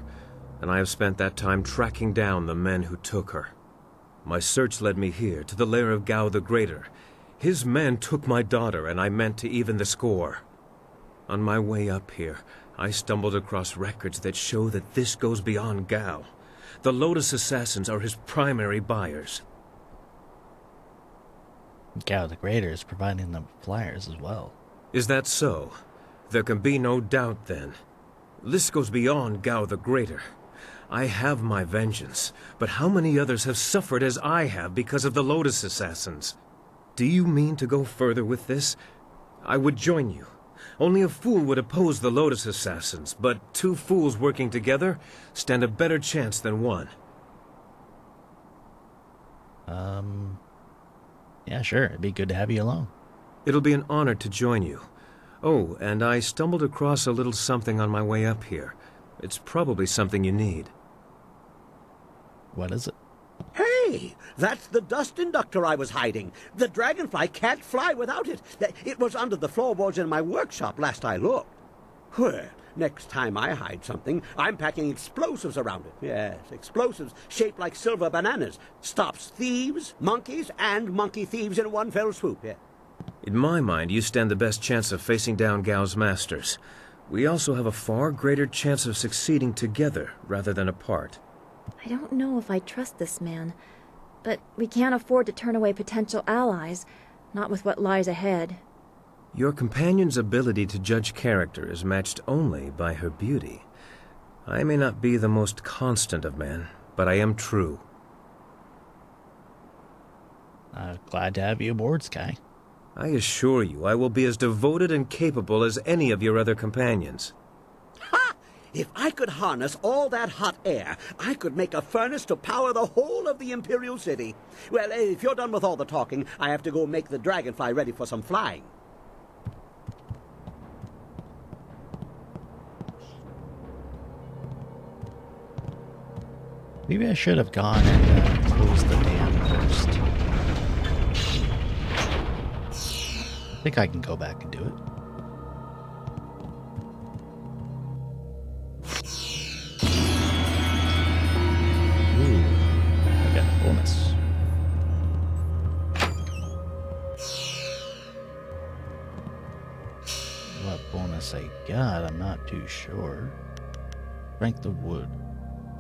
and I have spent that time tracking down the men who took her. My search led me here, to the lair of Gao the Greater. His men took my daughter, and I meant to even the score. On my way up here, I stumbled across records that show that this goes beyond Gao. The Lotus Assassins are his primary buyers. Gao the Greater is providing them flyers as well. Is that so? There can be no doubt then. This goes beyond Gao the Greater. I have my vengeance, but how many others have suffered as I have because of the Lotus Assassins? Do you mean to go further with this? I would join you. Only a fool would oppose the Lotus Assassins, but 2 fools working together stand a better chance than one. Yeah, sure. It'd be good to have you along. It'll be an honor to join you. Oh, and I stumbled across a little something on my way up here. It's probably something you need. What is it? Hey, that's the dust inductor I was hiding. The dragonfly can't fly without it. It was under the floorboards in my workshop last I looked. Well, next time I hide something, I'm packing explosives around it. Yes, explosives shaped like silver bananas. Stops thieves, monkeys, and monkey thieves in one fell swoop. Yeah. In my mind, you stand the best chance of facing down Gao's masters. We also have a far greater chance of succeeding together rather than apart. I don't know if I trust this man, but we can't afford to turn away potential allies, not with what lies ahead. Your companion's ability to judge character is matched only by her beauty. I may not be the most constant of men, but I am true. Glad to have you aboard, Sky. I assure you, I will be as devoted and capable as any of your other companions. Ha! If I could harness all that hot air, I could make a furnace to power the whole of the Imperial City. Well, if you're done with all the talking, I have to go make the dragonfly ready for some flying. Maybe I should have gone and closed the dam first. think I can go back and do it. Ooh, I got a bonus. What bonus I got, I'm not too sure. Strength of wood.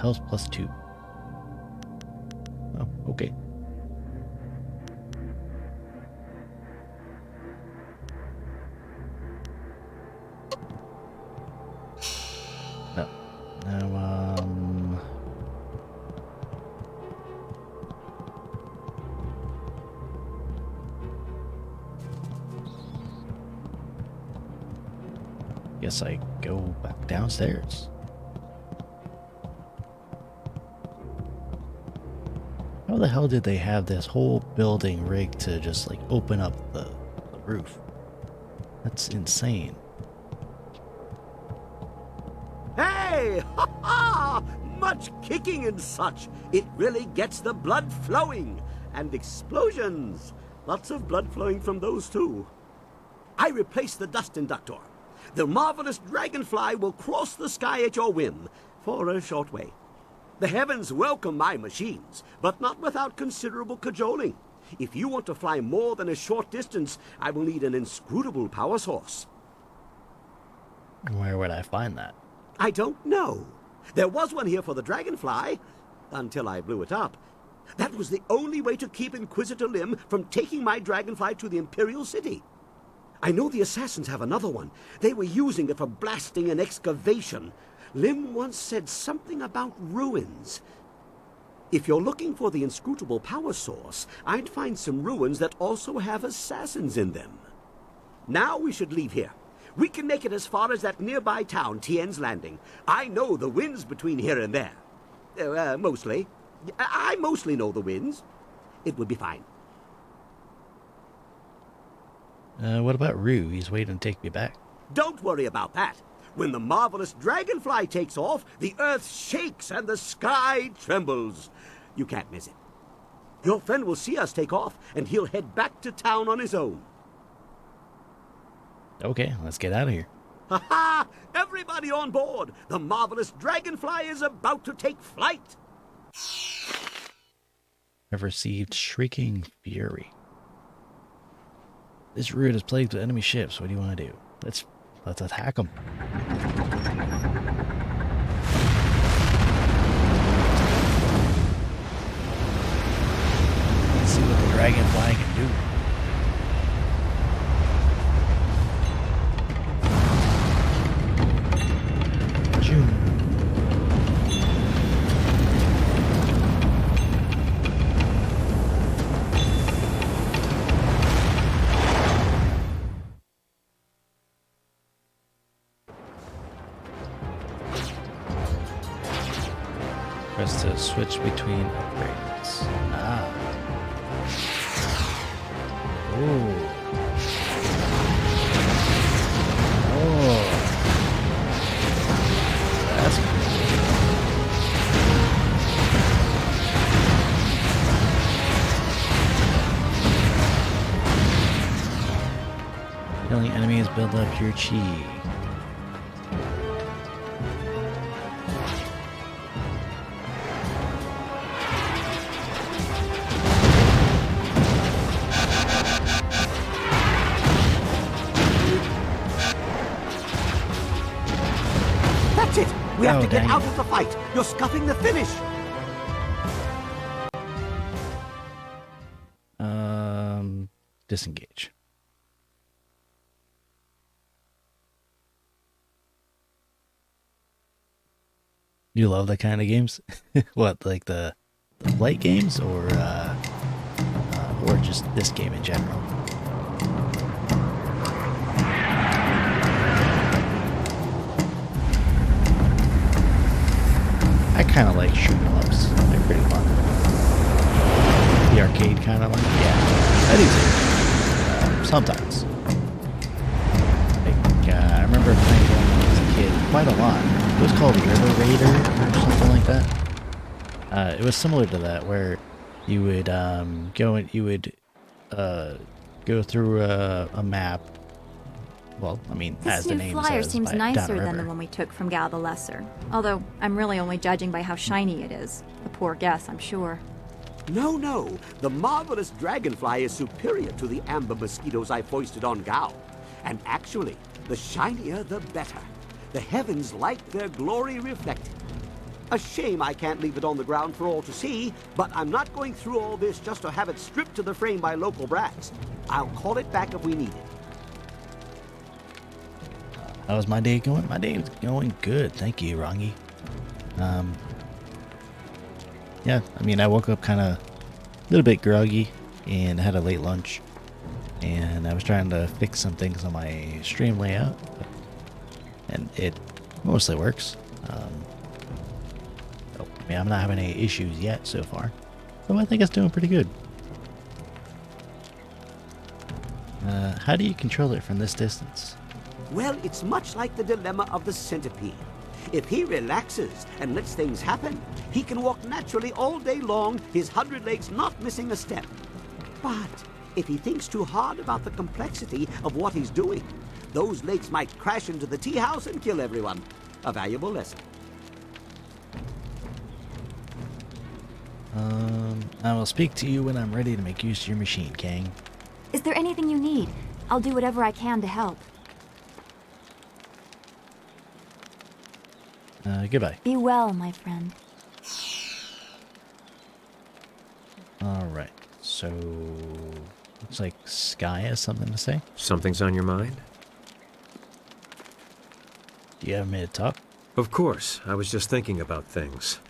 Health +2. Oh, okay. No. Now, guess I go back downstairs. How the hell did they have this whole building rigged to just like open up the roof? That's insane. Hey! Ha ha! Much kicking and such. It really gets the blood flowing. And explosions. Lots of blood flowing from those too. I replaced the dust inductor. The marvelous dragonfly will cross the sky at your whim for a short way. The heavens welcome my machines, but not without considerable cajoling. If you want to fly more than a short distance, I will need an inscrutable power source. Where would I find that? I don't know. There was one here for the dragonfly, until I blew it up. That was the only way to keep Inquisitor Lim from taking my dragonfly to the Imperial City. I know the assassins have another one. They were using it for blasting an excavation. Lim once said something about ruins. If you're looking for the inscrutable power source, I'd find some ruins that also have assassins in them. Now we should leave here. We can make it as far as that nearby town, Tien's Landing. I know the winds between here and there. Mostly. I mostly know the winds. It would be fine. What about Rue? He's waiting to take me back. Don't worry about that. When the marvelous dragonfly takes off, the earth shakes and the sky trembles. You can't miss it. Your friend will see us take off, and he'll head back to town on his own. Okay, let's get out of here. Ha ha! Everybody on board! The marvelous dragonfly is about to take flight! I've received Shrieking Fury. This route is plagued with enemy ships. What do you want to do? Let's attack them. Let's see what the dragonfly can do. Press to switch between upgrades. Ah. Ooh. Oh. That's cool. Killing enemies build up your chi. We have to get out of the fight. You're scuffing the finish. Disengage. You love that kind of games? What, like the flight games, or just this game in general? I kind of like shoot 'em ups. They're pretty fun. The arcade kind of like, yeah, I do too. Sometimes. Like, I remember playing one when I was a kid quite a lot. It was called River Raider or something like that. It was similar to that, where you would go and you would go through a map. Well, I mean, as This the new name flyer says, seems down a nicer than the river. one we took from Gal the Lesser. Although, I'm really only judging by how shiny it is. A poor guess, I'm sure. No, no. The marvelous dragonfly is superior to the amber mosquitoes I foisted on Gao. And actually, the shinier the better. The heavens like their glory reflected. A shame I can't leave it on the ground for all to see, but I'm not going through all this just to have it stripped to the frame by local brats. I'll call it back if we need it. How was my day going? My day was going good. Thank you, Rangi. Yeah, I mean, I woke up kind of a little bit groggy and had a late lunch. And I was trying to fix some things on my stream layout. And it mostly works. I mean, I'm not having any issues yet so far. So I think it's doing pretty good. How do you control it from this distance? Well, it's much like the dilemma of the centipede. If he relaxes and lets things happen, he can walk naturally all day long, his 100 legs not missing a step. But if he thinks too hard about the complexity of what he's doing, those legs might crash into the tea house and kill everyone. A valuable lesson. I will speak to you when I'm ready to make use of your machine, Kang. Is there anything you need? I'll do whatever I can to help. Goodbye. Be well, my friend. Alright, so... looks like Sky has something to say. Something's on your mind? Do you have a minute to talk? Of course. I was just thinking about things.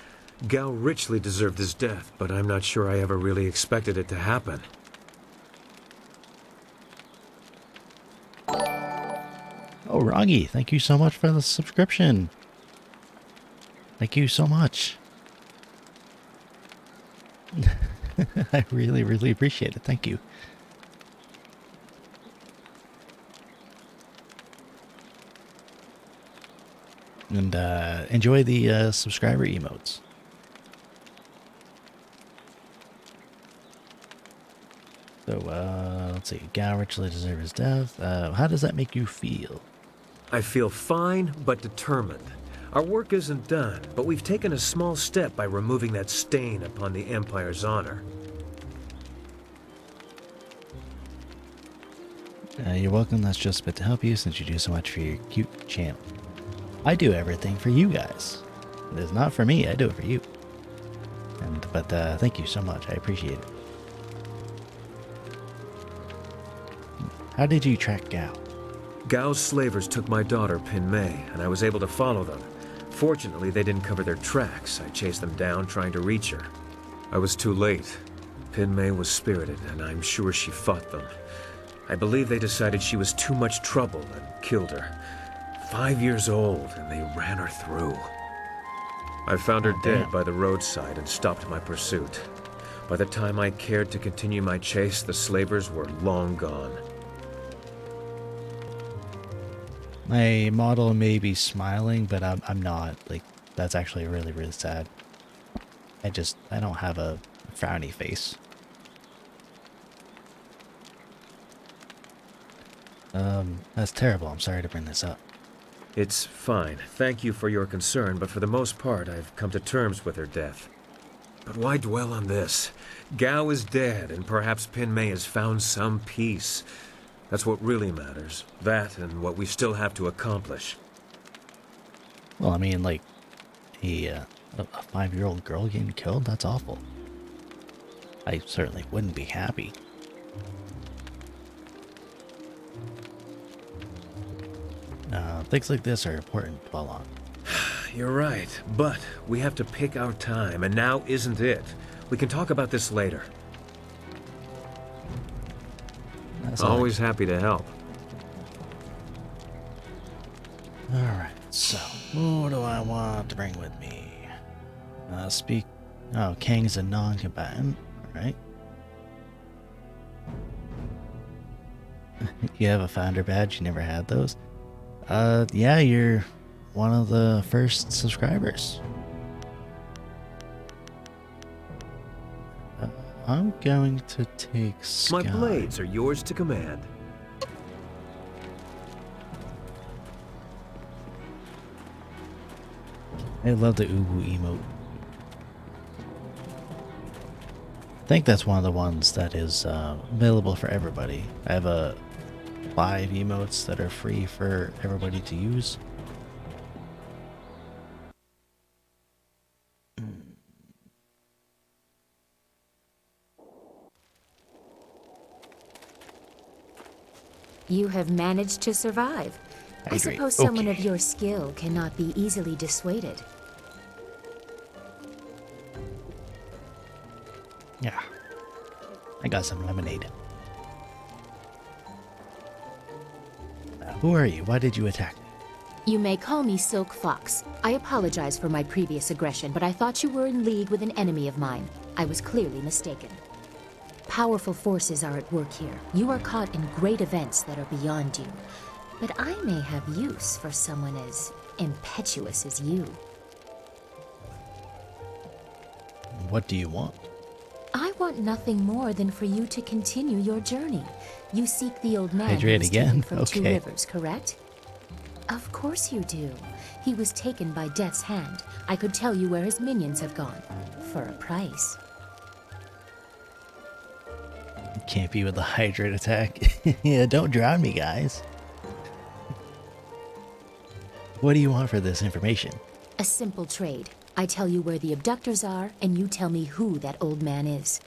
Gao richly deserved his death, but I'm not sure I ever really expected it to happen. Oh, Rangi, thank you so much for the subscription. Thank you so much. I really, really appreciate it. Thank you. And enjoy the subscriber emotes. So, let's see. Gao richly deserves his death. How does that make you feel? I feel fine, but determined. Our work isn't done, but we've taken a small step by removing that stain upon the Empire's honor. You're welcome. That's just a bit to help you since you do so much for your cute channel. I do everything for you guys. It is not for me. I do it for you. But thank you so much. I appreciate it. How did you track Gao? Gao's slavers took my daughter, Pin Mei, and I was able to follow them. Fortunately, they didn't cover their tracks. I chased them down, trying to reach her. I was too late. Pin Mei was spirited, and I'm sure she fought them. I believe they decided she was too much trouble and killed her. 5 years old, and they ran her through. I found her dead by the roadside and stopped my pursuit. By the time I cared to continue my chase, the slavers were long gone. My model may be smiling, but I'm not. Like, that's actually really, really sad. I don't have a frowny face. That's terrible. I'm sorry to bring this up. It's fine. Thank you for your concern, but for the most part, I've come to terms with her death. But why dwell on this? Gao is dead, and perhaps Pin Mei has found some peace. That's what really matters. That and what we still have to accomplish. Well, I mean, like, a 5-year-old girl getting killed? That's awful. I certainly wouldn't be happy. Things like this are important to dwell on. You're right, but we have to pick our time, and now isn't it. We can talk about this later. Always happy to help. Alright, so, who do I want to bring with me? Oh, Kang's a non-combatant, right? You have a founder badge, you never had those? Yeah, you're one of the first subscribers. I'm going to take Sky. My blades are yours to command. I love the Uwu emote. I think that's one of the ones that is available for everybody. I have 5 emotes that are free for everybody to use. You have managed to survive. I suppose someone of your skill cannot be easily dissuaded. Yeah. I got some lemonade. Who are you? Why did you attack me? You may call me Silk Fox. I apologize for my previous aggression, but I thought you were in league with an enemy of mine. I was clearly mistaken. Powerful forces are at work here. You are caught in great events that are beyond you. But I may have use for someone as impetuous as you. What do you want? I want nothing more than for you to continue your journey. You seek the old man who Hydrate was again? taken from Okay. 2 Rivers, correct? Of course you do. He was taken by Death's hand. I could tell you where his minions have gone. For a price. Can't be with the hydrate attack. Yeah, don't drown me, guys. What do you want for this information? A simple trade. I tell you where the abductors are, and you tell me who that old man is.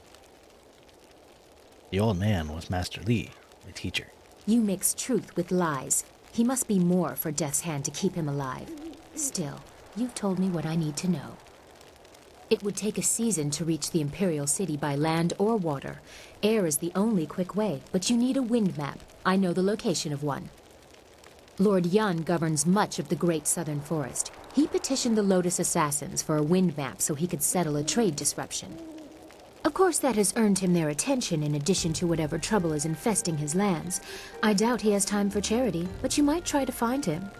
The old man was Master Lee, the teacher. You mix truth with lies. He must be more for Death's hand to keep him alive. Still, you've told me what I need to know. It would take a season to reach the Imperial City by land or water. Air is the only quick way, but you need a wind map. I know the location of one. Lord Yun governs much of the Great Southern Forest. He petitioned the Lotus Assassins for a wind map so he could settle a trade disruption. Of course, that has earned him their attention in addition to whatever trouble is infesting his lands. I doubt he has time for charity, but you might try to find him.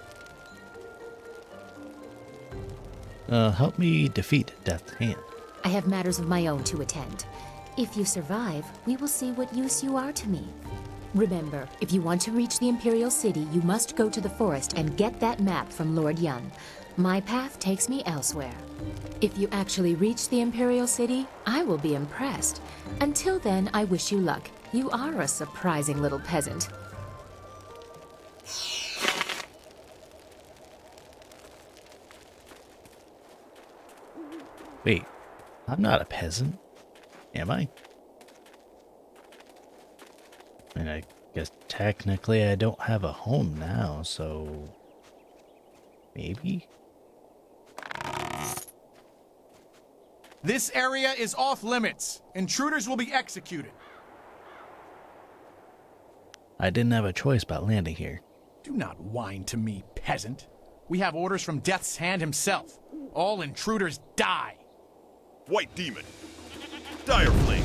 Help me defeat Death's Hand. I have matters of my own to attend. If you survive, we will see what use you are to me. Remember, if you want to reach the Imperial City, you must go to the forest and get that map from Lord Yun. My path takes me elsewhere. If you actually reach the Imperial City, I will be impressed. Until then, I wish you luck. You are a surprising little peasant. Wait, I'm not a peasant, am I? I mean, I guess technically I don't have a home now, so maybe? This area is off limits. Intruders will be executed. I didn't have a choice about landing here. Do not whine to me, peasant. We have orders from Death's Hand himself. All intruders die. White Demon. Dire Flame.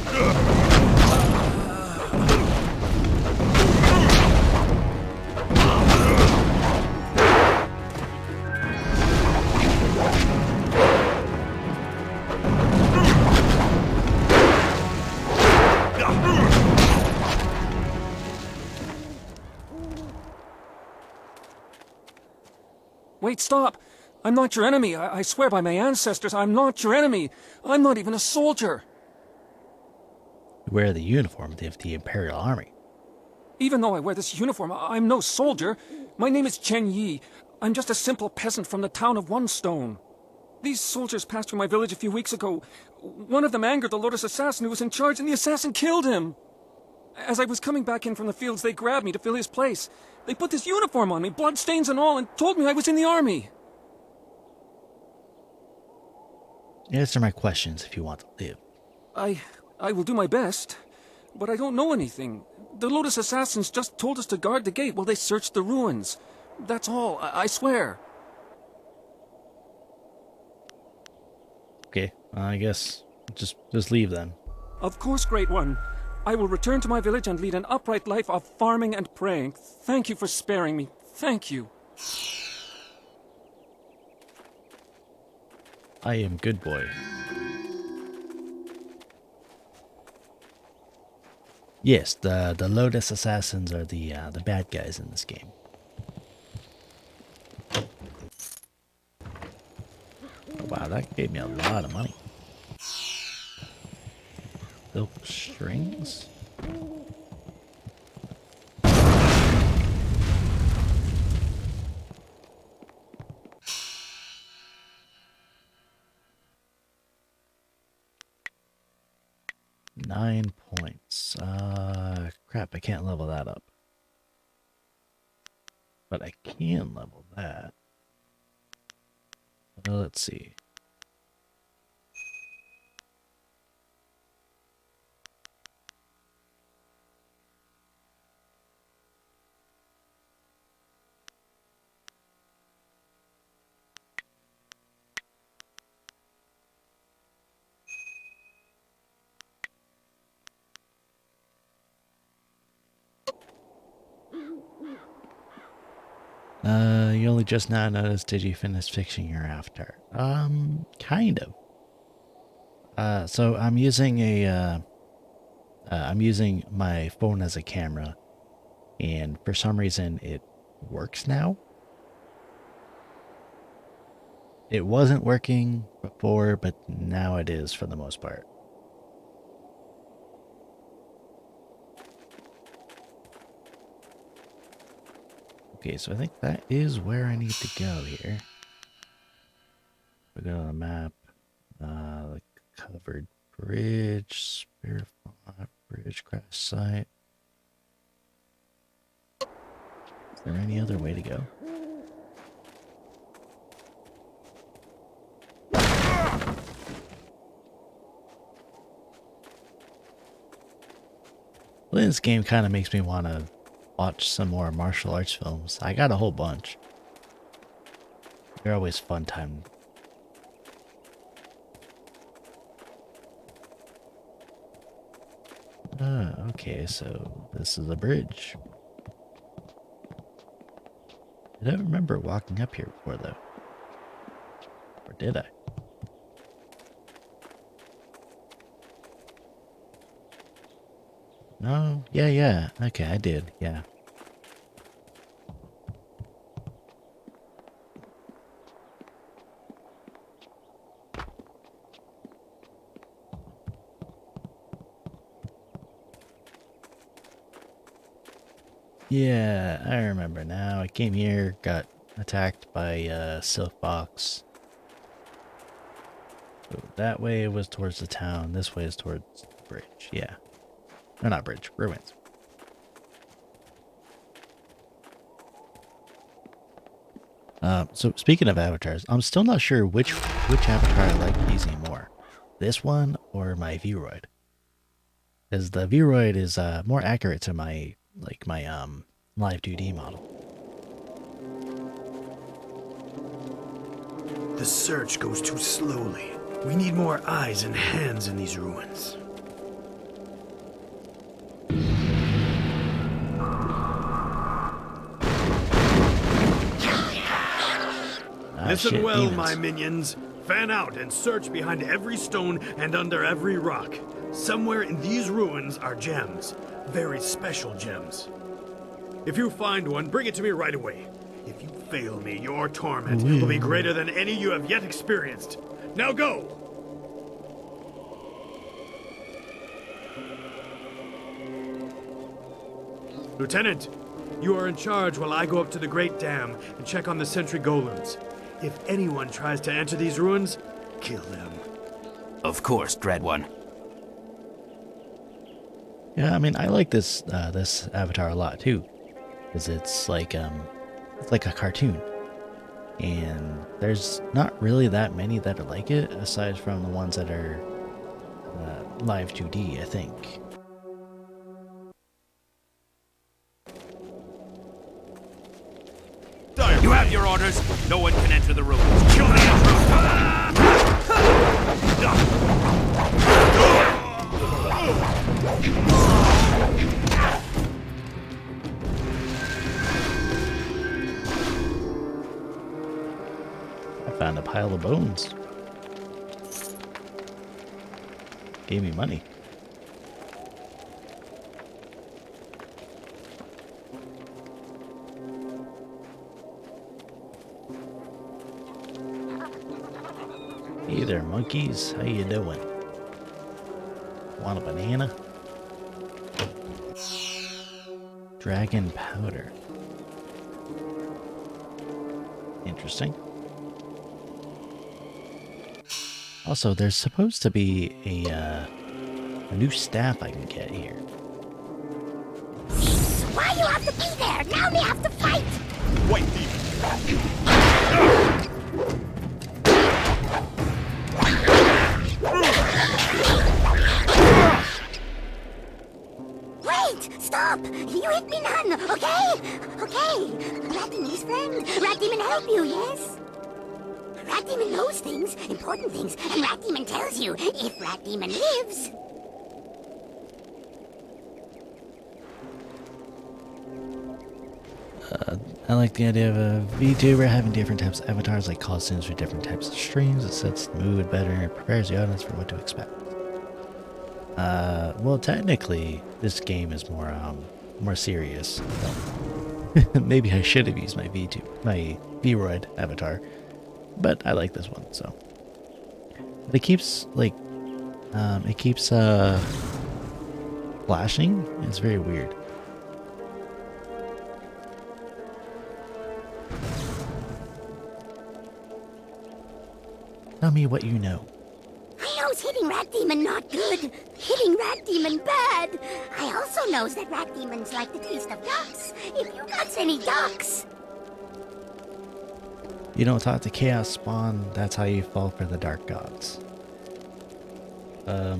Wait, stop! I'm not your enemy. I swear by my ancestors, I'm not your enemy. I'm not even a soldier. You wear the uniform of the Imperial Army. Even though I wear this uniform, I'm no soldier. My name is Chen Yi. I'm just a simple peasant from the town of One Stone. These soldiers passed through my village a few weeks ago. One of them angered the Lotus assassin who was in charge, and the assassin killed him. As I was coming back in from the fields, they grabbed me to fill his place. They put this uniform on me, bloodstains and all, and told me I was in the army. Answer my questions if you want to live. I will do my best, but I don't know anything. The Lotus assassins just told us to guard the gate while they searched the ruins. That's all, I swear. Okay, I guess just leave then. Of course, Great One. I will return to my village and lead an upright life of farming and praying. Thank you for sparing me. Thank you. I am good boy. Yes, the Lotus Assassins are the bad guys in this game. Oh, wow, that gave me a lot of money. Silk strings? Nine points. Crap, I can't level that up. But I can level that. Well, let's see. You only just now noticed, did you finish fixing your avatar? Kind of. So I'm using I'm using my phone as a camera, and for some reason it works now. It wasn't working before, but now it is for the most part. Okay, so I think that is where I need to go here. We go to the map, the covered bridge, spirit font, bridge crash site. Is there any other way to go? Well, this game kind of makes me want to watch some more martial arts films. I got a whole bunch. They're always fun time. Okay, so this is a bridge. I don't remember walking up here before, though. Or did I? No? Yeah. Okay, I did, yeah. Yeah, I remember now. I came here, got attacked by a silk fox. So that way was towards the town. This way is towards the bridge. Yeah. No, not bridge. Ruins. So speaking of avatars, I'm still not sure which avatar I like using more. This one or my Vroid. Because the Vroid is more accurate to my live 2D model. The search goes too slowly. We need more eyes and hands in these ruins. Listen well, demons. My minions. Fan out and search behind every stone and under every rock. Somewhere in these ruins are gems. Very special gems. If you find one, bring it to me right away. If you fail me, your torment will be greater than any you have yet experienced. Now go! Lieutenant, you are in charge while I go up to the Great Dam and check on the sentry golems. If anyone tries to enter these ruins, kill them. Of course, Dread One. Yeah, I mean, I like this this avatar a lot too, because it's like a cartoon, and there's not really that many that are like it, aside from the ones that are live 2D, I think. You have your orders. No one can enter the ruins. Kill the I found a pile of bones. Gave me money. Hey there, monkeys. How you doing? Want a banana? Dragon powder. Interesting. Also, there's supposed to be a new staff I can get here. Why you have to be there? Now we have to fight! White demon! Wait! Stop! You hit me none, okay? Okay. Rat Demon's friend. Rat Demon help you, yes? Rat Demon knows things, important things, and Rat Demon tells you if Rat Demon lives. I like the idea of a VTuber having different types of avatars, like costumes for different types of streams. It sets the mood better and prepares the audience for what to expect. Well, technically, this game is more serious. Maybe I should have used my Vroid avatar, but I like this one. So, but it keeps flashing. It's very weird. Tell me what you know. I knows hitting Rat Demon not good. Hitting Rat Demon bad. I also knows that Rat Demons like the taste of ducks. If you got any ducks. You don't talk to Chaos Spawn, that's how you fall for the Dark Gods. I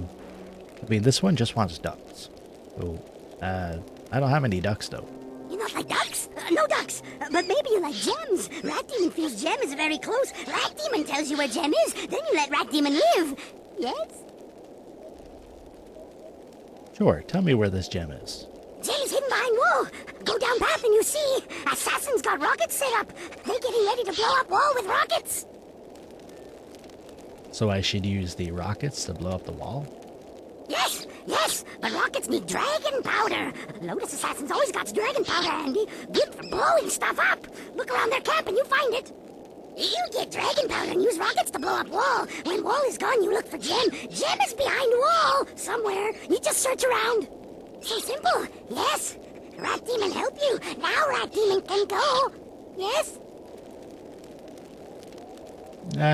mean, this one just wants ducks. So, I don't have any ducks, though. You not like ducks? No ducks. But maybe you like gems. Rat Demon feels gem is very close. Rat Demon tells you where gem is. Then you let Rat Demon live. Yes? Sure, tell me where this gem is. Gem is hidden behind wall. Go down path and you see. Assassins got rockets set up. They're getting ready to blow up wall with rockets. So I should use the rockets to blow up the wall? Yes, yes, but rockets need dragon powder. Lotus Assassins always got dragon powder handy. Good for blowing stuff up. Look around their camp and you find it. You get dragon powder and use rockets to blow up wall. When wall is gone, you look for gem. Gem is behind wall somewhere. You just search around. So simple. Yes. Rat Demon help you. Now Rat Demon can go. Yes?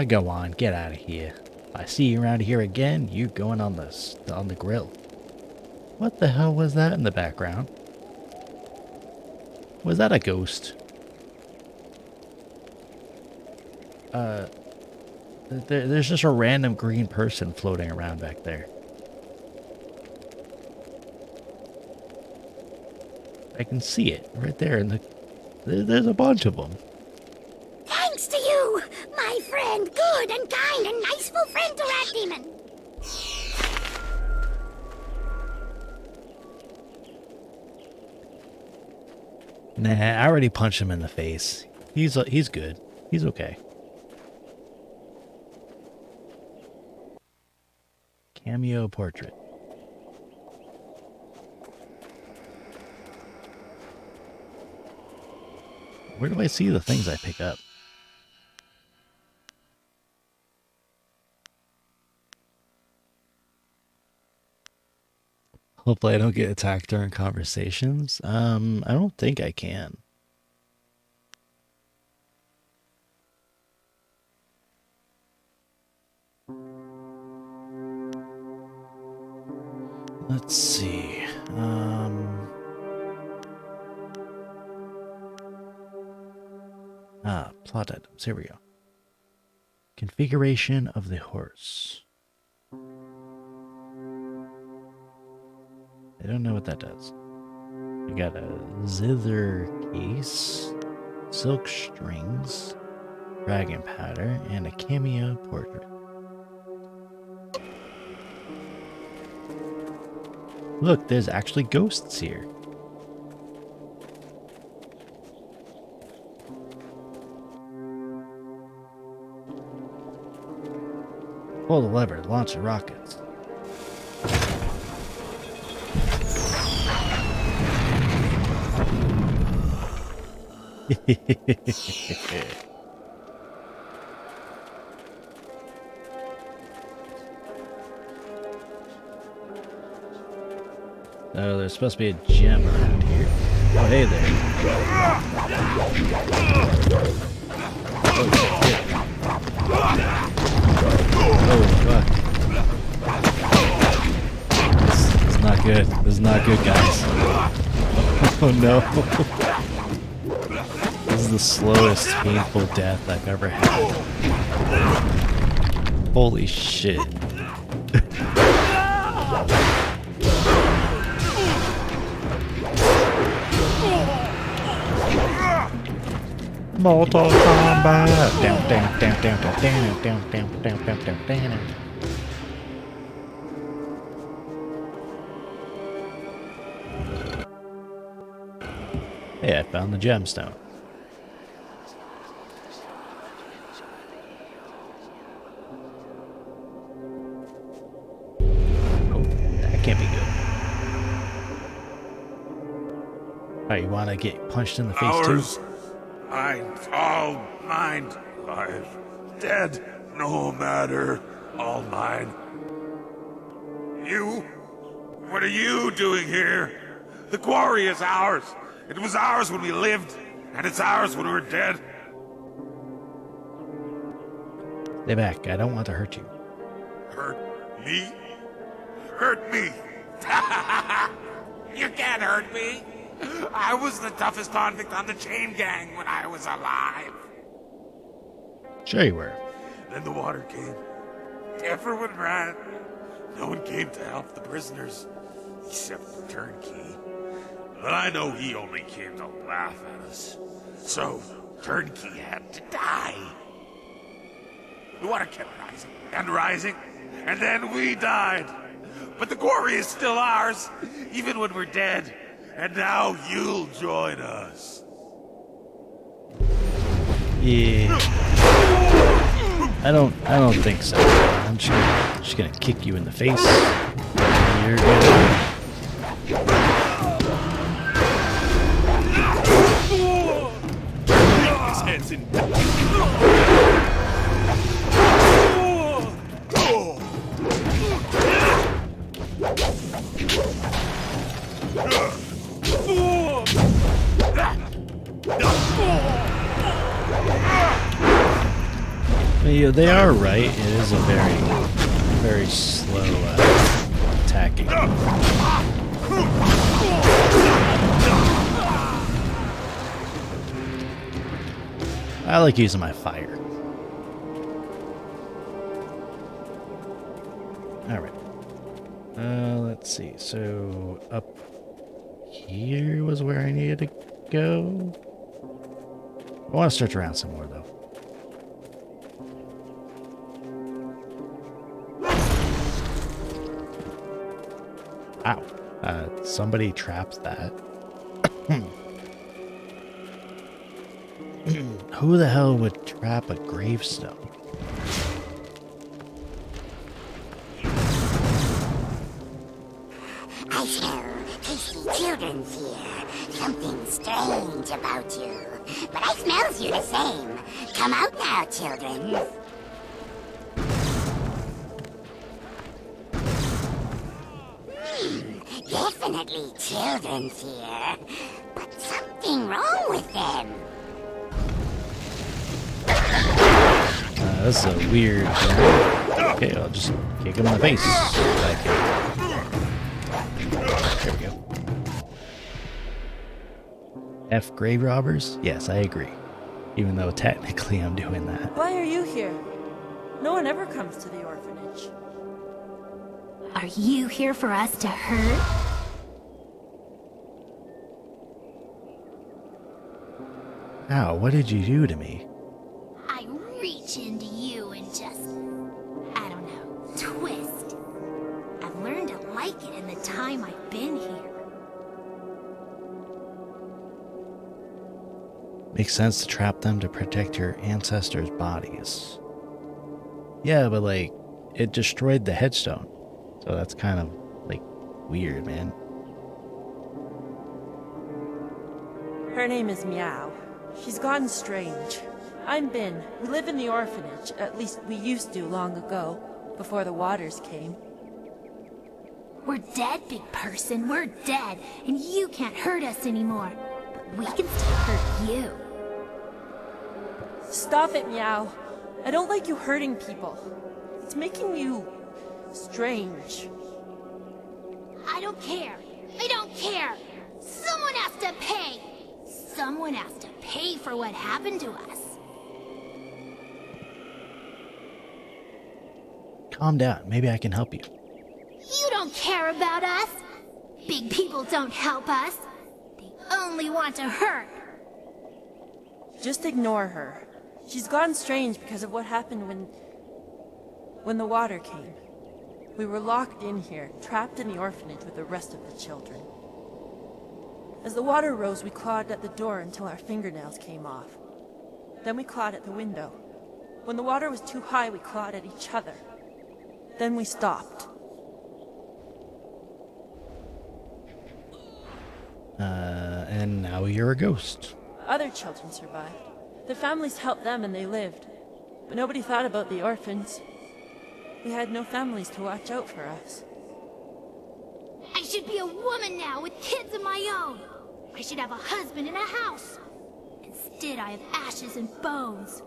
Go on, get out of here. If I see you around here again, you're going on the grill. What the hell was that in the background? Was that a ghost? There's just a random green person floating around back there. I can see it right there there's a bunch of them. Thanks to you, my friend. Good and kind and niceful friend to Rat Demon. Nah, I already punched him in the face. He's good. He's okay. Cameo portrait. Where do I see the things I pick up? Hopefully I don't get attacked during conversations. I don't think I can. Let's see. Plot items. Here we go. Configuration of the horse. I don't know what that does. We got a zither case, silk strings, dragon powder, and a cameo portrait. Look, there's actually ghosts here. Pull the lever, launch the rockets. Oh, there's supposed to be a gem around here. Oh, hey there. Oh, fuck. This is not good. This is not good, guys. Oh, no. This is the slowest, painful death I've ever had. Holy shit. Mortal Kombat. Down, down, down, down, down, down, down, down, down, down, down, down. Hey, I found the gemstone. Oh, that can't be good. Oh, you want to get punched in the face Ours. too? Mine, all mine, alive, dead, no matter, all mine. You? What are you doing here? The quarry is ours. It was ours when we lived, and it's ours when we're dead. Stay back, I don't want to hurt you. Hurt me? Hurt me? You can't hurt me. I was the toughest convict on the chain gang when I was alive. Sure you were. Then the water came. Everyone ran. No one came to help the prisoners, except the turnkey. But I know he only came to laugh at us. So, turnkey had to die. The water kept rising and rising, and then we died. But the quarry is still ours, even when we're dead. And now you'll join us. Yeah. I don't think so. I'm just gonna kick you in the face. You're good. His head's in. Yeah, they are right. It is a very slow attacking. I like using my fire. Alright. Let's see. So, up here was where I needed to go. I want to search around some more, though. Ow. Somebody trapped that. Who the hell would trap a gravestone? I smell tasty children's here. Something strange about you. But I smells you the same. Come out now, children. Definitely children's here. But something wrong with them. This is a weird... Okay, I'll just kick him in the face. There we go. F grave robbers? Yes, I agree. Even though technically I'm doing that. Why are you here? No one ever comes to the orphanage. Are you here for us to hurt? Ow, what did you do to me? I reach into you and just, I don't know, twist. I've learned to like it in the time I've been here. Makes sense to trap them to protect your ancestors' bodies. Yeah, but like, it destroyed the headstone. So that's kind of, like, weird, man. Her name is Meow. She's gotten strange. I'm Bin. We live in the orphanage. At least we used to long ago, before the waters came. We're dead, big person. We're dead, and you can't hurt us anymore. But we can still hurt you. Stop it, Meow. I don't like you hurting people. It's making you strange. I don't care. I don't care. Someone has to pay. Someone has to pay for what happened to us. Calm down. Maybe I can help you. You don't care about us. Big people don't help us. They only want to hurt. Just ignore her. She's gone strange because of what happened when the water came. We were locked in here, trapped in the orphanage with the rest of the children. As the water rose, we clawed at the door until our fingernails came off. Then we clawed at the window. When the water was too high, we clawed at each other. Then we stopped. And now you're a ghost. Other children survived. Their families helped them and they lived. But nobody thought about the orphans. We had no families to watch out for us. I should be a woman now with kids of my own. I should have a husband and a house. Instead, I have ashes and bones.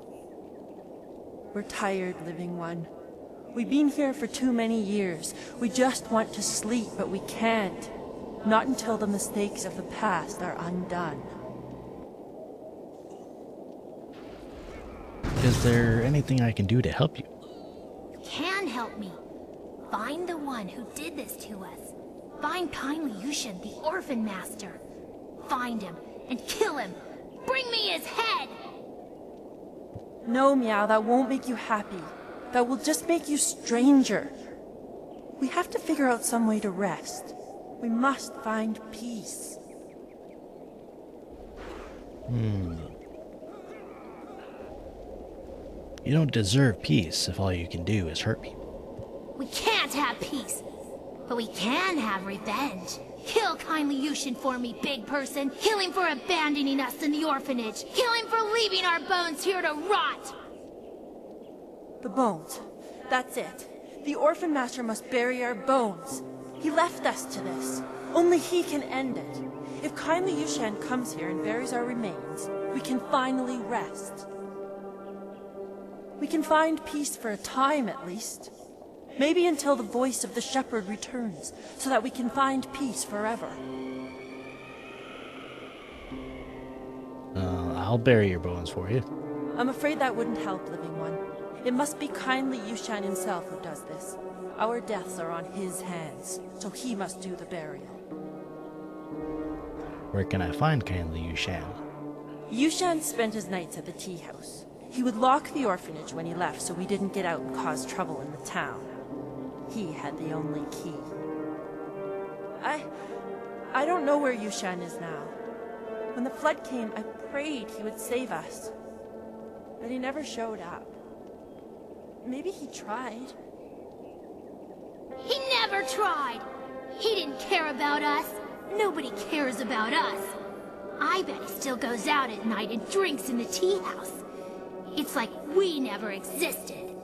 We're tired, living one. We've been here for too many years. We just want to sleep, but we can't. Not until the mistakes of the past are undone. Is there anything I can do to help you? You can help me. Find the one who did this to us. Find kindly Yushin, the orphan master. Find him and kill him. Bring me his head! No, Meow, that won't make you happy. That will just make you stranger. We have to figure out some way to rest. We must find peace. You don't deserve peace if all you can do is hurt people. We can't have peace, but we can have revenge. Kill kindly Yushin for me, big person. Kill him for abandoning us in the orphanage. Kill him for leaving our bones here to rot. The bones. That's it. The orphan master must bury our bones. He left us to this. Only he can end it. If kindly Yushan comes here and buries our remains, we can finally rest. We can find peace for a time, at least. Maybe until the voice of the shepherd returns, so that we can find peace forever. I'll bury your bones for you. I'm afraid that wouldn't help, living one. It must be kindly Yushan himself who does this. Our deaths are on his hands, so he must do the burial. Where can I find kindly Yushan? Yushan spent his nights at the tea house. He would lock the orphanage when he left so we didn't get out and cause trouble in the town. He had the only key. I don't know where Yushan is now. When the flood came, I prayed he would save us. But he never showed up. Maybe he tried. He never tried. He didn't care about us. Nobody cares about us. I bet he still goes out at night and drinks in the tea house. It's like we never existed.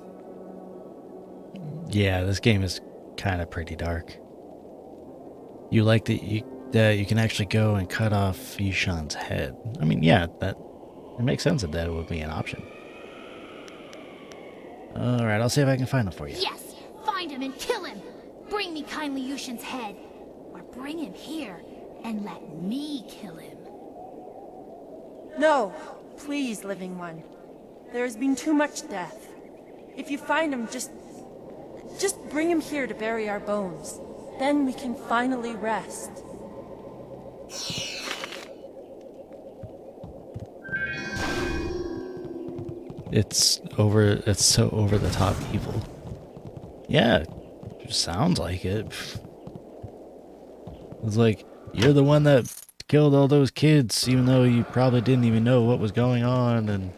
Yeah, this game is kind of pretty dark. You like that you can actually go and cut off Yushan's head. I mean, yeah, it makes sense that would be an option. Alright, I'll see if I can find him for you. Yes, find him and kill him. Bring me kindly Yushin's head. Or bring him here and let me kill him. No, please, living one. There has been too much death. If you find him, just bring him here to bury our bones. Then we can finally rest. It's so over the top evil. Yeah, it sounds like it. It's like, you're the one that killed all those kids, even though you probably didn't even know what was going on, and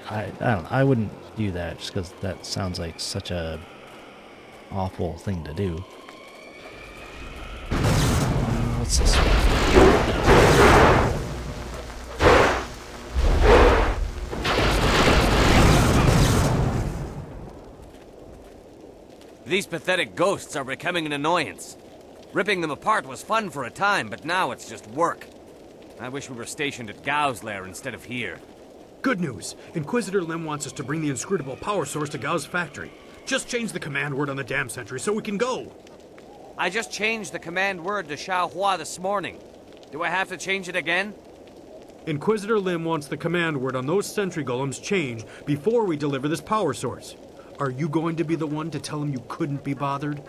I don't know, I wouldn't do that just because that sounds like such a awful thing to do. What's this one? These pathetic ghosts are becoming an annoyance. Ripping them apart was fun for a time, but now it's just work. I wish we were stationed at Gao's lair instead of here. Good news. Inquisitor Lim wants us to bring the inscrutable power source to Gao's factory. Just change the command word on the dam sentry so we can go. I just changed the command word to Xiaohua this morning. Do I have to change it again? Inquisitor Lim wants the command word on those sentry golems changed before we deliver this power source. Are you going to be the one to tell him you couldn't be bothered?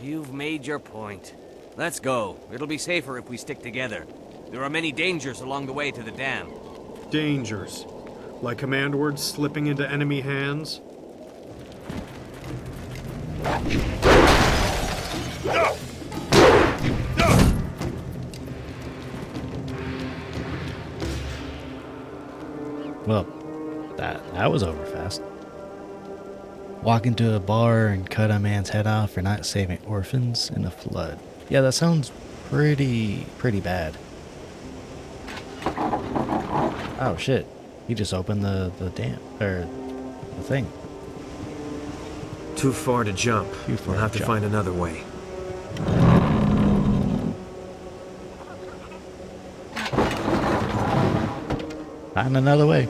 You've made your point. Let's go. It'll be safer if we stick together. There are many dangers along the way to the dam. Dangers? Like command words slipping into enemy hands? Well, that was over fast. Walk into a bar and cut a man's head off for not saving orphans in a flood. Yeah, that sounds pretty bad. Oh shit. He just opened the dam, or the thing. Too far to jump. We'll have to find another way. Find another way.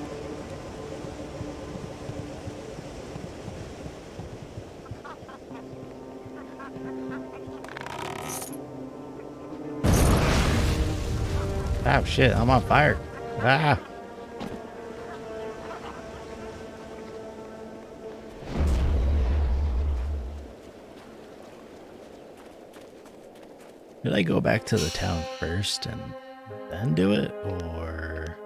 Oh shit, I'm on fire. Ah. Did I go back to the town first and then do it, or...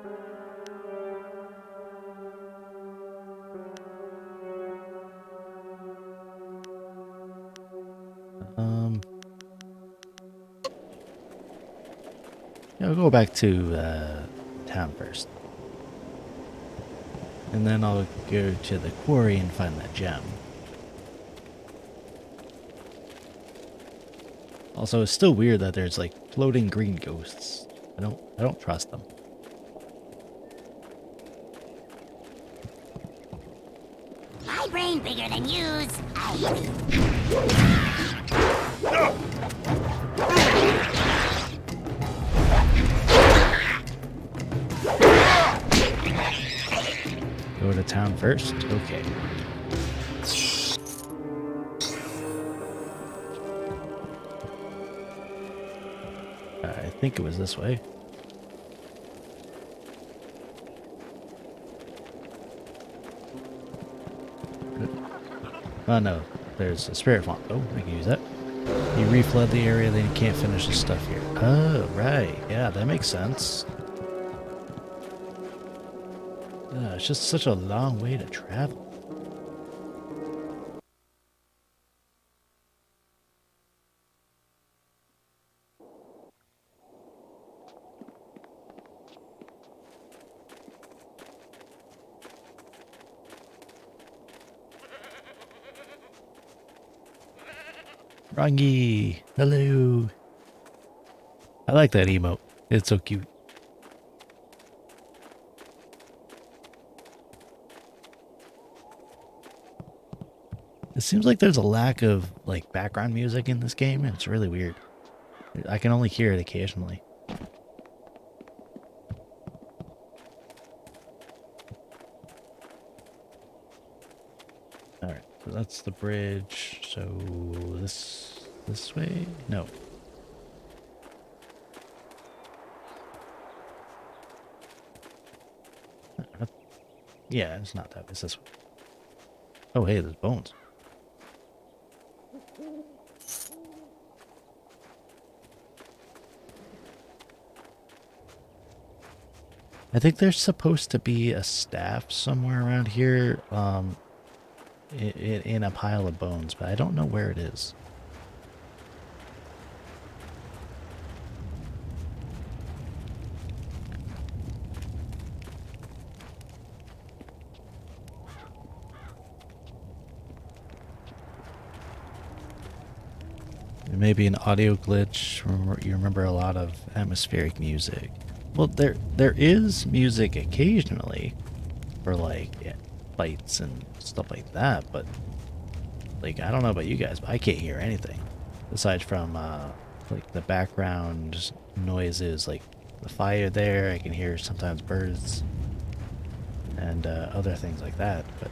Yeah, I'll go back to town first. And then I'll go to the quarry and find that gem. Also, it's still weird that there's like floating green ghosts. I don't trust them. My brain bigger than yours. Go to town first? Okay. I think it was this way. Oh no, there's a spirit font. Oh, I can use that. You reflood the area, then you can't finish the stuff here. Oh, right. Yeah, that makes sense. It's just such a long way to travel. Rangi, hello. I like that emote. It's so cute. It seems like there's a lack of like background music in this game, and it's really weird. I can only hear it occasionally. Alright, so that's the bridge. So this way? No. Yeah, it's not that. It's this way. Oh, hey, there's bones. I think there's supposed to be a staff somewhere around here, in a pile of bones, but I don't know where it is. It may be an audio glitch. You remember a lot of atmospheric music. Well, there is music occasionally for like fights and stuff like that, but Like, I don't know about you guys, but I can't hear anything. Aside from, like, the background noises, like the fire there. I can hear sometimes birds and other things like that, but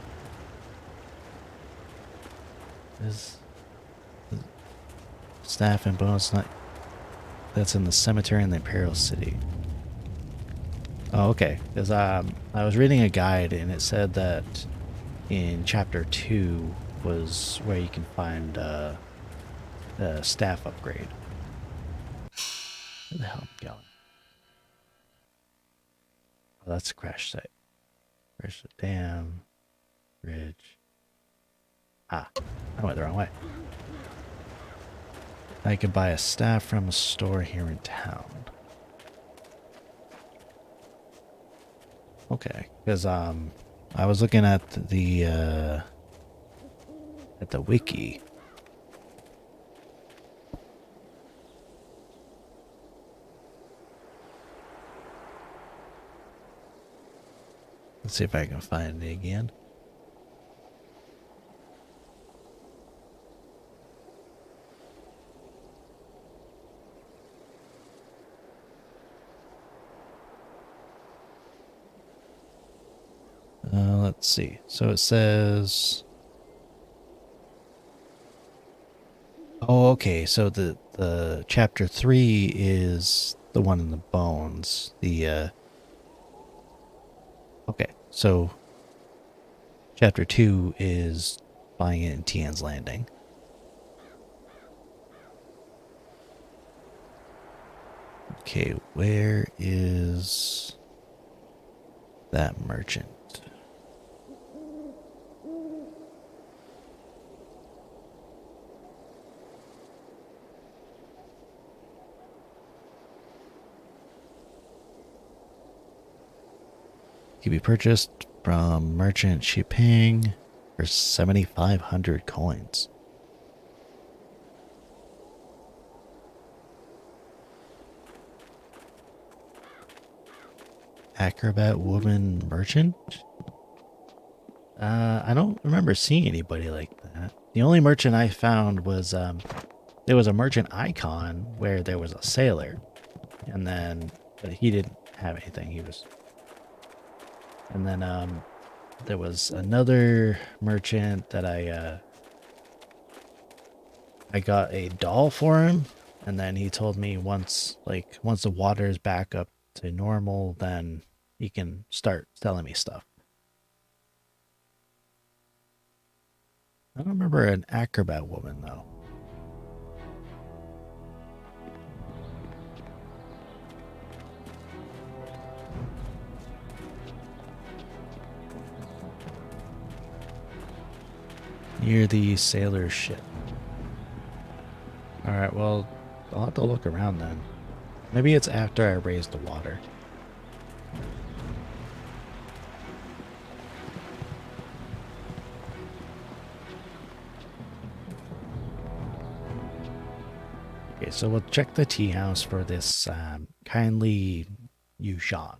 there's staff and bones not that's in the cemetery in the Imperial City. Oh, okay. Because I was reading a guide and it said that in chapter 2 was where you can find a staff upgrade. Where the hell am I going? Oh, that's a crash site. Where's the dam? Bridge. Ah, I went the wrong way. I could buy a staff from a store here in town. Okay, because I was looking at the wiki. Let's see if I can find it again. Let's see. So it says... Oh, okay. So the chapter 3 is the one in the bones. The okay. So chapter 2 is buying it in Tian's Landing. Okay, where is that merchant? Can be purchased from merchant Shiping for 7,500 coins. Acrobat woman merchant? I don't remember seeing anybody like that. The only merchant I found was there was a merchant icon where there was a sailor, and then but he didn't have anything. He was. And then there was another merchant that I got a doll for him, and then he told me once the water is back up to normal, then he can start selling me stuff. I don't remember an acrobat woman though. Near the sailor's ship. Alright, well, I'll have to look around then. Maybe it's after I raise the water. Okay, so we'll check the tea house for this kindly Yushan.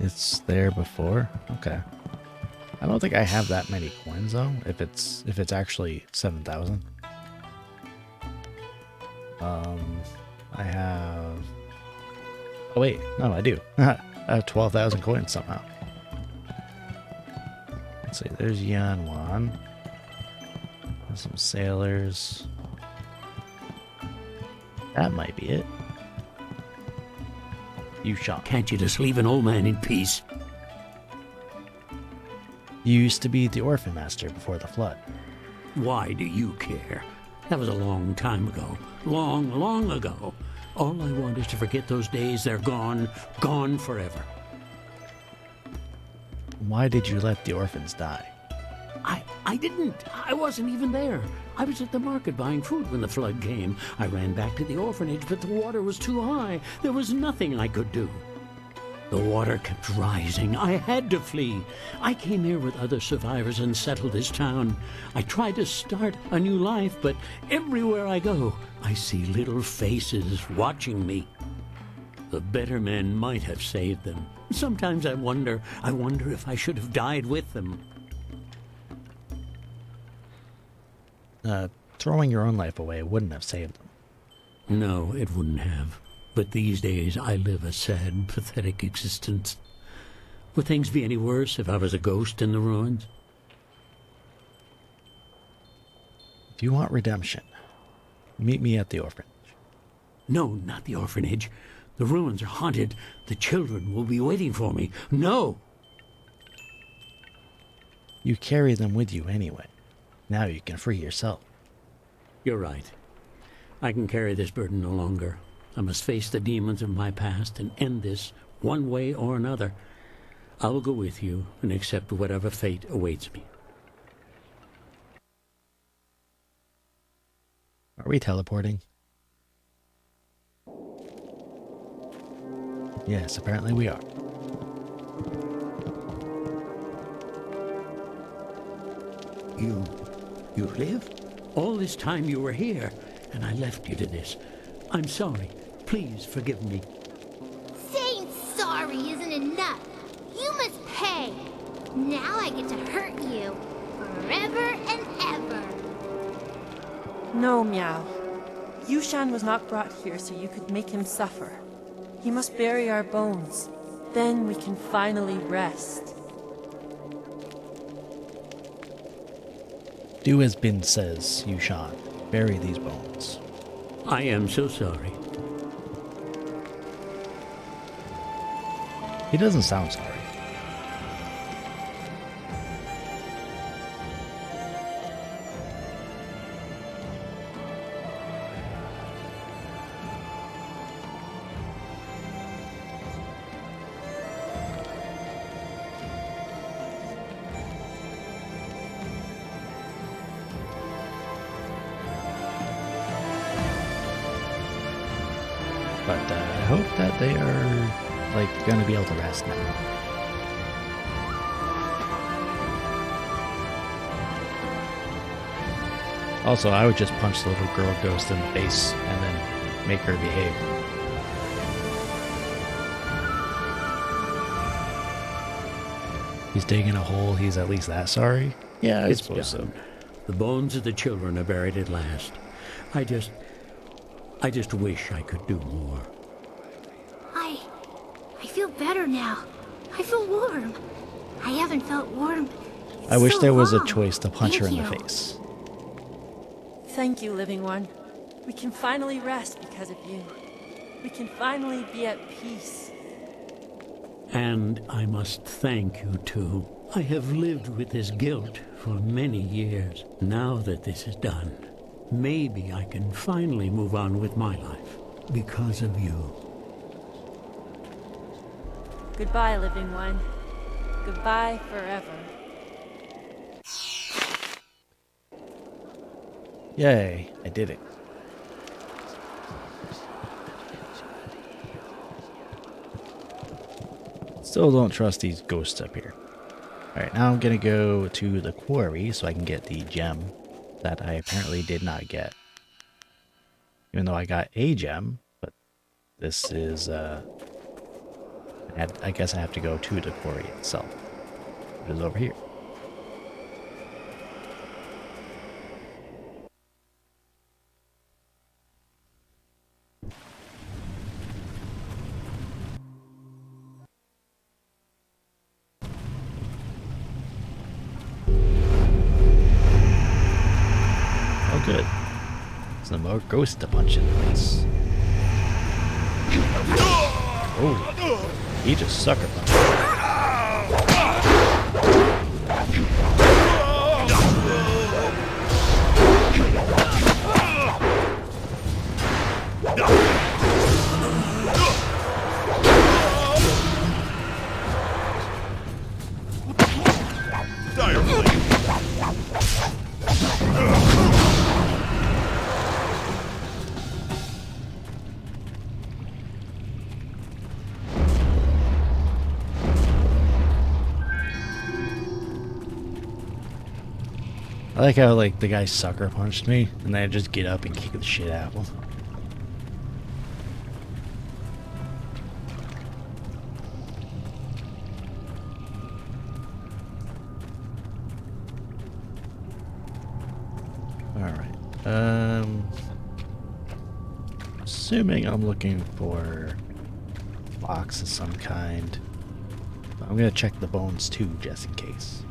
It's there before? Okay. I don't think I have that many coins though, if it's actually 7,000. I have... Oh wait, no I do. I have 12,000 coins somehow. Let's see, there's Yanwan. There's some sailors. That might be it. You shot. Can't you just leave an old man in peace? You used to be the orphan master before the flood. Why do you care? That was a long time ago. Long, long ago. All I want is to forget those days. They're gone. Gone forever. Why did you let the orphans die? I didn't. I wasn't even there. I was at the market buying food when the flood came. I ran back to the orphanage, but the water was too high. There was nothing I could do. The water kept rising. I had to flee. I came here with other survivors and settled this town. I tried to start a new life, but everywhere I go, I see little faces watching me. The better men might have saved them. Sometimes I wonder if I should have died with them. Throwing your own life away wouldn't have saved them. No, it wouldn't have. But these days I live a sad, pathetic existence. Would things be any worse if I was a ghost in the ruins? If you want redemption, meet me at the orphanage. No, not the orphanage. The ruins are haunted. The children will be waiting for me. No! You carry them with you anyway. Now you can free yourself. You're right. I can carry this burden no longer. I must face the demons of my past and end this one way or another. I will go with you and accept whatever fate awaits me. Are we teleporting? Yes, apparently we are. You live? All this time you were here, and I left you to this. I'm sorry. Please forgive me. Saying sorry isn't enough. You must pay. Now I get to hurt you forever and ever. No, Meow. Yushan was not brought here so you could make him suffer. He must bury our bones. Then we can finally rest. Do as Bin says, Yushan. Bury these bones. I am so sorry. He doesn't sound sorry. But I hope that they are, like, gonna be able to rest now. Also, I would just punch the little girl ghost in the face and then make her behave. He's digging a hole, he's at least that sorry? Yeah, I suppose so. The bones of the children are buried at last. I just wish I could do more. I feel better now. I feel warm. I haven't felt warm. I wish there was a long. choice to punch her in the Thank you. face. Thank you, Living One. We can finally rest because of you. We can finally be at peace. And I must thank you, too. I have lived with this guilt for many years. Now that this is done, maybe I can finally move on with my life because of you. Goodbye, Living One. Goodbye forever. Yay, I did it. Still don't trust these ghosts up here. Alright, now I'm gonna go to the quarry so I can get the gem that I apparently did not get. Even though I got a gem, but this is, I guess I have to go to the quarry itself. It is over here. Oh, good. There's no more ghosts to punch in the face. Oh, he just sucker punched. I like how, like, the guy sucker punched me, and then I just get up and kick the shit out of him. Alright. Assuming I'm looking for locks of some kind. I'm gonna check the bones too, just in case.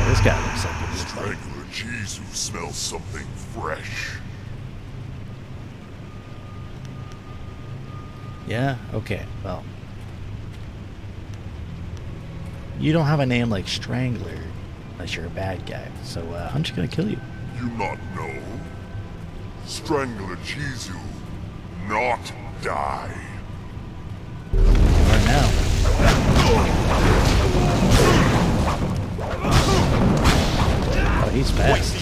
This guy looks like a good fight. Strangler Jesus smells something fresh. Yeah? Okay, well. You don't have a name like Strangler unless you're a bad guy, so I'm just gonna kill you. You not know? Strangler Jesus, not die. Right now. Oh, he's fast.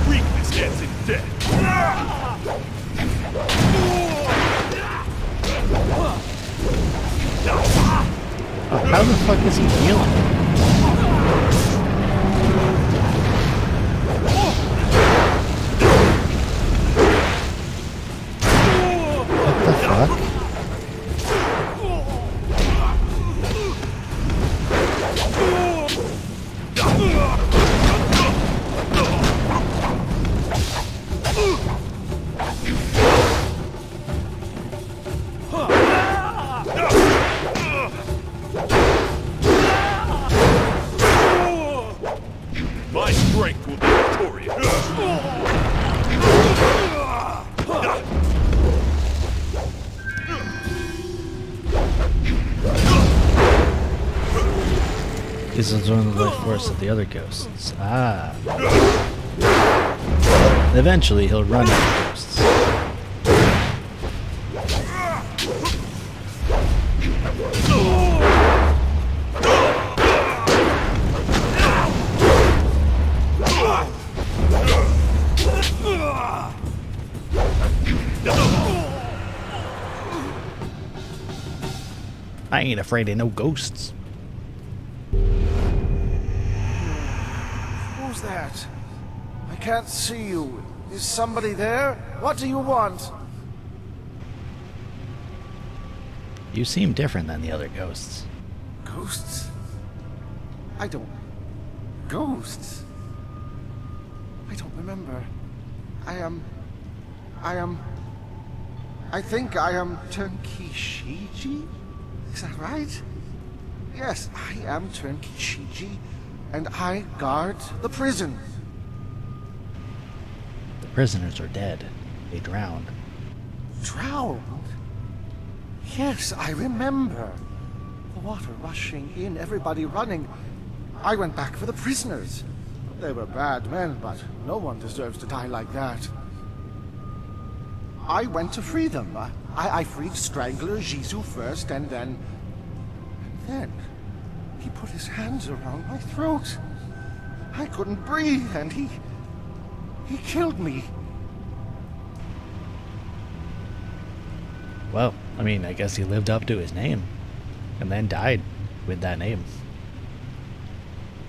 Weakness gets in death. Oh, how the fuck is he healing? What the fuck? My strength will be victorious. This is one of the life force of the other ghosts. Ah. Eventually, he'll run out of ghosts. I ain't afraid of no ghosts. Who's that? I can't see you. Is somebody there? What do you want? You seem different than the other ghosts. Ghosts? I don't... Ghosts? I don't remember. I think I am Turnkey Shiji? Is that right? Yes, I am Turnkey Shiji, and I guard the prison. The prisoners are dead. They drowned. Drowned? Yes, I remember. The water rushing in, everybody running. I went back for the prisoners. They were bad men, but no one deserves to die like that. I went to free them. I freed Strangler Jizu first, and then... he put his hands around my throat. I couldn't breathe, and he killed me. Well, I mean, I guess he lived up to his name. And then died with that name.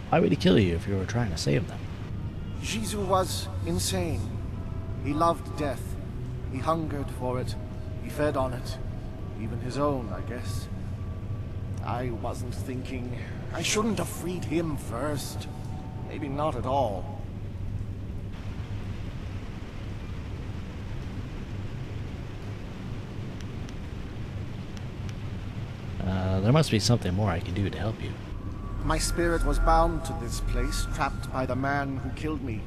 Why would he kill you if you were trying to save them? Jizu was insane. He loved death. He hungered for it. He fed on it. Even his own, I guess. I wasn't thinking. I shouldn't have freed him first. Maybe not at all. There must be something more I can do to help you. My spirit was bound to this place, trapped by the man who killed me.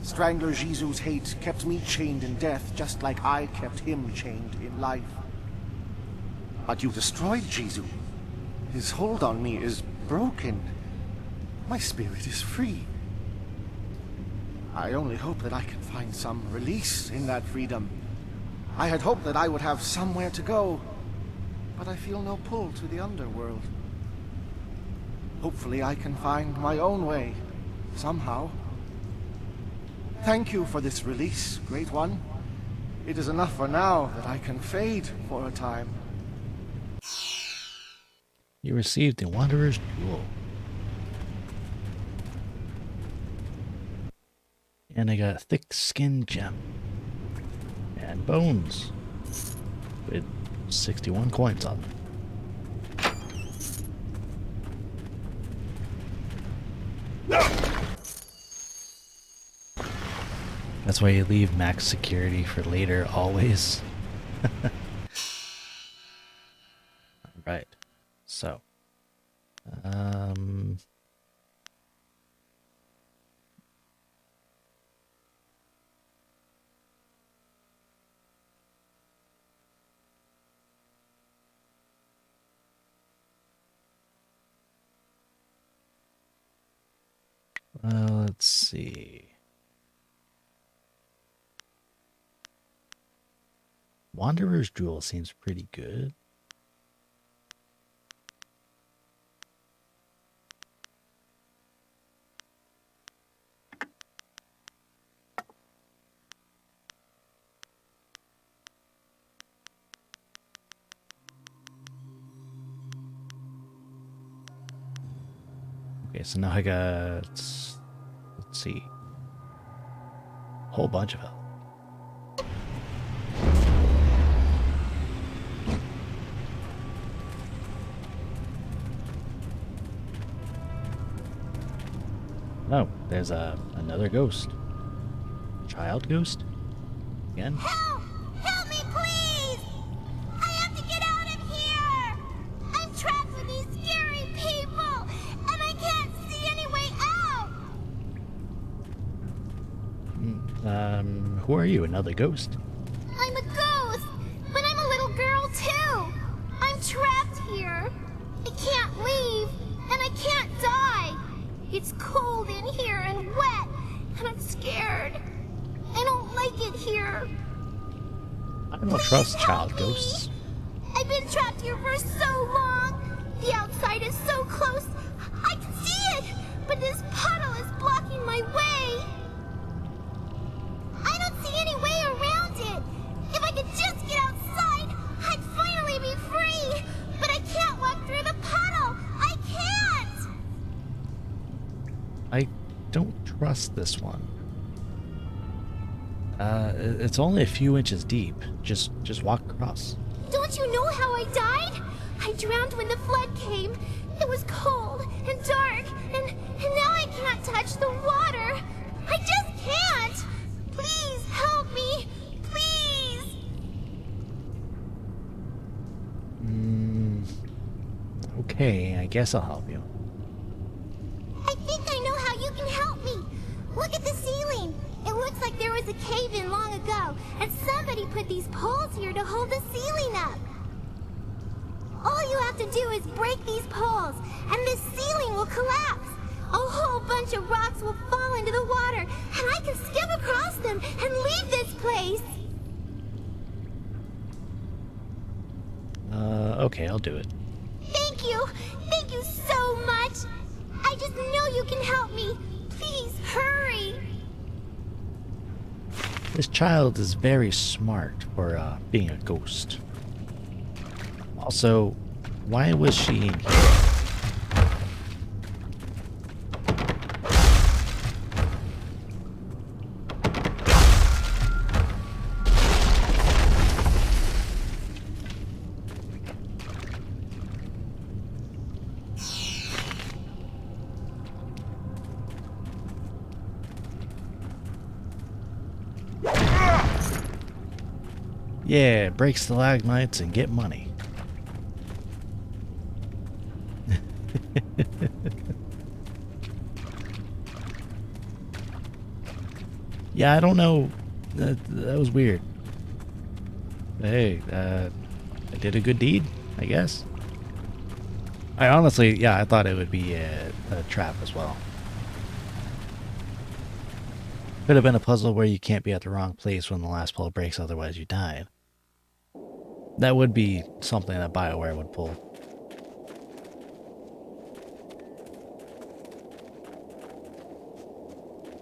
Strangler Jizu's hate kept me chained in death, just like I kept him chained in life. But you destroyed Jizu. His hold on me is broken. My spirit is free. I only hope that I can find some release in that freedom. I had hoped that I would have somewhere to go, but I feel no pull to the underworld. Hopefully I can find my own way, somehow. Thank you for this release, Great One. It is enough for now that I can fade for a time. You received the Wanderer's Jewel. And I got a thick skin gem. And bones. With 61 coins on them. That's why you leave max security for later, always. Alright. So. Let's see. Wanderer's Jewel seems pretty good. Okay, so now I got, let's see, a whole bunch of it. No, there's another ghost. Child ghost? Again? Help! Help me, please! I have to get out of here! I'm trapped with these scary people, and I can't see any way out! Who are you? Another ghost? I'm a ghost, but I'm a little girl too! I'm trapped here! I can't leave, and I can't die! It's cold in here and wet, and I'm scared. I don't like it here. I don't trust child ghosts. I've been trapped here for so long. The outside is so close. I can see it, but this puddle is blocking my way. I don't see any way around it. If I could just get outside, I'd finally be free. But I can't walk through the puddle. I can't. I don't trust this one. It's only a few inches deep. Just walk across. Don't you know how I died? I drowned when the flood came. It was cold and dark, and now I can't touch the water. I just can't. Please help me. Please. Okay, I guess I'll help you. I think I know how you can help me. Look at the ceiling. It looks like there was a cave-in long ago, and somebody put these poles here to hold the ceiling up. All you have to do is break these poles, and the ceiling will collapse. A whole bunch of rocks will fall into the water, and I can skim across them and leave this place. Okay, I'll do it. Thank you. Thank you so much. I just know you can help me. Please, hurry. This child is very smart for being a ghost. Also, why was she in here? Yeah, break stalagmites and get money. Yeah, I don't know. That was weird. Hey, I did a good deed, I guess. I honestly, yeah, I thought it would be a trap as well. Could have been a puzzle where you can't be at the wrong place when the last puzzle breaks, otherwise you died. That would be something that BioWare would pull.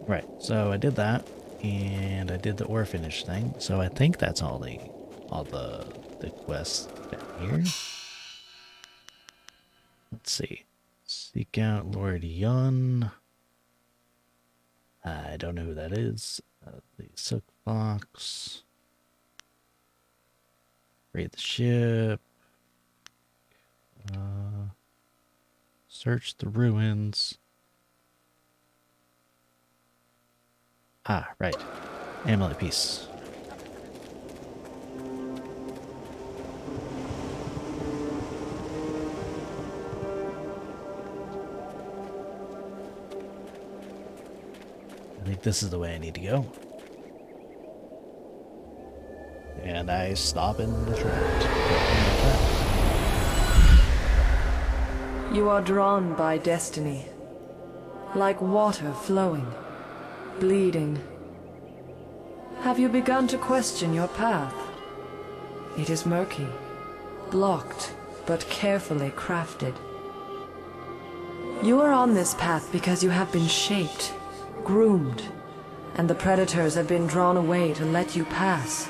Right, so I did that, and I did the orphanage thing. So I think that's all the quests down here. Let's see. Seek out Lord Yun. I don't know who that is. The Sook Fox. Raid the ship. Search the ruins. Ah, right. Amulet piece. I think this is the way I need to go. And I stop in the track. You are drawn by destiny, like water flowing, bleeding. Have you begun to question your path? It is murky, blocked, but carefully crafted. You are on this path because you have been shaped, groomed, and the predators have been drawn away to let you pass.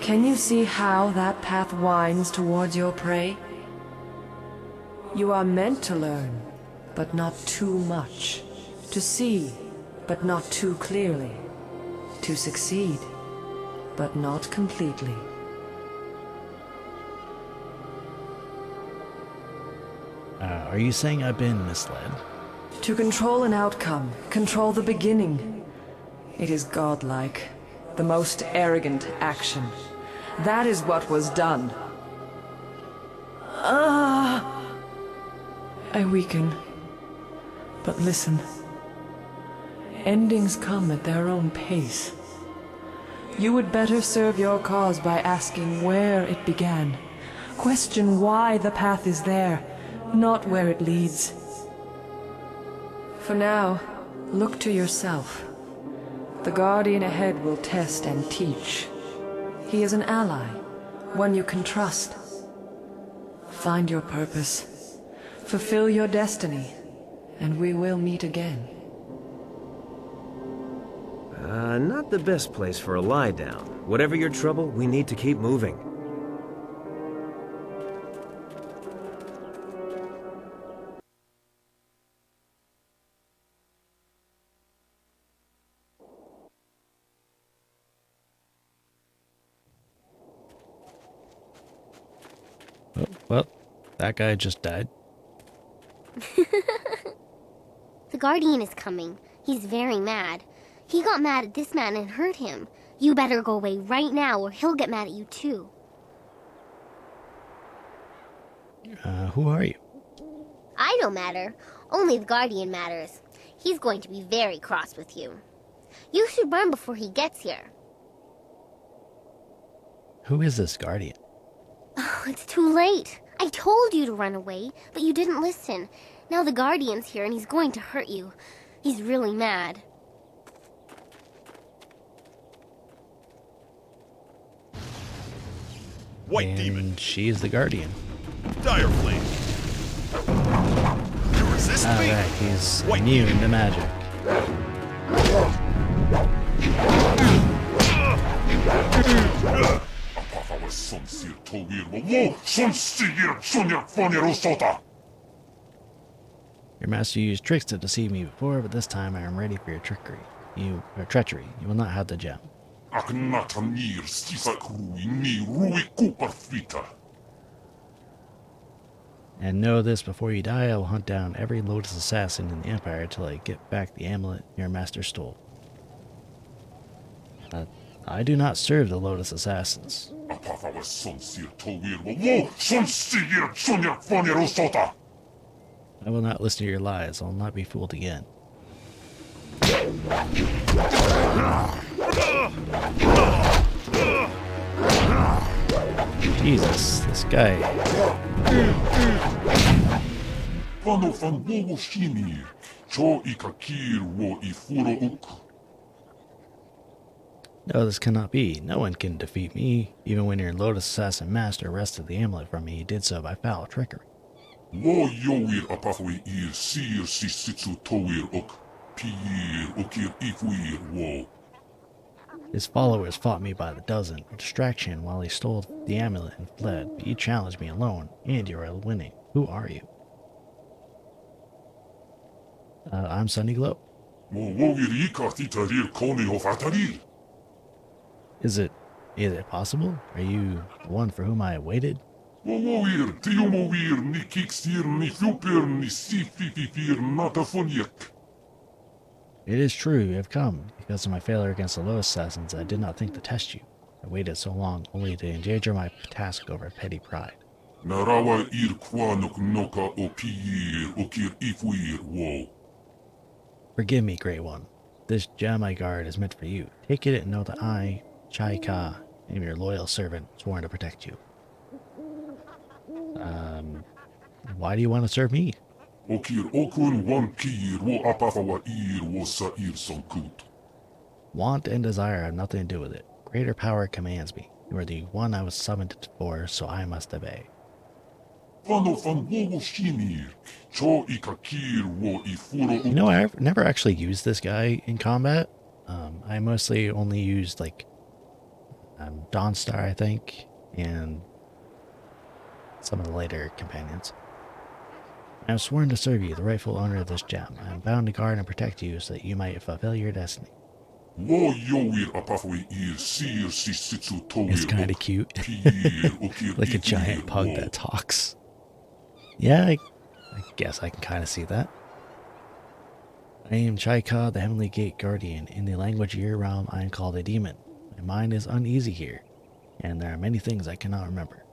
Can you see how that path winds towards your prey? You are meant to learn, but not too much. To see, but not too clearly. To succeed, but not completely. Are you saying I've been misled? To control an outcome, control the beginning. It is godlike, the most arrogant action. That is what was done. I weaken. But listen. Endings come at their own pace. You would better serve your cause by asking where it began. Question why the path is there, not where it leads. For now, look to yourself. The Guardian ahead will test and teach. He is an ally, one you can trust. Find your purpose, fulfill your destiny, and we will meet again. Not the best place for a lie down. Whatever your trouble, we need to keep moving. Oh, well, that guy just died. The Guardian is coming. He's very mad. He got mad at this man and hurt him. You better go away right now or he'll get mad at you too. Who are you? I don't matter. Only the Guardian matters. He's going to be very cross with you. You should run before he gets here. Who is this Guardian? Oh, it's too late. I told you to run away, but you didn't listen. Now the Guardian's here and he's going to hurt you. He's really mad. White demon. She is the Guardian. Dire flame. You resist me? Alright, he's immune to magic. Your master used tricks to deceive me before, but this time I am ready for your trickery. Treachery. You will not have the gem. And know this, before you die, I will hunt down every Lotus assassin in the Empire till I get back the amulet your master stole. I do not serve the Lotus assassins. I will not listen to your lies. I will not be fooled again. Jesus, this guy. No, this cannot be. No one can defeat me. Even when your Lotus Assassin Master wrested the amulet from me, he did so by foul trickery. Wo yowir apafwe ir sir sisitsu towir ok pir okir ifwir wo. His followers fought me by the dozen, a distraction while he stole the amulet and fled, but you challenged me alone, and you are winning. Who are you? I'm Sunny Glow. Is it possible? Are you the one for whom I waited? It is true, you have come. Because of my failure against the Lotus Assassins, I did not think to test you. I waited so long only to endanger my task over petty pride. Forgive me, Great One. This gem I guard is meant for you. Take it and know that I, Chai Ka, am your loyal servant, sworn to protect you. Why do you want to serve me? Want and desire have nothing to do with it. Greater power commands me. You are the one I was summoned for, so I must obey. You know, I've never actually used this guy in combat. I mostly only used, like, Dawnstar, I think, and some of the later companions. I have sworn to serve you, the rightful owner of this gem. I am bound to guard and protect you so that you might fulfill your destiny. It's kind of cute. Like a giant pug that talks. Yeah, I guess I can kind of see that. I am Chaika, the Heavenly Gate Guardian. In the language of your realm, I am called a demon. My mind is uneasy here, and there are many things I cannot remember.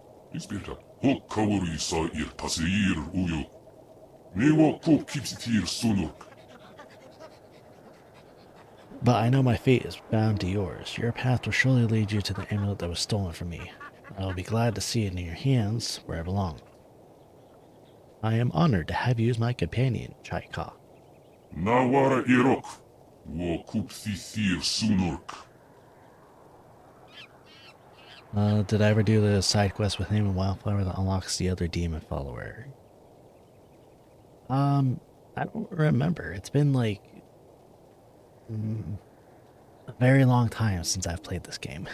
But I know my fate is bound to yours. Your path will surely lead you to the amulet that was stolen from me. I will be glad to see it in your hands, where I belong. I am honored to have you as my companion, Chaika. Nawara Irok, wo kupsisir sunurk. Did I ever do the side quest with him and Wildflower that unlocks the other demon follower? I don't remember. It's been like a very long time since I've played this game.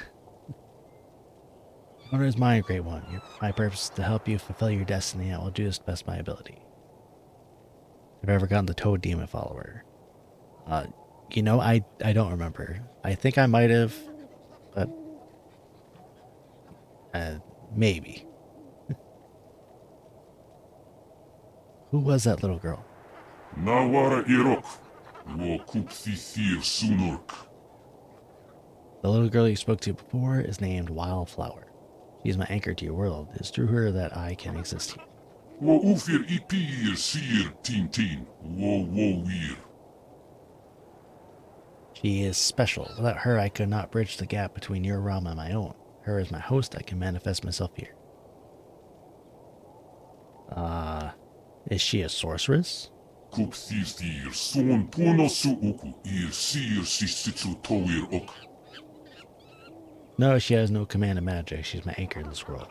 What is mine, Great One? My purpose is to help you fulfill your destiny. I will do this to best my ability. Have I ever gotten the Toad Demon follower? You know, I don't remember. I think I might have, but maybe. Who was that little girl? Nawara Irok, wo kupsisir sunurk. The little girl you spoke to before is named Wildflower. She is my anchor to your world. It is through her that I can exist here. Wo ufir ipir sir tintin, wo wir. She is special. Without her, I could not bridge the gap between your realm and my own. Her as my host, I can manifest myself here. Is she a sorceress? Kupsisir son punosu uku ir sir sisitsu towir ok. No, she has no command of magic. She's my anchor in this world.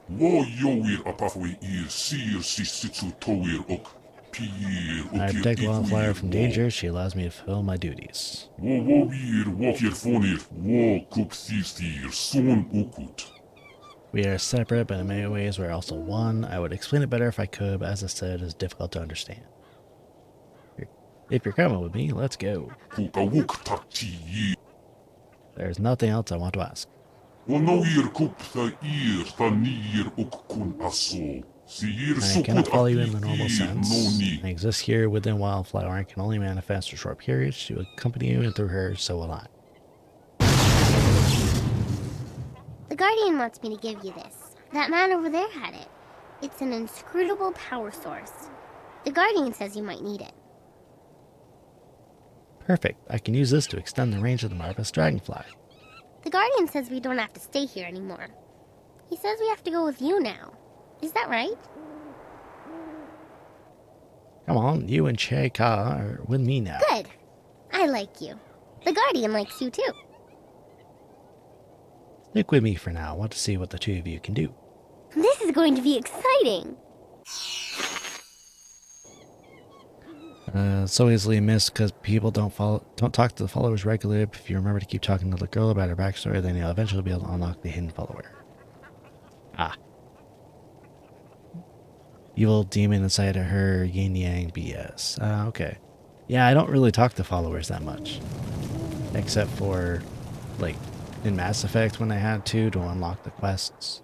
Wo yowir apafwe ir sir sisitsu towir ok. I protect Wildflower from danger. She allows me to fulfill my duties. Wo wir wokir fonir wo kupsisir son ukut. We are separate, but in many ways we're also one. I would explain it better if I could, but as I said, it is difficult to understand. If you're coming with me, let's go. There's nothing else I want to ask. I cannot follow you in the normal sense. I exist here within Wildflower and can only manifest for short periods. She will accompany you, and through her, so will I. The Guardian wants me to give you this. That man over there had it. It's an inscrutable power source. The Guardian says you might need it. Perfect. I can use this to extend the range of the marvelous dragonfly. The Guardian says we don't have to stay here anymore. He says we have to go with you now. Is that right? Come on, you and Che Ka are with me now. Good. I like you. The Guardian likes you too. Stick with me for now. I want to see what the two of you can do. This is going to be exciting. So easily missed because people don't talk to the followers regularly. But if you remember to keep talking to the girl about her backstory, then you'll eventually be able to unlock the hidden follower. Ah. Evil demon inside of her, yin yang BS. Okay. Yeah, I don't really talk to followers that much. Except for, like, in Mass Effect when I had to unlock the quests.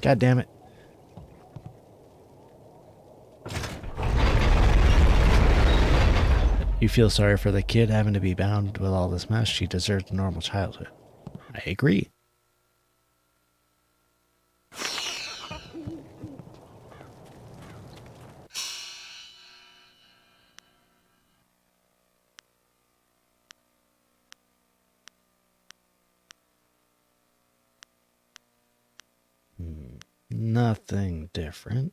God damn it. You feel sorry for the kid having to be bound with all this mess. She deserves a normal childhood. I agree. Nothing different.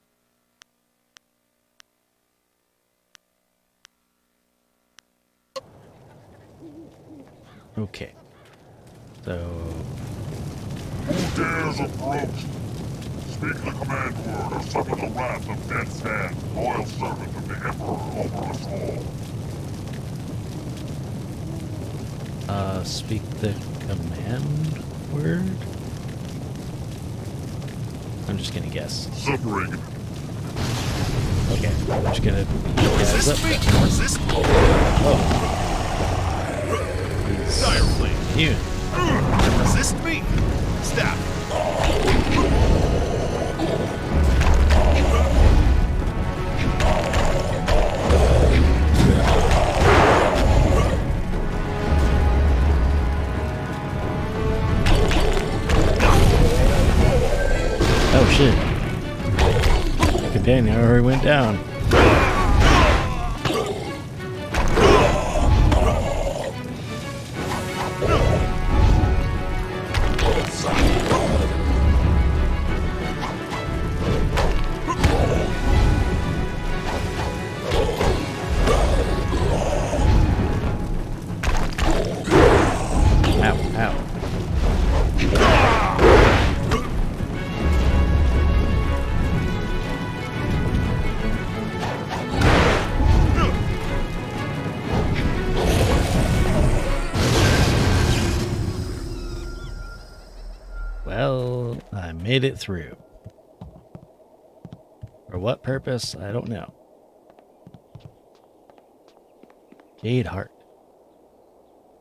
Okay. So... Who dares approach? Speak the command word or suffer the wrath of Death's Hand, loyal servant of the Emperor over us all. Speak the command word? I'm just gonna guess. Separated. Okay, I'm just gonna Resist me! Resist me! Oh. Dire Flame. You. Resist me! Stab! Oh shit. My companion already went down. Ow, ow. Well, I made it through. For what purpose, I don't know. Jade Heart.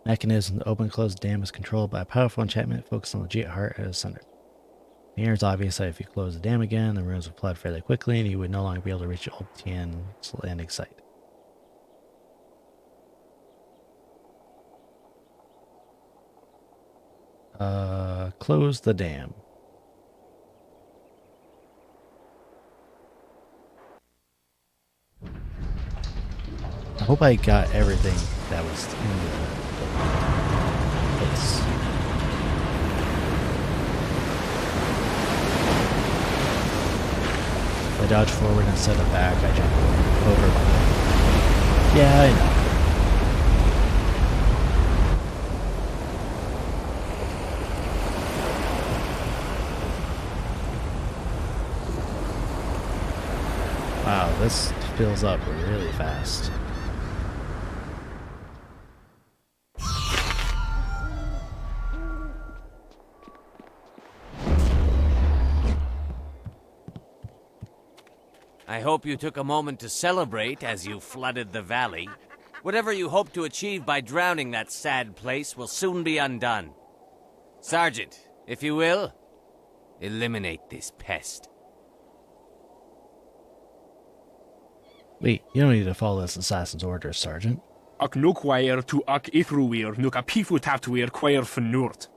Mechanism to open and close the dam is controlled by a powerful enchantment focused on the Jade Heart at its center. Here it's obvious that if you close the dam again, the runes will flood fairly quickly and you would no longer be able to reach Old Tien's landing site. Close the dam. I hope I got everything that was in the place. If I dodge forward instead of back, I jump over. Yeah, I know. Wow, this fills up really fast. I hope you took a moment to celebrate as you flooded the valley. Whatever you hope to achieve by drowning that sad place will soon be undone. Sergeant, if you will, eliminate this pest. Wait, you don't need to follow this assassin's orders, Sergeant. Ac nukwair to ac ithruir nuk a pifu taptuir quair fnurt.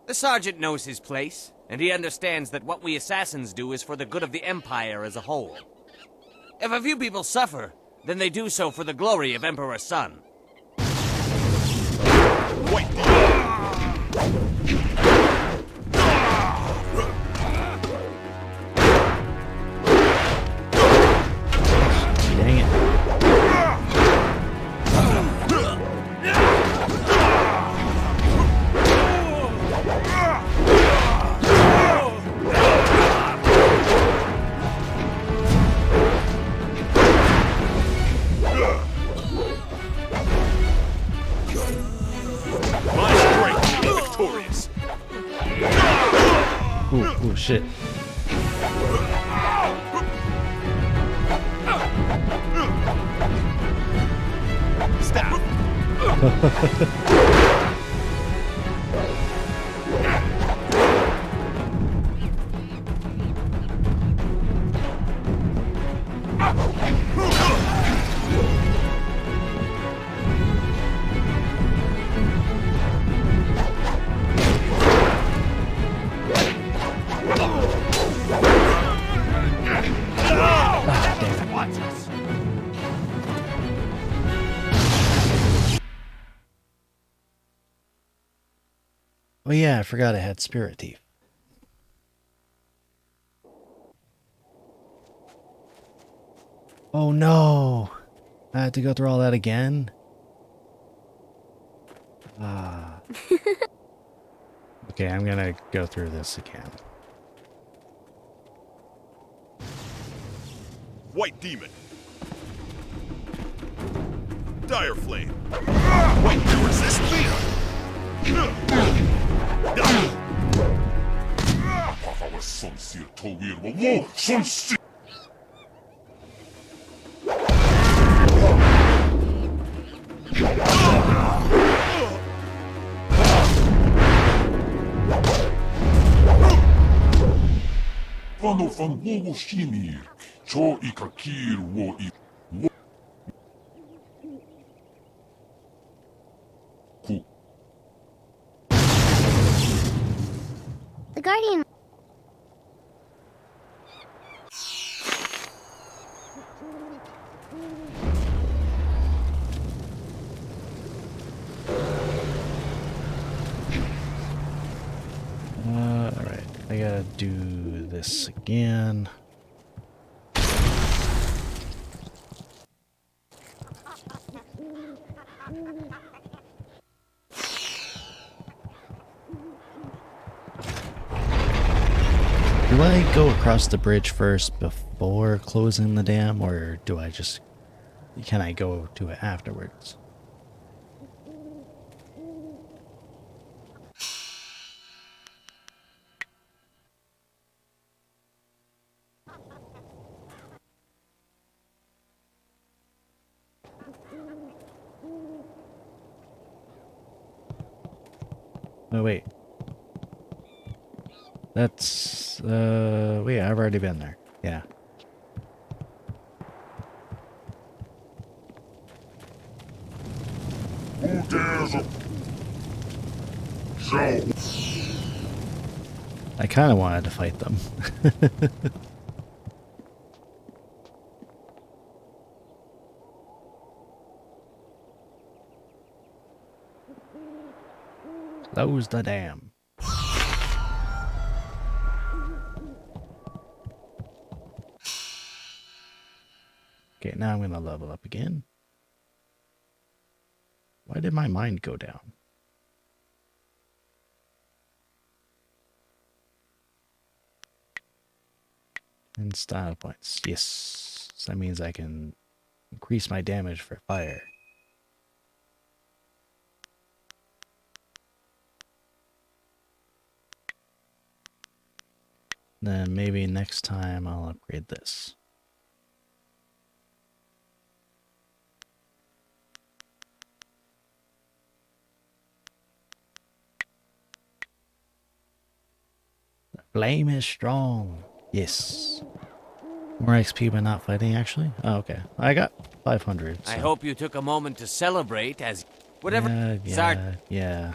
The sergeant knows his place, and he understands that what we assassins do is for the good of the Empire as a whole. If a few people suffer, then they do so for the glory of Emperor Sun. Wait! Dang it. Ooh, shit. Stop. Oh yeah, I forgot I had Spirit Thief. Oh no! I had to go through all that again? Ah. Okay, I'm gonna go through this again. White Demon. Dire Flame. Wait, you resist me? Vano van wogo shinir, cho ikakir wo I The Guardian. Alright, I gotta do this again. Do I go across the bridge first before closing the dam, or do I just... Can I go to it afterwards? Oh, wait. That's, wait, I've already been there. Yeah. Who dares I kind of wanted to fight them. Close the dam. Okay, now I'm going to level up again. Why did my mind go down? And style points. Yes. So that means I can increase my damage for fire. Then maybe next time I'll upgrade this. The flame is strong. Yes. More XP by not fighting, actually? Oh, okay. I got 500. So. I hope you took a moment to celebrate as... Whatever... Yeah.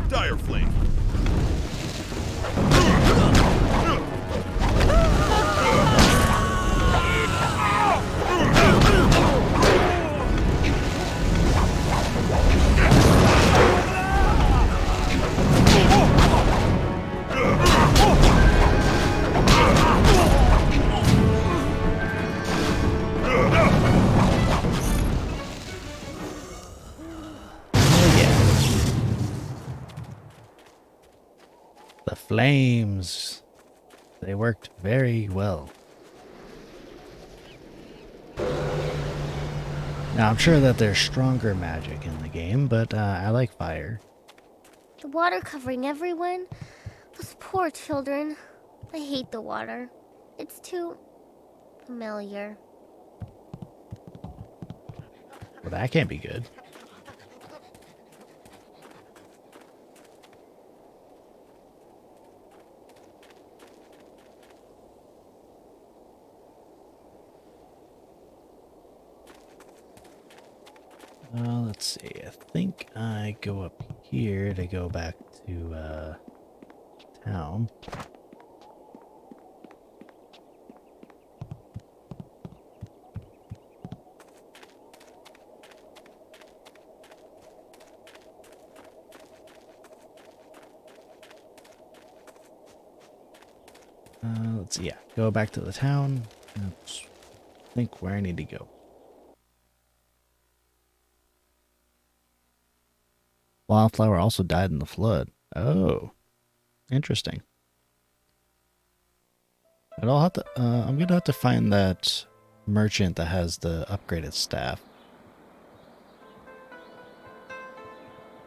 Dire Flame. The flames. They worked very well. Now, I'm sure that there's stronger magic in the game, but I like fire. The water covering everyone? Those poor children. I hate the water. It's too familiar. Well, that can't be good. Let's see. I think I go up here to go back to town. Let's see. Yeah, go back to the town. Let's think where I need to go. Wildflower also died in the flood. Oh, interesting. But I'll have to. I'm gonna have to find that merchant that has the upgraded staff,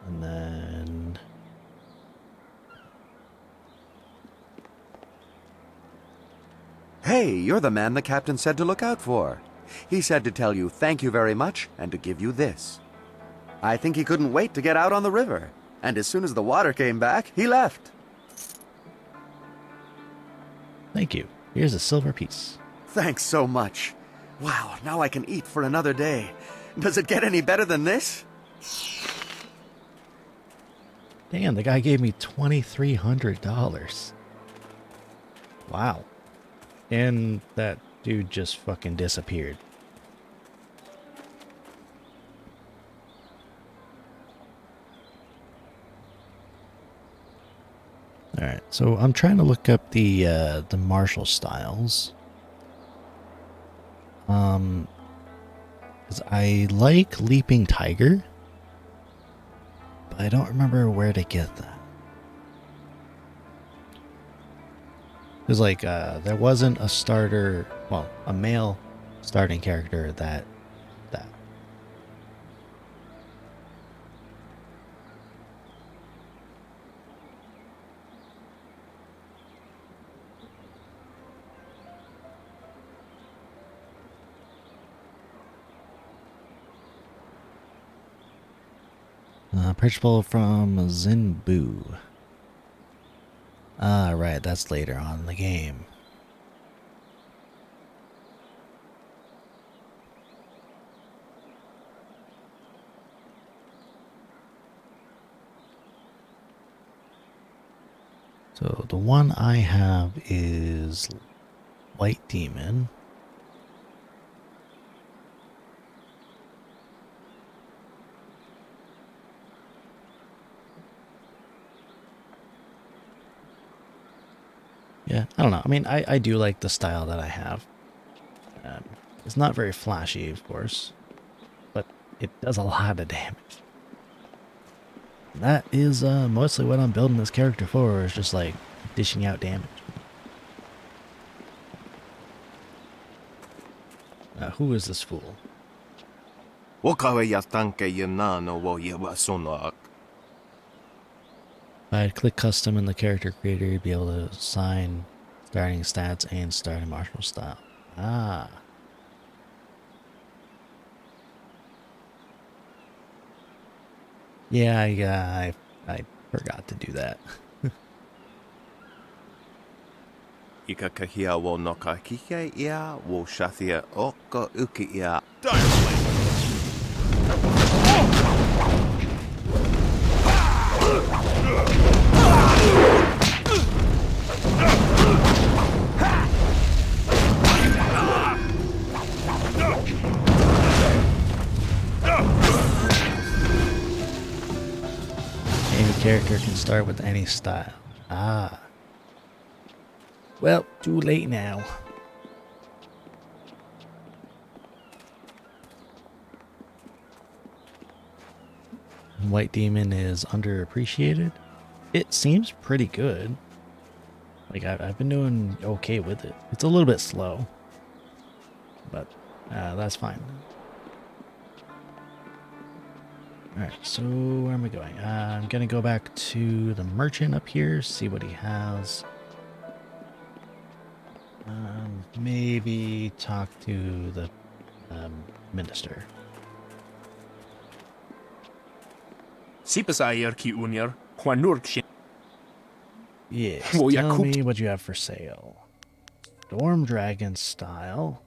and then. Hey, you're the man the captain said to look out for. He said to tell you thank you very much and to give you this. I think he couldn't wait to get out on the river, and as soon as the water came back, he left. Thank you. Here's a silver piece. Thanks so much. Wow, now I can eat for another day. Does it get any better than this? Damn, the guy gave me $2,300. Wow. And that dude just fucking disappeared. Alright, so I'm trying to look up the martial styles. Because I like Leaping Tiger, but I don't remember where to get that. Because, like, there wasn't a starter, well, a male starting character that. Principal from Zinbu. Ah, right, that's later on in the game. So the one I have is White Demon. Yeah, I don't know. I mean, I do like the style that I have. It's not very flashy, of course, but it does a lot of damage. That is mostly what I'm building this character for, is just like dishing out damage. Who is this fool? I'd click custom in the character creator, you'd be able to assign starting stats and starting martial style. Ah. Yeah, I forgot to do that. Ikakahia wo nokakike ia wo shathia oko uki ia. Any character can start with any style. Ah. Well, too late now. White Demon is underappreciated. It seems pretty good. Like, I've been doing okay with it. It's a little bit slow, but that's fine. Alright, so where am I going? I'm gonna go back to the merchant up here, see what he has. Maybe talk to the minister. Yes, tell me what you have for sale. Storm Dragon style.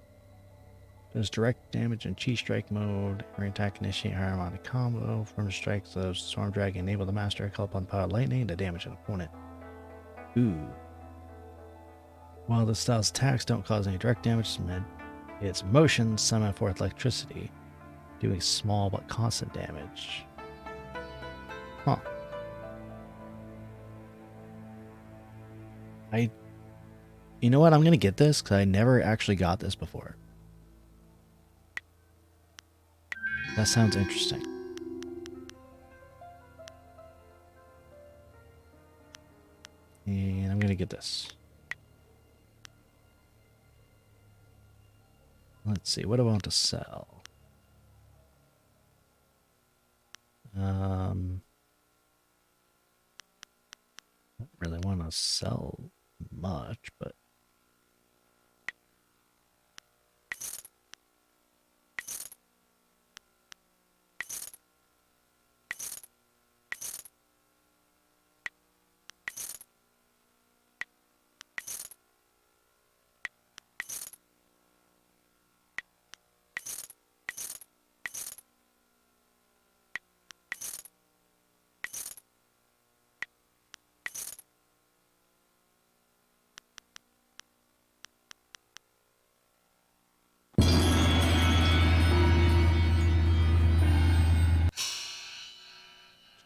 Does direct damage in Chi Strike mode. Every attack initiate harmonic combo. From strikes of Storm Dragon enable the master call upon power lightning to damage an opponent. Ooh. While this style's attacks don't cause any direct damage, its motions summon forth electricity, doing small but constant damage. Huh. You know what? I'm gonna get this because I never actually got this before. That sounds interesting. And I'm gonna get this. Let's see, what do I want to sell? Don't really want to sell much, but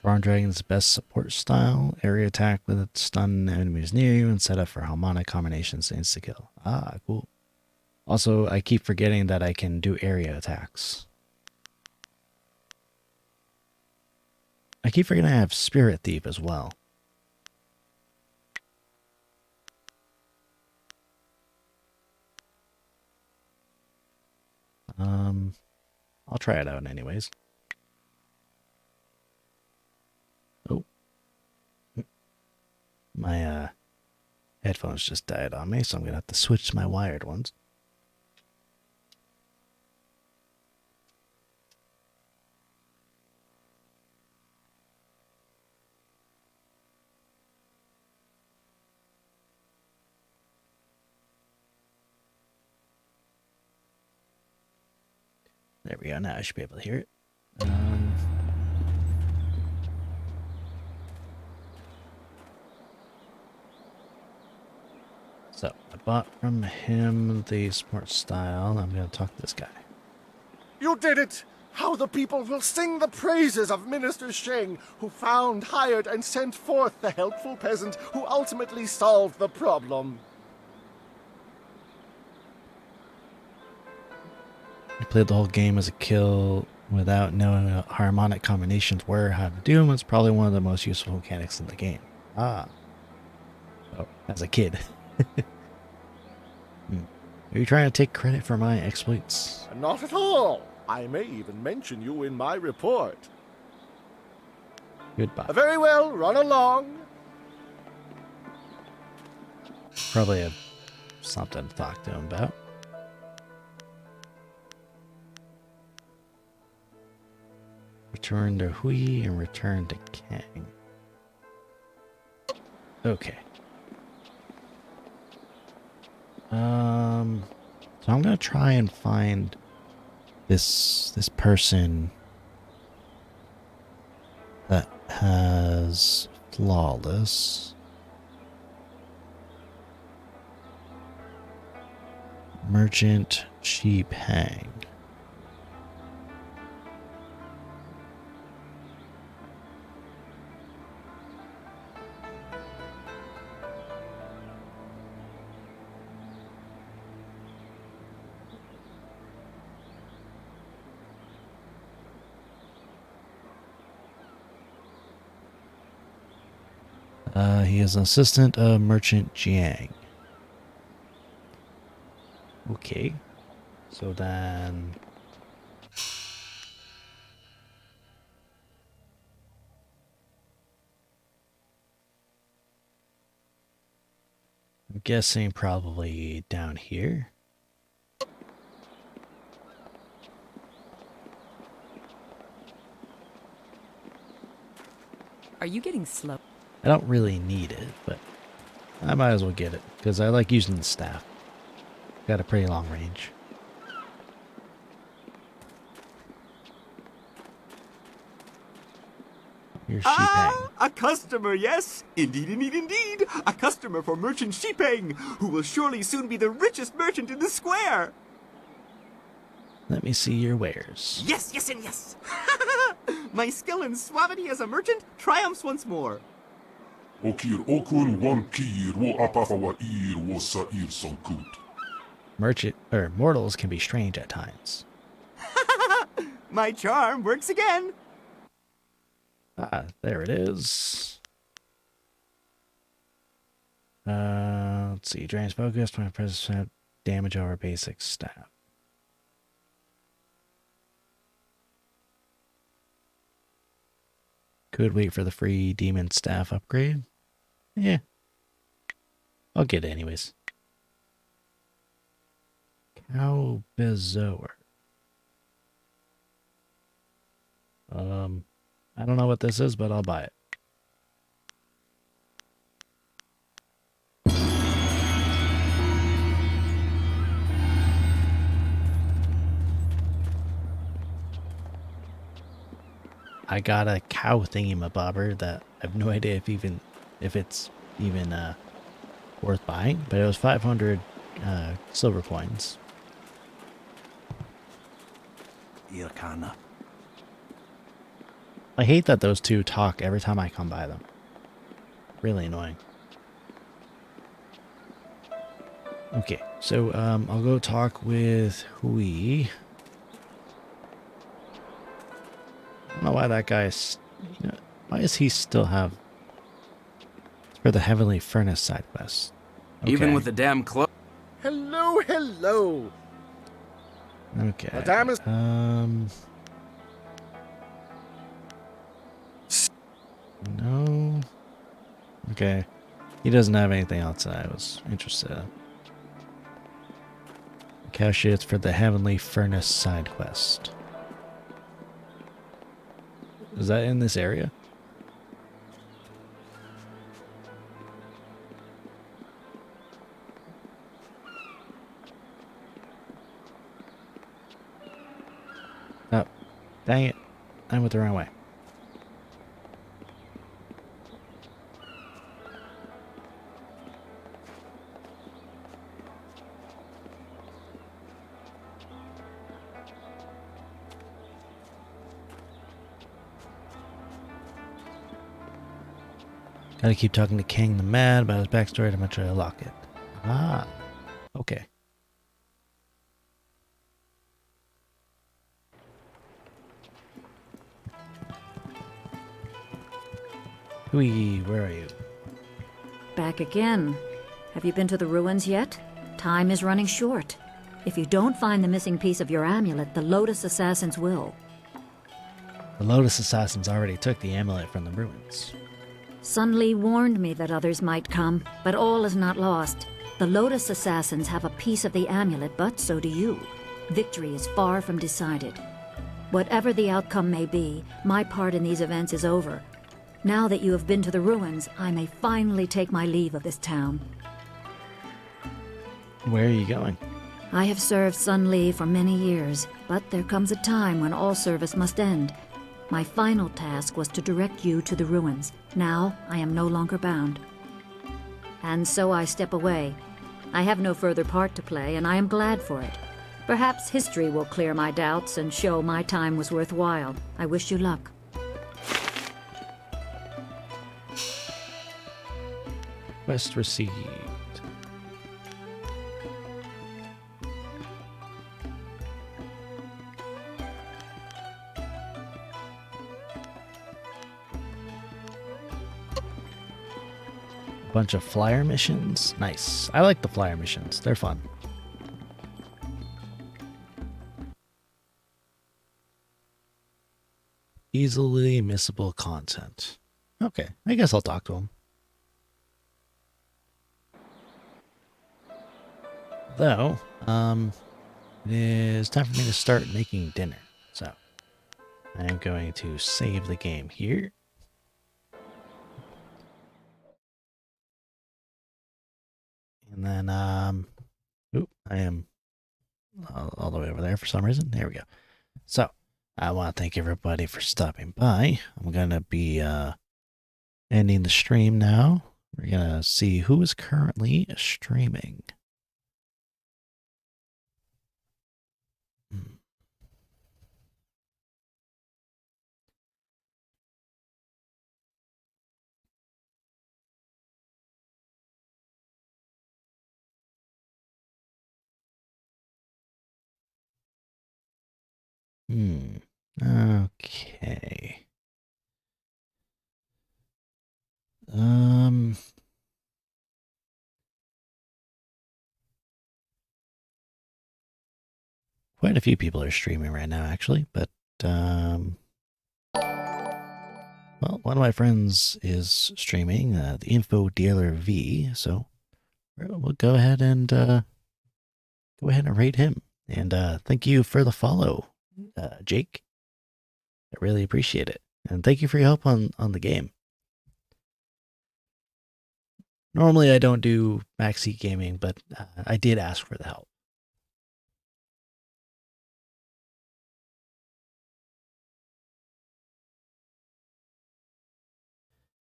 Storm Dragon's best support style. Area attack with it, stun enemies near you and set up for harmonic combinations to insta-kill. Ah, cool. Also, I keep forgetting that I can do area attacks. I keep forgetting I have Spirit Thief as well. I'll try it out anyways. Oh. My headphones just died on me, so I'm gonna have to switch to my wired ones. There we go. Now I should be able to hear it. So I bought from him the sports style. I'm going to talk to this guy. You did it! How the people will sing the praises of Minister Sheng, who found, hired, and sent forth the helpful peasant who ultimately solved the problem. I played the whole game as a kill without knowing what harmonic combinations were, how to do them. It's probably one of the most useful mechanics in the game. Ah. Oh, as a kid. Are you trying to take credit for my exploits? Not at all. I may even mention you in my report. Goodbye. Very well, run along. Probably have something to talk to him about. Return to Hui and return to Kang. Okay. So I'm gonna try and find this person that has flawless merchant sheep hang. He is an assistant of Merchant Jiang. Okay. So then... guessing probably down here. Are you getting slow? I don't really need it, but I might as well get it, because I like using the staff. Got a pretty long range. Here's Sheepang. A customer, yes? Indeed, indeed, indeed. A customer for Merchant Sheepang, who will surely soon be the richest merchant in the square. Let me see your wares. Yes, yes, and yes. My skill and suavity as a merchant triumphs once more. Okir okun wan kir wo apafawa ir wo sa'ir sankut. Mortals can be strange at times. My charm works again. Ah, there it is. Let's see. Drains focus, 20% damage over basic staff. Could wait for the free demon staff upgrade. Yeah. I'll get it anyways. Cow Bezoar. I don't know what this is, but I'll buy it. I got a cow thingy-mabobber that I have no idea if it's even worth buying, but it was 500 silver coins. Irkana. I hate that those two talk every time I come by them. Really annoying. Okay, so I'll go talk with Hui. I don't know why that guy's... why does he still have... It's for the Heavenly Furnace side quest. Okay. Even with the damn cloak. Hello, hello. Okay. Madame is... No. Okay. He doesn't have anything else that I was interested in. Cashiers for the Heavenly Furnace side quest. Is that in this area? Oh, dang it. I went the wrong way. Gotta keep talking to King the Mad about his backstory to make sure I lock it. Ah, okay. Hui, where are you? Back again. Have you been to the ruins yet? Time is running short. If you don't find the missing piece of your amulet, the Lotus Assassins will. The Lotus Assassins already took the amulet from the ruins. Sun Li warned me that others might come, but all is not lost. The Lotus Assassins have a piece of the amulet, but so do you. Victory is far from decided. Whatever the outcome may be, my part in these events is over. Now that you have been to the ruins, I may finally take my leave of this town. Where are you going? I have served Sun Li for many years, but there comes a time when all service must end. My final task was to direct you to the ruins. Now, I am no longer bound. And so I step away. I have no further part to play, and I am glad for it. Perhaps history will clear my doubts and show my time was worthwhile. I wish you luck. Quest received. Bunch of flyer missions. Nice. I like the flyer missions. They're fun. Easily missable content. Okay, I guess I'll talk to him. Though, it is time for me to start making dinner. So, I am going to save the game here. And then, I am all the way over there for some reason. There we go. So, I want to thank everybody for stopping by. I'm going to be ending the stream now. We're going to see who is currently streaming. Okay. Quite a few people are streaming right now, actually, but, well, one of my friends is streaming, the Info Dealer V, so we'll go ahead and rate him. And thank you for the follow, Jake. I really appreciate it. And thank you for your help on the game. Normally I don't do backseat gaming, but I did ask for the help.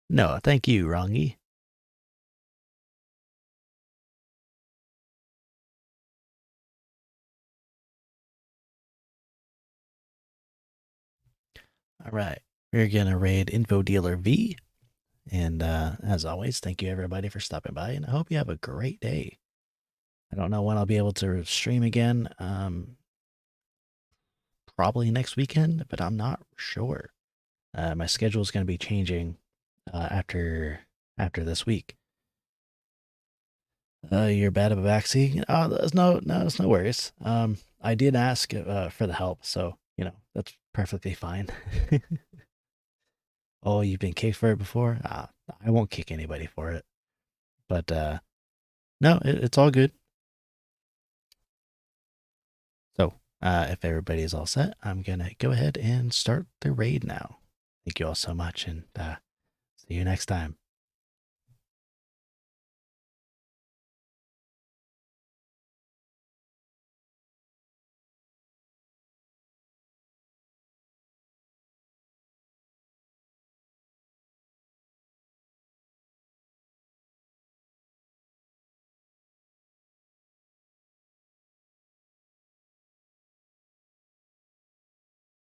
No, thank you, Rongi. All right, we're gonna raid Info Dealer V. And as always, thank you everybody for stopping by, and I hope you have a great day. I don't know when I'll be able to stream again. Probably next weekend, but I'm not sure. My schedule is going to be changing after this week. You're bad at backseat. Oh, there's no worries. I did ask for the help, so that's perfectly fine. Oh, you've been kicked for it before? I won't kick anybody for it. But no, it's all good. So if everybody is all set, I'm gonna go ahead and start the raid now. Thank you all so much, and see you next time.